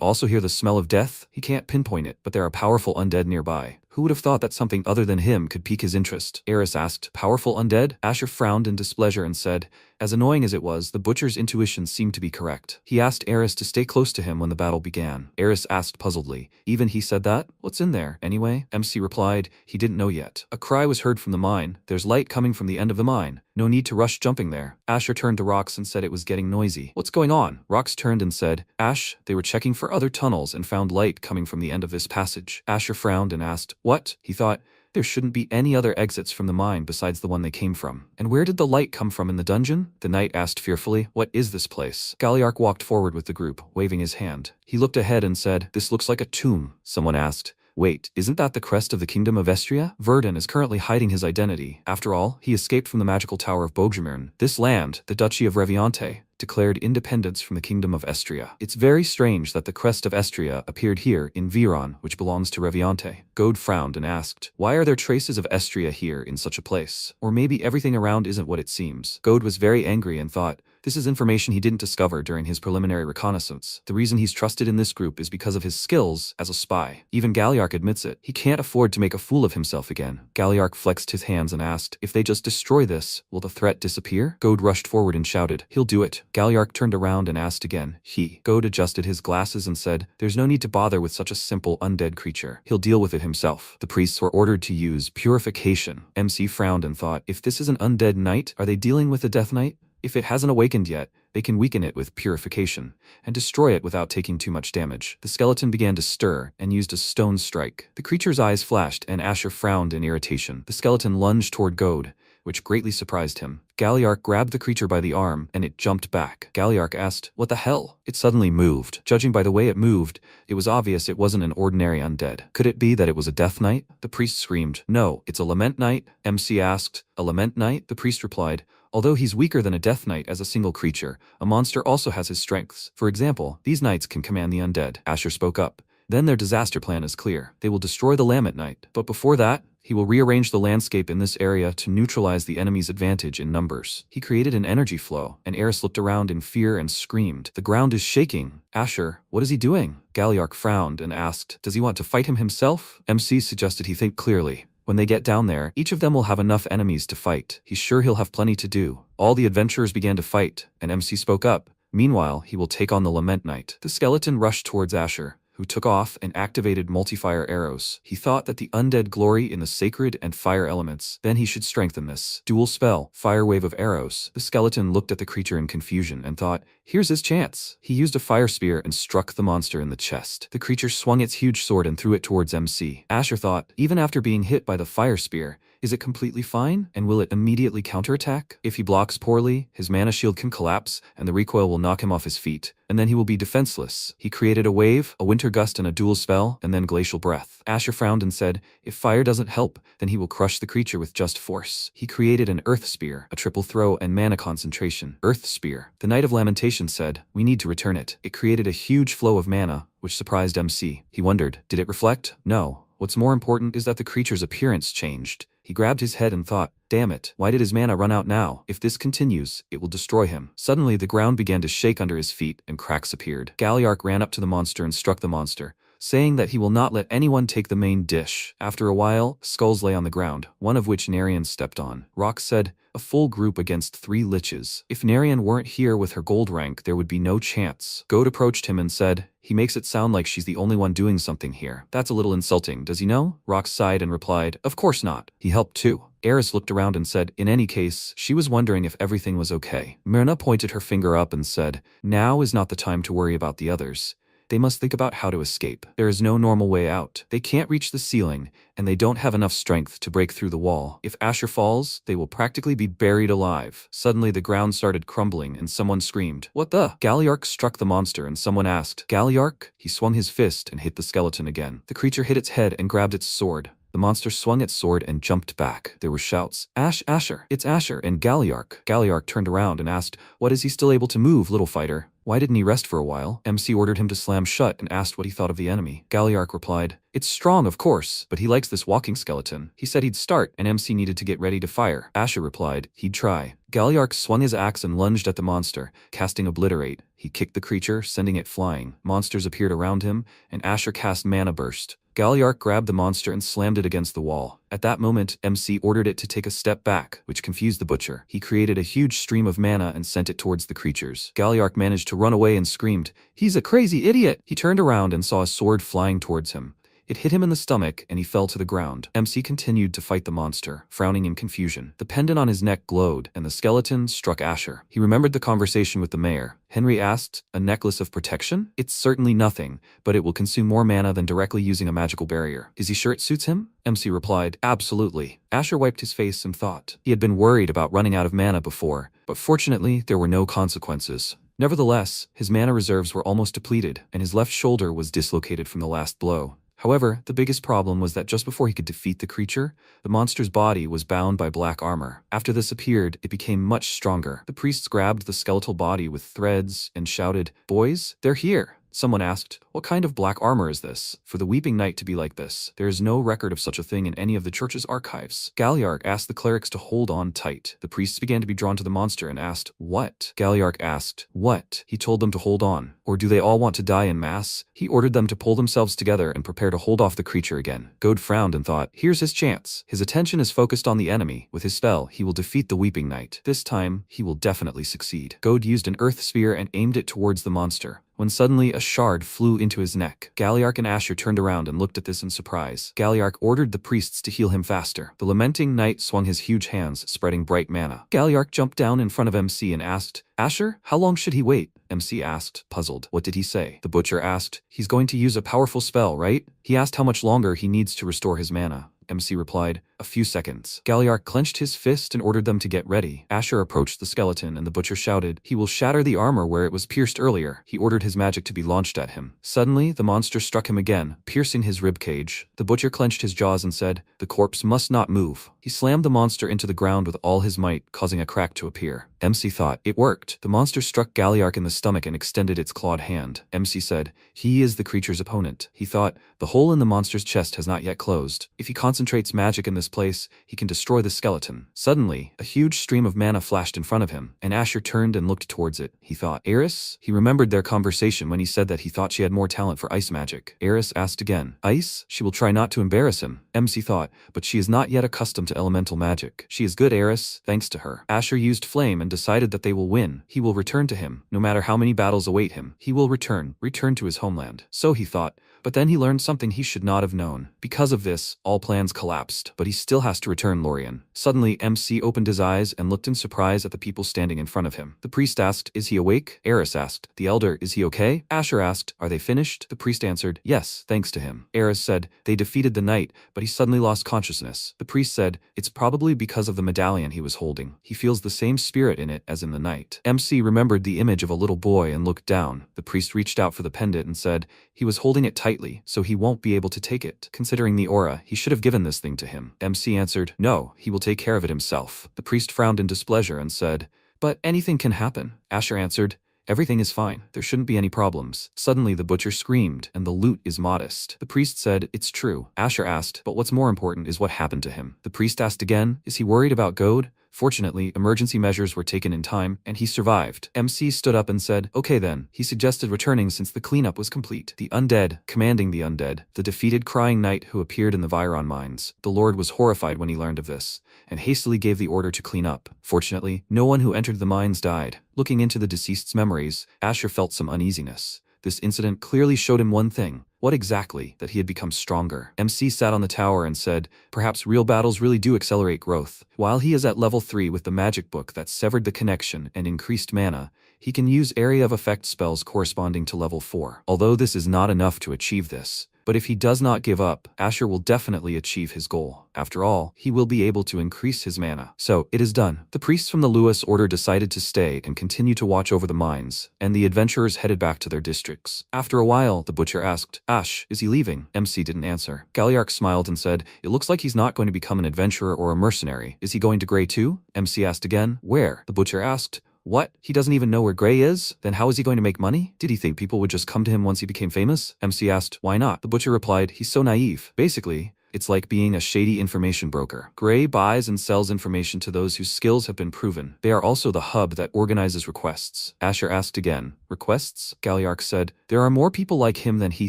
also hear the smell of death? He can't pinpoint it, but there are powerful undead nearby. Who would have thought that something other than him could pique his interest? Eris asked, powerful undead? Asher frowned in displeasure and said, as annoying as it was, the butcher's intuition seemed to be correct. He asked Eris to stay close to him when the battle began. Eris asked puzzledly, even he said that? What's in there, anyway? MC replied, he didn't know yet. A cry was heard from the mine. There's light coming from the end of the mine. No need to rush jumping there. Asher turned to Rox and said it was getting noisy. What's going on? Rox turned and said, Ash, they were checking for other tunnels and found light coming from the end of this passage. Asher frowned and asked, what? He thought, There shouldn't be any other exits from the mine besides the one they came from. And where did the light come from in the dungeon? The knight asked fearfully. What is this place? Galliark walked forward with the group, waving his hand. He looked ahead and said, This looks like a tomb. Someone asked, Wait, isn't that the crest of the kingdom of Estria? Verdun is currently hiding his identity. After all, he escaped from the magical tower of Bogemyrn. This land, the Duchy of Reviante, declared independence from the kingdom of Estria. It's very strange that the crest of Estria appeared here in Viron, which belongs to Reviante. Gode frowned and asked, Why are there traces of Estria here in such a place? Or maybe everything around isn't what it seems. Gode was very angry and thought, this is information he didn't discover during his preliminary reconnaissance. The reason he's trusted in this group is because of his skills as a spy. Even Galliark admits it. He can't afford to make a fool of himself again. Galliark flexed his hands and asked, If they just destroy this, will the threat disappear? Gode rushed forward and shouted, He'll do it. Galliark turned around and asked again. Gode adjusted his glasses and said, There's no need to bother with such a simple undead creature. He'll deal with it himself. The priests were ordered to use purification. MC frowned and thought, if this is an undead knight, are they dealing with a death knight? If it hasn't awakened yet, they can weaken it with purification and destroy it without taking too much damage. The skeleton began to stir and used a stone strike. The creature's eyes flashed and Asher frowned in irritation. The skeleton lunged toward Gode, which greatly surprised him. Galliark grabbed the creature by the arm and it jumped back. Galliark asked, What the hell? It suddenly moved. Judging by the way it moved, it was obvious it wasn't an ordinary undead. Could it be that it was a death knight? The priest screamed, No, it's a lament knight. MC asked, A lament knight? The priest replied, Although he's weaker than a death knight as a single creature, a monster also has his strengths. For example, these knights can command the undead. Asher spoke up. Then their disaster plan is clear. They will destroy the Lament Knight. But before that, he will rearrange the landscape in this area to neutralize the enemy's advantage in numbers. He created an energy flow, and Eris looked around in fear and screamed, The ground is shaking. Asher, what is he doing? Galliark frowned and asked, Does he want to fight him himself? MC suggested he think clearly. When they get down there, each of them will have enough enemies to fight. He's sure he'll have plenty to do. All the adventurers began to fight, and MC spoke up. Meanwhile, he will take on the Lament Knight. The skeleton rushed towards Asher, who took off and activated multi-fire arrows. He thought that the undead glory in the sacred and fire elements. Then he should strengthen this. Dual spell, fire wave of arrows. The skeleton looked at the creature in confusion and thought, here's his chance. He used a fire spear and struck the monster in the chest. The creature swung its huge sword and threw it towards MC. Asher thought, even after being hit by the fire spear, is it completely fine? And will it immediately counterattack? If he blocks poorly, his mana shield can collapse, and the recoil will knock him off his feet. And then he will be defenseless. He created a wave, a winter gust and a dual spell, and then glacial breath. Asher frowned and said, if fire doesn't help, then he will crush the creature with just force. He created an earth spear, a triple throw and mana concentration. Earth spear. The Knight of Lamentation said, we need to return it. It created a huge flow of mana, which surprised MC. He wondered, did it reflect? No. What's more important is that the creature's appearance changed. He grabbed his head and thought, damn it, why did his mana run out now? If this continues, it will destroy him. Suddenly, the ground began to shake under his feet and cracks appeared. Galliark ran up to the monster and struck the monster, saying that he will not let anyone take the main dish. After a while, skulls lay on the ground, one of which Narian stepped on. Rock said, a full group against 3 liches. If Narian weren't here with her gold rank, there would be no chance. Goat approached him and said, he makes it sound like she's the only one doing something here. That's a little insulting, does he know? Rock sighed and replied, of course not. He helped too. Eris looked around and said, in any case, she was wondering if everything was okay. Myrna pointed her finger up and said, now is not the time to worry about the others. They must think about how to escape. There is no normal way out. They can't reach the ceiling, and they don't have enough strength to break through the wall. If Asher falls, they will practically be buried alive. Suddenly the ground started crumbling and someone screamed, what the? Galliark struck the monster and someone asked, Galliark? He swung his fist and hit the skeleton again. The creature hit its head and grabbed its sword. The monster swung its sword and jumped back. There were shouts, Asher, it's Asher and Galliark. Galliark turned around and asked, what is he still able to move, little fighter? Why didn't he rest for a while? MC ordered him to slam shut and asked what he thought of the enemy. Galliark replied, it's strong, of course, but he likes this walking skeleton. He said he'd start, and MC needed to get ready to fire. Asher replied, he'd try. Galliark swung his axe and lunged at the monster, casting Obliterate. He kicked the creature, sending it flying. Monsters appeared around him, and Asher cast Mana Burst. Galliark grabbed the monster and slammed it against the wall. At that moment, MC ordered it to take a step back, which confused the butcher. He created a huge stream of mana and sent it towards the creatures. Galliark managed to run away and screamed, he's a crazy idiot! He turned around and saw a sword flying towards him. It hit him in the stomach and he fell to the ground. MC continued to fight the monster, frowning in confusion. The pendant on his neck glowed and the skeleton struck Asher. He remembered the conversation with the mayor. Henry asked, "A necklace of protection? It's certainly nothing, but it will consume more mana than directly using a magical barrier. Is he sure it suits him?" MC replied, "Absolutely." Asher wiped his face and thought. He had been worried about running out of mana before, but fortunately there were no consequences. Nevertheless, his mana reserves were almost depleted, and his left shoulder was dislocated from the last blow. However, the biggest problem was that just before he could defeat the creature, the monster's body was bound by black armor. After this appeared, it became much stronger. The priests grabbed the skeletal body with threads and shouted, "Boys, they're here!" Someone asked, "What kind of black armor is this? For the Weeping Knight to be like this, there is no record of such a thing in any of the church's archives." Galliark asked the clerics to hold on tight. The priests began to be drawn to the monster and asked, "What?" Galliark asked, "What?" He told them to hold on. Or do they all want to die in mass? He ordered them to pull themselves together and prepare to hold off the creature again. Gode frowned and thought, here's his chance. His attention is focused on the enemy. With his spell, he will defeat the Weeping Knight. This time, he will definitely succeed. Gode used an earth sphere and aimed it towards the monster, when suddenly a shard flew into his neck. Galliark and Asher turned around and looked at this in surprise. Galliark ordered the priests to heal him faster. The lamenting knight swung his huge hands, spreading bright mana. Galliark jumped down in front of MC and asked, "Asher, how long should he wait?" MC asked, puzzled. "What did he say?" The butcher asked, "He's going to use a powerful spell, right?" He asked how much longer he needs to restore his mana. MC replied, "A few seconds." Galliark clenched his fist and ordered them to get ready. Asher approached the skeleton and the butcher shouted, "He will shatter the armor where it was pierced earlier." He ordered his magic to be launched at him. Suddenly, the monster struck him again, piercing his ribcage. The butcher clenched his jaws and said, "The corpse must not move." He slammed the monster into the ground with all his might, causing a crack to appear. MC thought, it worked. The monster struck Galliark in the stomach and extended its clawed hand. MC said, "He is the creature's opponent." He thought, the hole in the monster's chest has not yet closed. If he concentrates magic in this place, he can destroy the skeleton. Suddenly, a huge stream of mana flashed in front of him, and Asher turned and looked towards it. He thought, Eris? He remembered their conversation when he said that he thought she had more talent for ice magic. Eris asked again, "Ice?" She will try not to embarrass him. MC thought, but she is not yet accustomed to elemental magic. She is good, Eris, thanks to her. Asher used flame and decided that they will win. He will return to him. No matter how many battles await him, he will return to his homeland. So he thought, but then he learned something he should not have known. Because of this, all plans collapsed, but he still has to return Lorien. Suddenly, MC opened his eyes and looked in surprise at the people standing in front of him. The priest asked, "Is he awake?" Eris asked, "The elder, is he okay?" Asher asked, "Are they finished?" The priest answered, "Yes, thanks to him." Eris said, "They defeated the knight, but he suddenly lost consciousness." The priest said, "It's probably because of the medallion he was holding. He feels the same spirit in it as in the knight." MC remembered the image of a little boy and looked down. The priest reached out for the pendant and said, "He was holding it tightly, so he won't be able to take it. Considering the aura, he should have given this thing to him." MC answered, "No, he will take care of it himself." The priest frowned in displeasure and said, "But anything can happen." Asher answered, "Everything is fine. There shouldn't be any problems." Suddenly the butcher screamed, "And the loot is modest." The priest said, "It's true." Asher asked, "But what's more important is what happened to him." The priest asked again, "Is he worried about Gode?" Fortunately, emergency measures were taken in time, and he survived. MC stood up and said, "Okay then." He suggested returning since the cleanup was complete. The undead, commanding the undead, the defeated crying knight who appeared in the Viron mines. The Lord was horrified when he learned of this, and hastily gave the order to clean up. Fortunately, no one who entered the mines died. Looking into the deceased's memories, Asher felt some uneasiness. This incident clearly showed him one thing. What exactly? That he had become stronger. MC sat on the tower and said, "Perhaps real battles really do accelerate growth." While he is at level 3 with the magic book that severed the connection and increased mana, he can use area of effect spells corresponding to level 4. Although this is not enough to achieve this. But if he does not give up, Asher will definitely achieve his goal. After all, he will be able to increase his mana. So, it is done. The priests from the Lewis Order decided to stay and continue to watch over the mines, and the adventurers headed back to their districts. After a while, the butcher asked, "Ash, is he leaving?" MC didn't answer. Galliark smiled and said, "It looks like he's not going to become an adventurer or a mercenary. Is he going to Grey too?" MC asked again, "Where?" The butcher asked, "What? He doesn't even know where Grey is? Then how is he going to make money? Did he think people would just come to him once he became famous?" MC asked, "Why not?" The butcher replied, "He's so naive. Basically, it's like being a shady information broker. Grey buys and sells information to those whose skills have been proven. They are also the hub that organizes requests." Asher asked again, "Requests?" Galliark said, "There are more people like him than he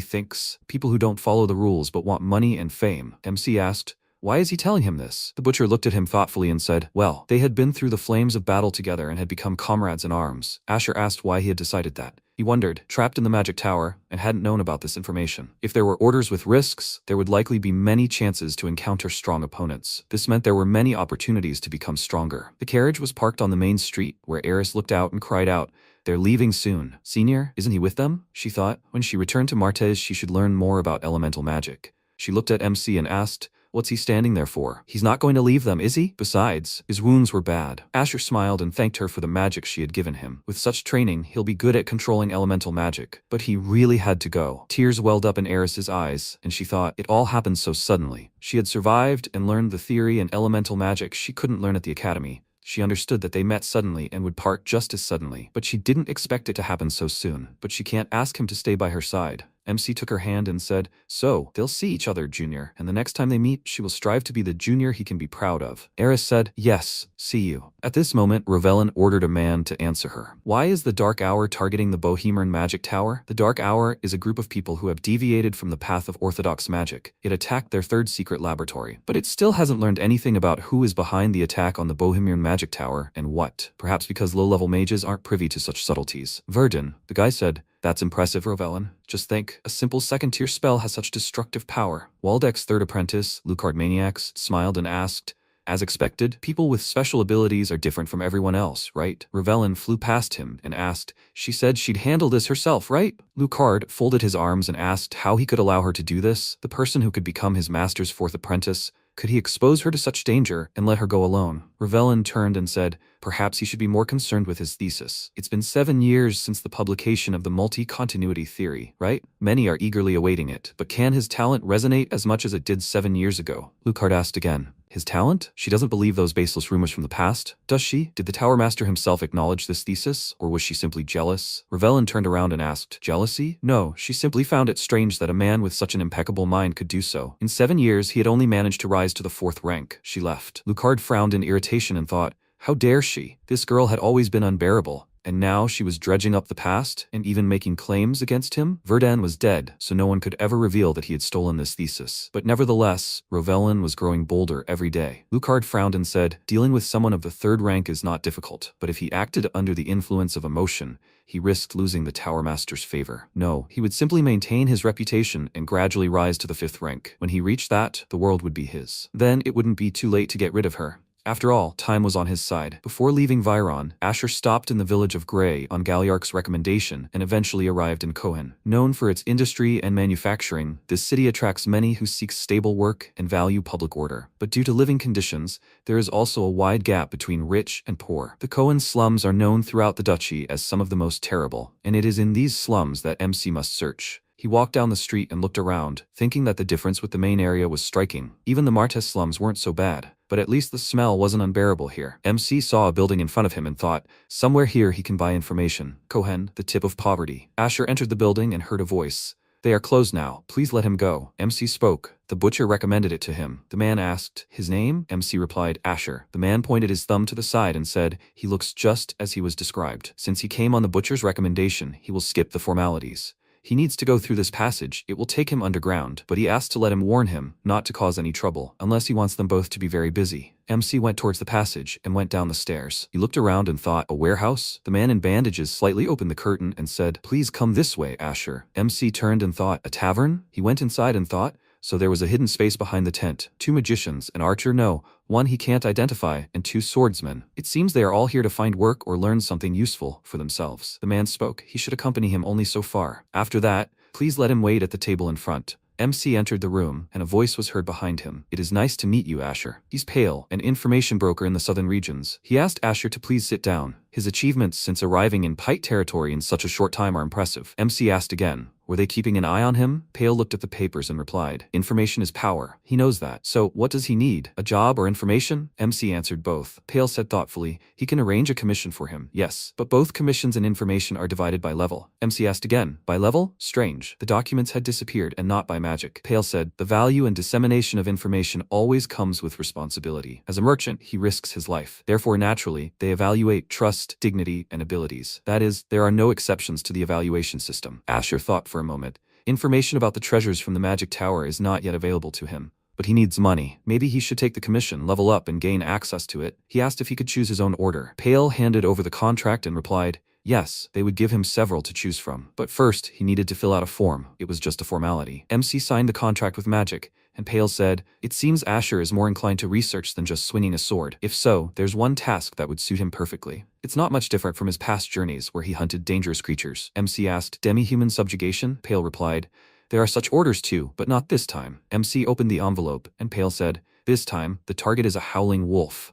thinks. People who don't follow the rules but want money and fame." MC asked, "Why is he telling him this?" The butcher looked at him thoughtfully and said, "Well, they had been through the flames of battle together and had become comrades in arms." Asher asked why he had decided that. He wondered, trapped in the magic tower, and hadn't known about this information. If there were orders with risks, there would likely be many chances to encounter strong opponents. This meant there were many opportunities to become stronger. The carriage was parked on the main street, where Eris looked out and cried out, "They're leaving soon. Senior, isn't he with them?" she thought. When she returned to Martes, she should learn more about elemental magic. She looked at MC and asked, "What's he standing there for? He's not going to leave them, is he? Besides, his wounds were bad." Asher smiled and thanked her for the magic she had given him. With such training, he'll be good at controlling elemental magic. But he really had to go. Tears welled up in Eris's eyes, and she thought, it all happened so suddenly. She had survived and learned the theory and elemental magic she couldn't learn at the academy. She understood that they met suddenly and would part just as suddenly, but she didn't expect it to happen so soon. But she can't ask him to stay by her side. MC took her hand and said, "So, they'll see each other, Junior, and the next time they meet, she will strive to be the junior he can be proud of." Eris said, "Yes, see you." At this moment, Ravelin ordered a man to answer her. "Why is the Dark Hour targeting the Bohemian Magic Tower?" The Dark Hour is a group of people who have deviated from the path of orthodox magic. It attacked their third secret laboratory, but it still hasn't learned anything about who is behind the attack on the Bohemian Magic Tower and what. Perhaps because low-level mages aren't privy to such subtleties. Verdun, the guy said, "That's impressive, Ravelin. Just think, a simple second-tier spell has such destructive power." Waldeck's third apprentice, Lucard Maniacs, smiled and asked, "As expected, people with special abilities are different from everyone else, right?" Ravelin flew past him and asked, "She said she'd handle this herself, right?" Lucard folded his arms and asked how he could allow her to do this, the person who could become his master's fourth apprentice. Could he expose her to such danger and let her go alone? Ravelin turned and said, perhaps he should be more concerned with his thesis. It's been 7 years since the publication of the multi-continuity theory, right? Many are eagerly awaiting it, but can his talent resonate as much as it did 7 years ago? Lucard asked again. His talent? She doesn't believe those baseless rumors from the past, does she? Did the Tower Master himself acknowledge this thesis, or was she simply jealous? Ravelin turned around and asked, jealousy? No, she simply found it strange that a man with such an impeccable mind could do so. In 7 years, he had only managed to rise to the 4th rank. She left. Lucard frowned in irritation and thought, how dare she? This girl had always been unbearable. And now she was dredging up the past and even making claims against him? Verdun was dead, so no one could ever reveal that he had stolen this thesis. But nevertheless, Ravelin was growing bolder every day. Lucard frowned and said, dealing with someone of the 3rd rank is not difficult, but if he acted under the influence of emotion, he risked losing the Tower Master's favor. No, he would simply maintain his reputation and gradually rise to the 5th rank. When he reached that, the world would be his. Then it wouldn't be too late to get rid of her. After all, time was on his side. Before leaving Viron, Asher stopped in the village of Grey on Galliarch's recommendation and eventually arrived in Kohen. Known for its industry and manufacturing, this city attracts many who seek stable work and value public order. But due to living conditions, there is also a wide gap between rich and poor. The Kohen slums are known throughout the duchy as some of the most terrible, and it is in these slums that MC must search. He walked down the street and looked around, thinking that the difference with the main area was striking. Even the Martes slums weren't so bad, but at least the smell wasn't unbearable here. MC saw a building in front of him and thought, somewhere here he can buy information. Kohen, the tip of poverty. Asher entered the building and heard a voice. They are closed now. Please let him go. MC spoke. The butcher recommended it to him. The man asked, his name? MC replied, Asher. The man pointed his thumb to the side and said, he looks just as he was described. Since he came on the butcher's recommendation, he will skip the formalities. He needs to go through this passage. It will take him underground, but he asked to let him warn him not to cause any trouble, unless he wants them both to be very busy. MC went towards the passage and went down the stairs. He looked around and thought, a warehouse? The man in bandages slightly opened the curtain and said, please come this way, Asher. MC turned and thought, a tavern? He went inside and thought, so there was a hidden space behind the tent. 2 magicians, an archer, no, one he can't identify, and 2 swordsmen. It seems they are all here to find work or learn something useful for themselves. The man spoke. He should accompany him only so far. After that, please let him wait at the table in front. MC entered the room, and a voice was heard behind him. It is nice to meet you, Asher. He's Pale, an information broker in the southern regions. He asked Asher to please sit down. His achievements since arriving in Pite territory in such a short time are impressive. MC asked again, were they keeping an eye on him? Pale looked at the papers and replied, information is power. He knows that. So, what does he need? A job or information? MC answered both. Pale said thoughtfully, he can arrange a commission for him. Yes, but both commissions and information are divided by level. MC asked again, by level? Strange. The documents had disappeared and not by magic. Pale said, the value and dissemination of information always comes with responsibility. As a merchant, he risks his life. Therefore, naturally, they evaluate trust, dignity, and abilities. That is, there are no exceptions to the evaluation system. Asher thought for a moment. Information about the treasures from the magic tower is not yet available to him. But he needs money. Maybe he should take the commission, level up, and gain access to it. He asked if he could choose his own order. Pale handed over the contract and replied, Yes, they would give him several to choose from. But first, he needed to fill out a form. It was just a formality. MC signed the contract with Magic, and Pale said, "It seems Asher is more inclined to research than just swinging a sword. If so, there's one task that would suit him perfectly. It's not much different from his past journeys where he hunted dangerous creatures." MC asked, "Demi-human subjugation?" Pale replied, "There are such orders too, but not this time." MC opened the envelope, and Pale said, "This time, the target is a howling wolf.